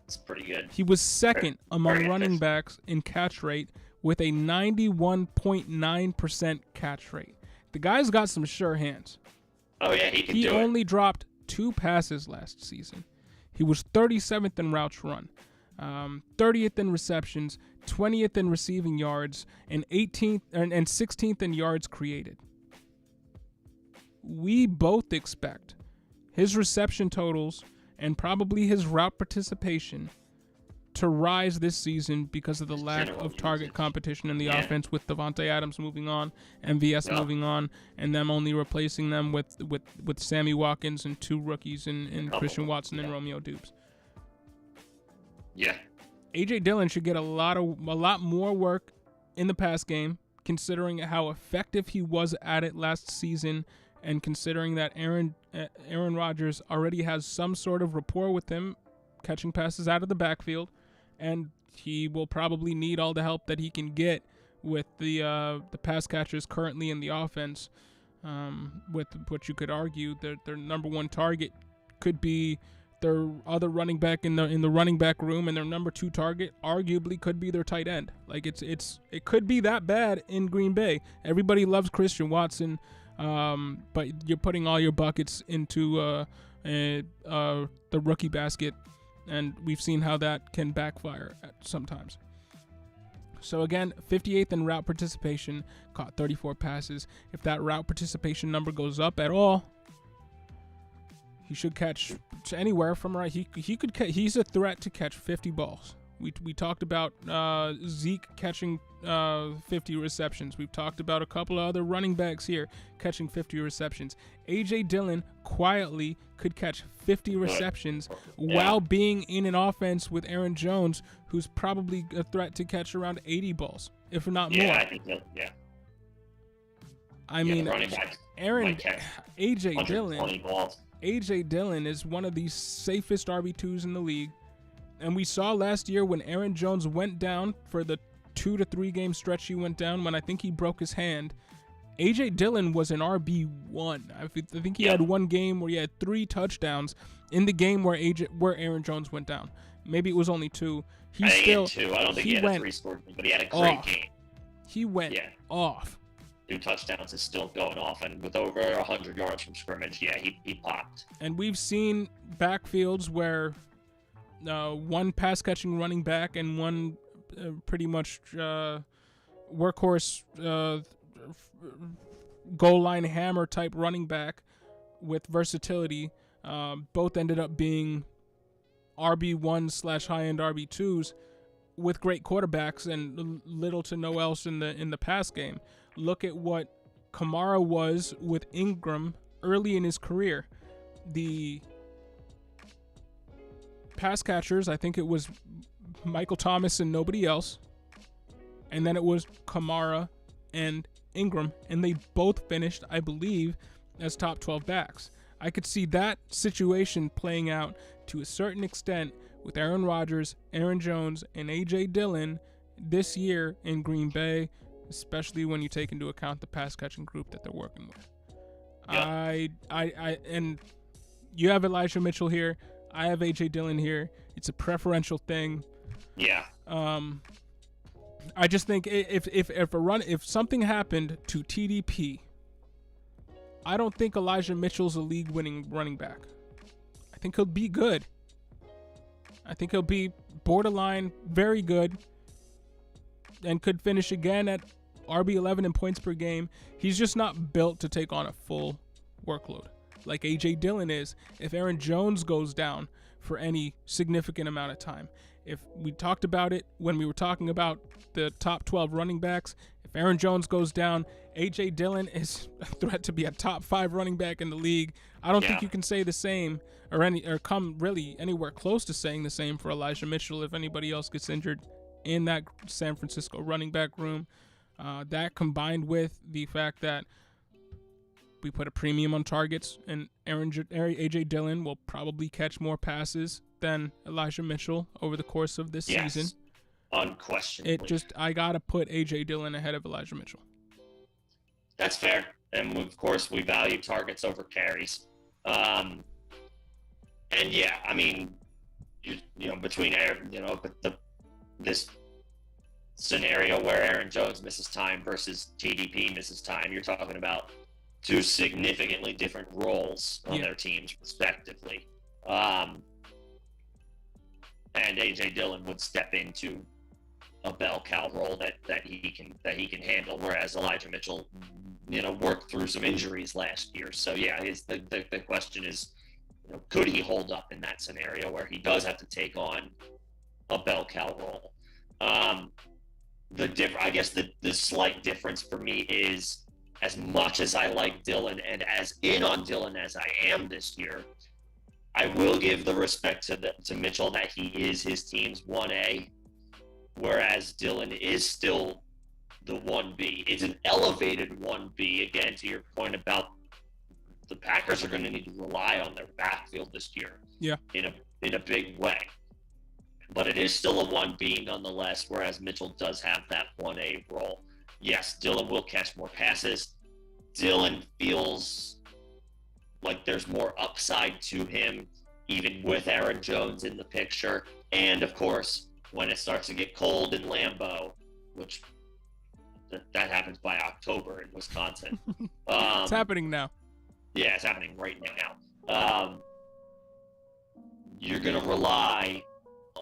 That's pretty good. He was second among running backs in catch rate with a 91.9% catch rate. The guy's got some sure hands. Oh, yeah, he can do it. He only dropped 2 passes last season. He was 37th in routes run, 30th in receptions, 20th in receiving yards, and 16th in yards created. We both expect his reception totals and probably his route participation to rise this season because of the lack of target competition in the offense, with Devontae Adams moving on, MVS moving on, and them only replacing them with Sammy Watkins and 2 rookies in Christian Watson and Romeo Dubes. Yeah. A.J. Dillon should get a lot more work in the pass game, considering how effective he was at it last season, and considering that Aaron Rodgers already has some sort of rapport with him, catching passes out of the backfield, and he will probably need all the help that he can get with the pass catchers currently in the offense. With what you could argue their number one target could be their other running back in the running back room, and their number 2 target arguably could be their tight end. Like it could be that bad in Green Bay. Everybody loves Christian Watson, but you're putting all your buckets into the rookie basket, and we've seen how that can backfire sometimes. So again, 58th in route participation, caught 34 passes. If that route participation number goes up at all, he should catch anywhere from right. He's a threat to catch 50 balls We talked about Zeke catching 50 receptions. We've talked about a couple of other running backs here catching 50 receptions. A.J. Dillon quietly could catch 50 receptions while being in an offense with Aaron Jones, who's probably a threat to catch around 80 balls, if not more. I think that, I mean, Aaron, A.J. Dillon is one of the safest RB2s in the league. And we saw last year when Aaron Jones went down for the 2 to 3 game stretch he went down when I think he broke his hand. A.J. Dillon was an RB1. I think he had one game where he had 3 touchdowns in the game where Aaron Jones went down. Maybe it was only 2. He had 2. I don't think he had a 3 score, but he had a great game. He went off. 2 touchdowns is still going off, and with over 100 yards from scrimmage, he popped. And we've seen backfields where one pass-catching running back and one pretty much workhorse goal line hammer type running back with versatility both ended up being RB1 / high-end RB2s with great quarterbacks and little to no else in the pass game. Look at what Kamara was with Ingram early in his career. The pass catchers, I think it was Michael Thomas and nobody else. And then it was Kamara and Ingram, and they both finished, I believe, as top 12 backs. I could see that situation playing out to a certain extent with Aaron Rodgers, Aaron Jones, and A.J. Dillon this year in Green Bay, especially when you take into account the pass-catching group that they're working with. Yeah. And you have Elijah Mitchell here. I have A.J. Dillon here. It's a preferential thing. Yeah. I just think if something happened to TDP, I don't think Elijah Mitchell's a league-winning running back. I think he'll be good. I think he'll be borderline very good and could finish again at RB11 in points per game. He's just not built to take on a full workload like A.J. Dillon is if Aaron Jones goes down for any significant amount of time. If we talked about it when we were talking about the top 12 running backs, if Aaron Jones goes down, A.J. Dillon is a threat to be a top 5 running back in the league. I don't think you can say the same or come really anywhere close to saying the same for Elijah Mitchell if anybody else gets injured in that San Francisco running back room. That combined with the fact that we put a premium on targets, and A.J. Dillon will probably catch more passes than Elijah Mitchell over the course of this season. Unquestionably. I got to put A.J. Dillon ahead of Elijah Mitchell. That's fair. And, of course, we value targets over carries. And, yeah, I mean, between this scenario where Aaron Jones misses time versus TDP misses time, you're talking about 2 significantly different roles on their teams, respectively. And A.J. Dillon would step into a bell cow role that he can handle, whereas Elijah Mitchell, worked through some injuries last year. So yeah, the question is, could he hold up in that scenario where he does have to take on a bell cow role? I guess the slight difference for me is, as much as I like Dillon and as in on Dillon as I am this year, I will give the respect to Mitchell that he is his team's 1A, whereas Dillon is still the 1B. It's an elevated 1B, again, to your point about the Packers are going to need to rely on their backfield this year in a big way. But it is still a 1B nonetheless, whereas Mitchell does have that 1A role. Yes, Dillon will catch more passes. Dillon feels like there's more upside to him, even with Aaron Jones in the picture. And, of course, when it starts to get cold in Lambeau, which that happens by October in Wisconsin. It's happening now. Yeah, it's happening right now. You're going to rely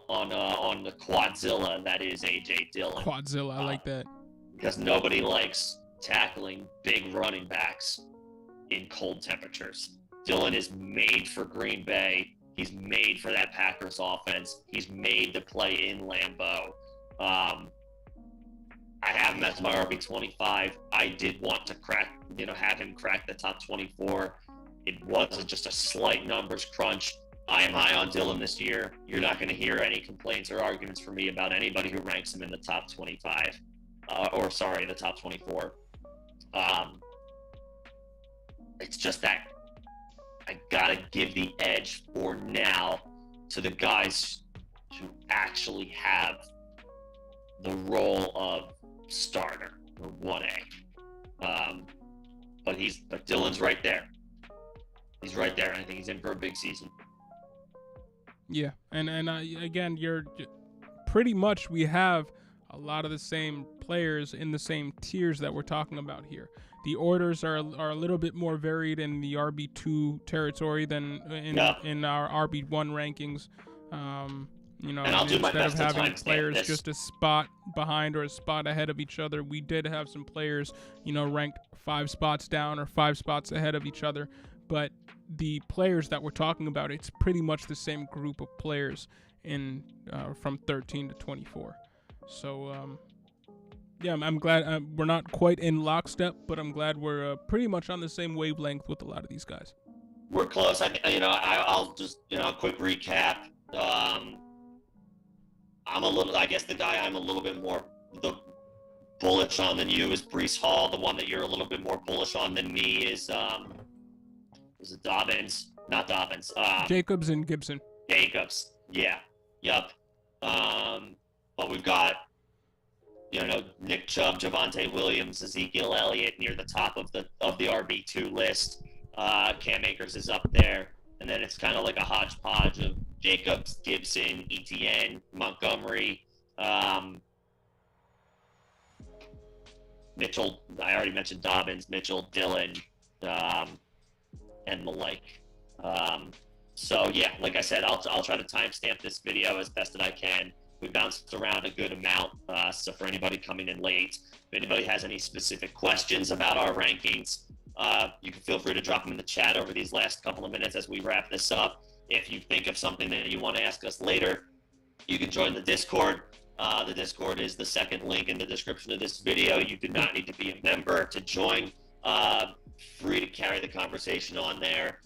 on the quadzilla that is A.J. Dillon. Quadzilla, I like that. Because nobody likes tackling big running backs in cold temperatures. Dillon is made for Green Bay. He's made for that Packers offense. He's made to play in Lambeau. I have him as my RB25. I did want to have him crack the top 24. It wasn't just a slight numbers crunch. I am high on Dylan this year. You're not going to hear any complaints or arguments from me about anybody who ranks him in the top 25. The top 24. It's just that I got to give the edge for now to the guys who actually have the role of starter or 1A. But Dylan's right there. He's right there. I think he's in for a big season. Yeah, and again, you're pretty much, we have a lot of the same players in the same tiers that we're talking about here. The orders are a little bit more varied in the RB2 territory than in our RB1 rankings. Instead of having players just a spot behind or a spot ahead of each other, we did have some players, ranked 5 spots down or 5 spots ahead of each other. But the players that we're talking about, it's pretty much the same group of players in from 13 to 24. So, I'm glad we're not quite in lockstep, but I'm glad we're pretty much on the same wavelength with a lot of these guys. We're close. I'll just, quick recap. I guess the guy I'm a little bit more bullish on than you is Breece Hall. The one that you're a little bit more bullish on than me is it Dobbins? Not Dobbins. Jacobs and Gibson. Jacobs. Yeah. Yup. But we've got, Nick Chubb, Javonte Williams, Ezekiel Elliott near the top of the RB2 list. Cam Akers is up there. And then it's kind of like a hodgepodge of Jacobs, Gibson, Etienne, Montgomery, Mitchell. I already mentioned Dobbins, Mitchell, Dillon, and the like. So yeah, like I said, I'll try to timestamp this video as best that I can. We bounced around a good amount. So for anybody coming in late, if anybody has any specific questions about our rankings, you can feel free to drop them in the chat over these last couple of minutes as we wrap this up. If you think of something that you want to ask us later, you can join the Discord. The Discord is the second link in the description of this video. You do not need to be a member to join. Free to carry the conversation on there.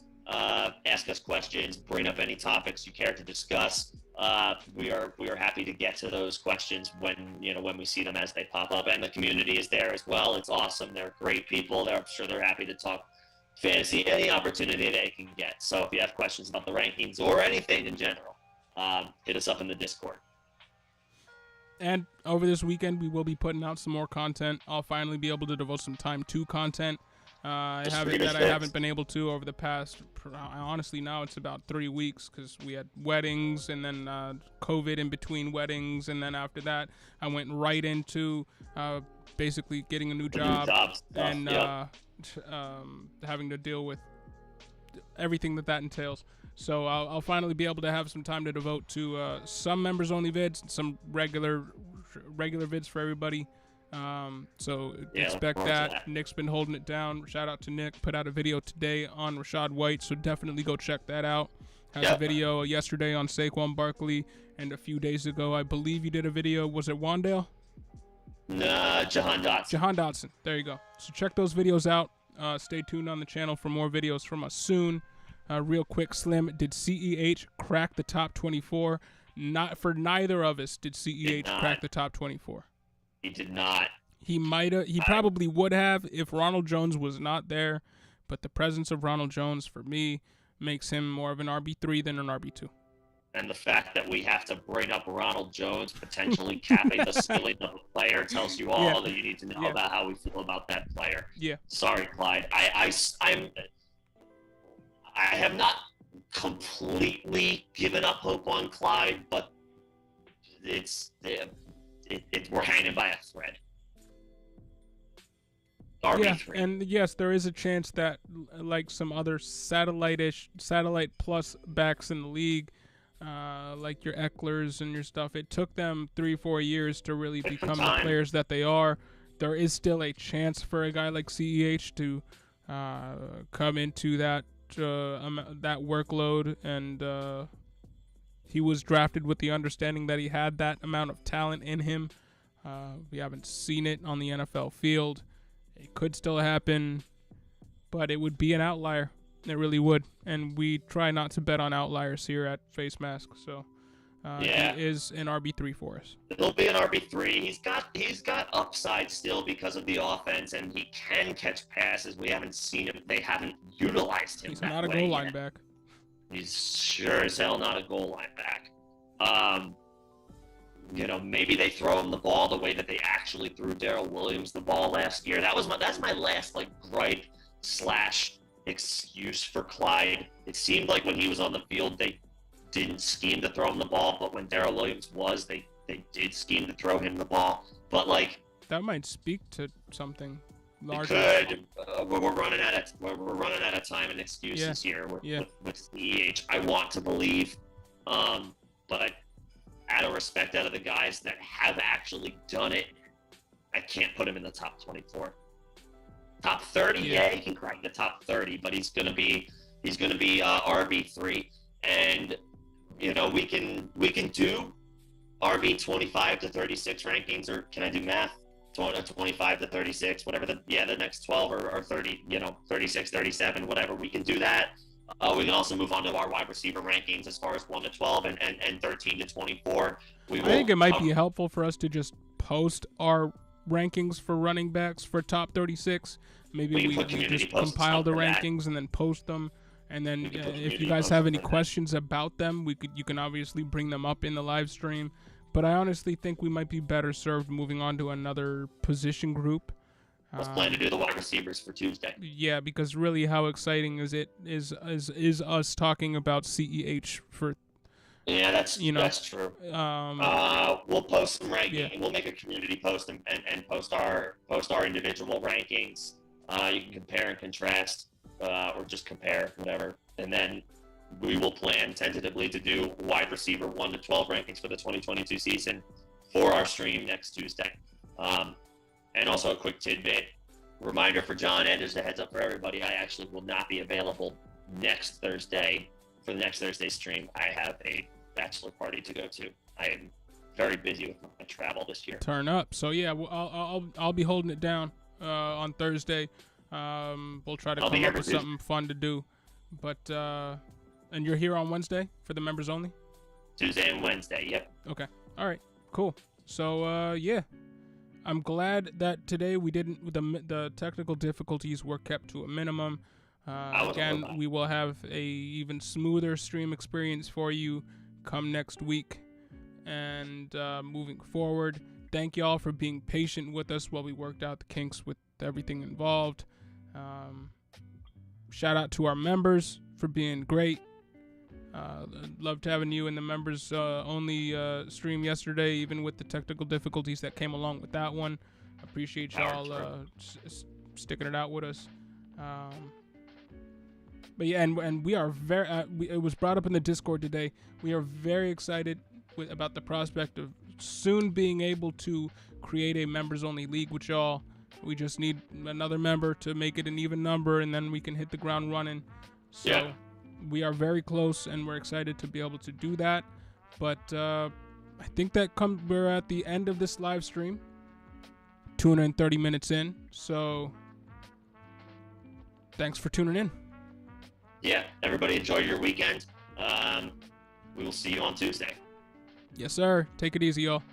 Ask us questions, bring up any topics you care to discuss. We are happy to get to those questions when we see them as they pop up, and the community is there as well. It's awesome. They're great people. I'm sure they're happy to talk fantasy any opportunity they can get. So if you have questions about the rankings or anything in general, hit us up in the Discord. And over this weekend, we will be putting out some more content. I'll finally be able to devote some time to content. I haven't been able to over the past, honestly, now it's about 3 weeks because we had weddings and then COVID in between weddings. And then after that, I went right into basically getting a new job and having to deal with everything that entails. So I'll finally be able to have some time to devote to some members-only vids, and some regular vids for everybody. So expect that. Nick's been holding it down. Shout out to Nick. Put out a video today on Rachaad White, so definitely go check that out. Has a video yesterday on Saquon Barkley, and a few days ago, I believe you did a video. Was it Wandale? Nah, Jahan Dotson. Jahan Dotson. There you go. So check those videos out. Stay tuned on the channel for more videos from us soon. Real quick, Slim, did CEH crack the top 24? Not for neither of us did CEH crack the top 24. He did not. He might have. He probably would have if Ronald Jones was not there. But the presence of Ronald Jones, for me, makes him more of an RB3 than an RB2. And the fact that we have to bring up Ronald Jones potentially capping the ceiling of a player tells you all that you need to know about how we feel about that player. Yeah. Sorry, Clyde. I have not completely given up hope on Clyde, but we're hanging by a thread. RB3. Yeah, and yes, there is a chance that, like some other satellite plus backs in the league, like your Ecklers and your stuff, it took them 3-4 years to really become the players that they are. There is still a chance for a guy like CEH to come into that that workload, and he was drafted with the understanding that he had that amount of talent in him. We haven't seen it on the NFL field. It could still happen, but it would be an outlier. It really would. And we try not to bet on outliers here at Face Mask. So he is an RB3 for us. He'll be an RB3. He's got upside still because of the offense, and he can catch passes. We haven't seen him. They haven't utilized him. He's not a goal line back. He's sure as hell not a goal line back. Maybe they throw him the ball the way that they actually threw Darrell Williams the ball last year. That's my last gripe / excuse for Clyde. It seemed like when he was on the field, they didn't scheme to throw him the ball, but when Darrell Williams was, they did scheme to throw him the ball. But that might speak to something larger. It could. We're running out of time and excuses here with CEH. I want to believe, but out of respect out of the guys that have actually done it, I can't put him in the top 24. Top 30, he can crack the top 30, but he's gonna be RB3, and we can do RB 25 to 36 rankings, or can I do math? 25 to 36, whatever the next 12 or 30, 36, 37, whatever. We can do that. We can also move on to our wide receiver rankings as far as 1 to 12 and 13 to 24. I think it might be helpful for us to just post our rankings for running backs for top 36. Maybe we just compile the rankings and then post them. And then if you guys have any questions about them, you can obviously bring them up in the live stream. But I honestly think we might be better served moving on to another position group. Let's plan to do the wide receivers for Tuesday. Yeah, because really, how exciting is us talking about CEH for? Yeah, that's true. We'll post some rankings. Yeah. We'll make a community post and post our individual rankings. You can compare and contrast, or just compare, whatever. And then we will plan tentatively to do wide receiver 1 to 12 rankings for the 2022 season for our stream next Tuesday. And also a quick tidbit, reminder for John, and just a heads up for everybody, I actually will not be available next Thursday for the next Thursday stream. I have a bachelor party to go to. I am very busy with my travel this year. Turn up. So yeah, I'll be holding it down on Thursday. We'll try to come up with something fun to do. But and you're here on Wednesday for the members only? Tuesday and Wednesday, yep. Okay. All right. Cool. So I'm glad that today the technical difficulties were kept to a minimum. Again, we will have a even smoother stream experience for you come next week and moving forward. Thank y'all for being patient with us while we worked out the kinks with everything involved. Shout out to our members for being great. Loved having you in the members only stream yesterday, even with the technical difficulties that came along with that one. Appreciate y'all sticking it out with us. But yeah, and we are very. It was brought up in the Discord today. We are very excited about the prospect of soon being able to create a members only league with y'all. We just need another member to make it an even number, and then we can hit the ground running. So we are very close, and we're excited to be able to do that. But I think we're at the end of this live stream. 230 minutes in. So thanks for tuning in. Yeah, everybody enjoy your weekend. We will see you on Tuesday. Yes, sir. Take it easy, y'all.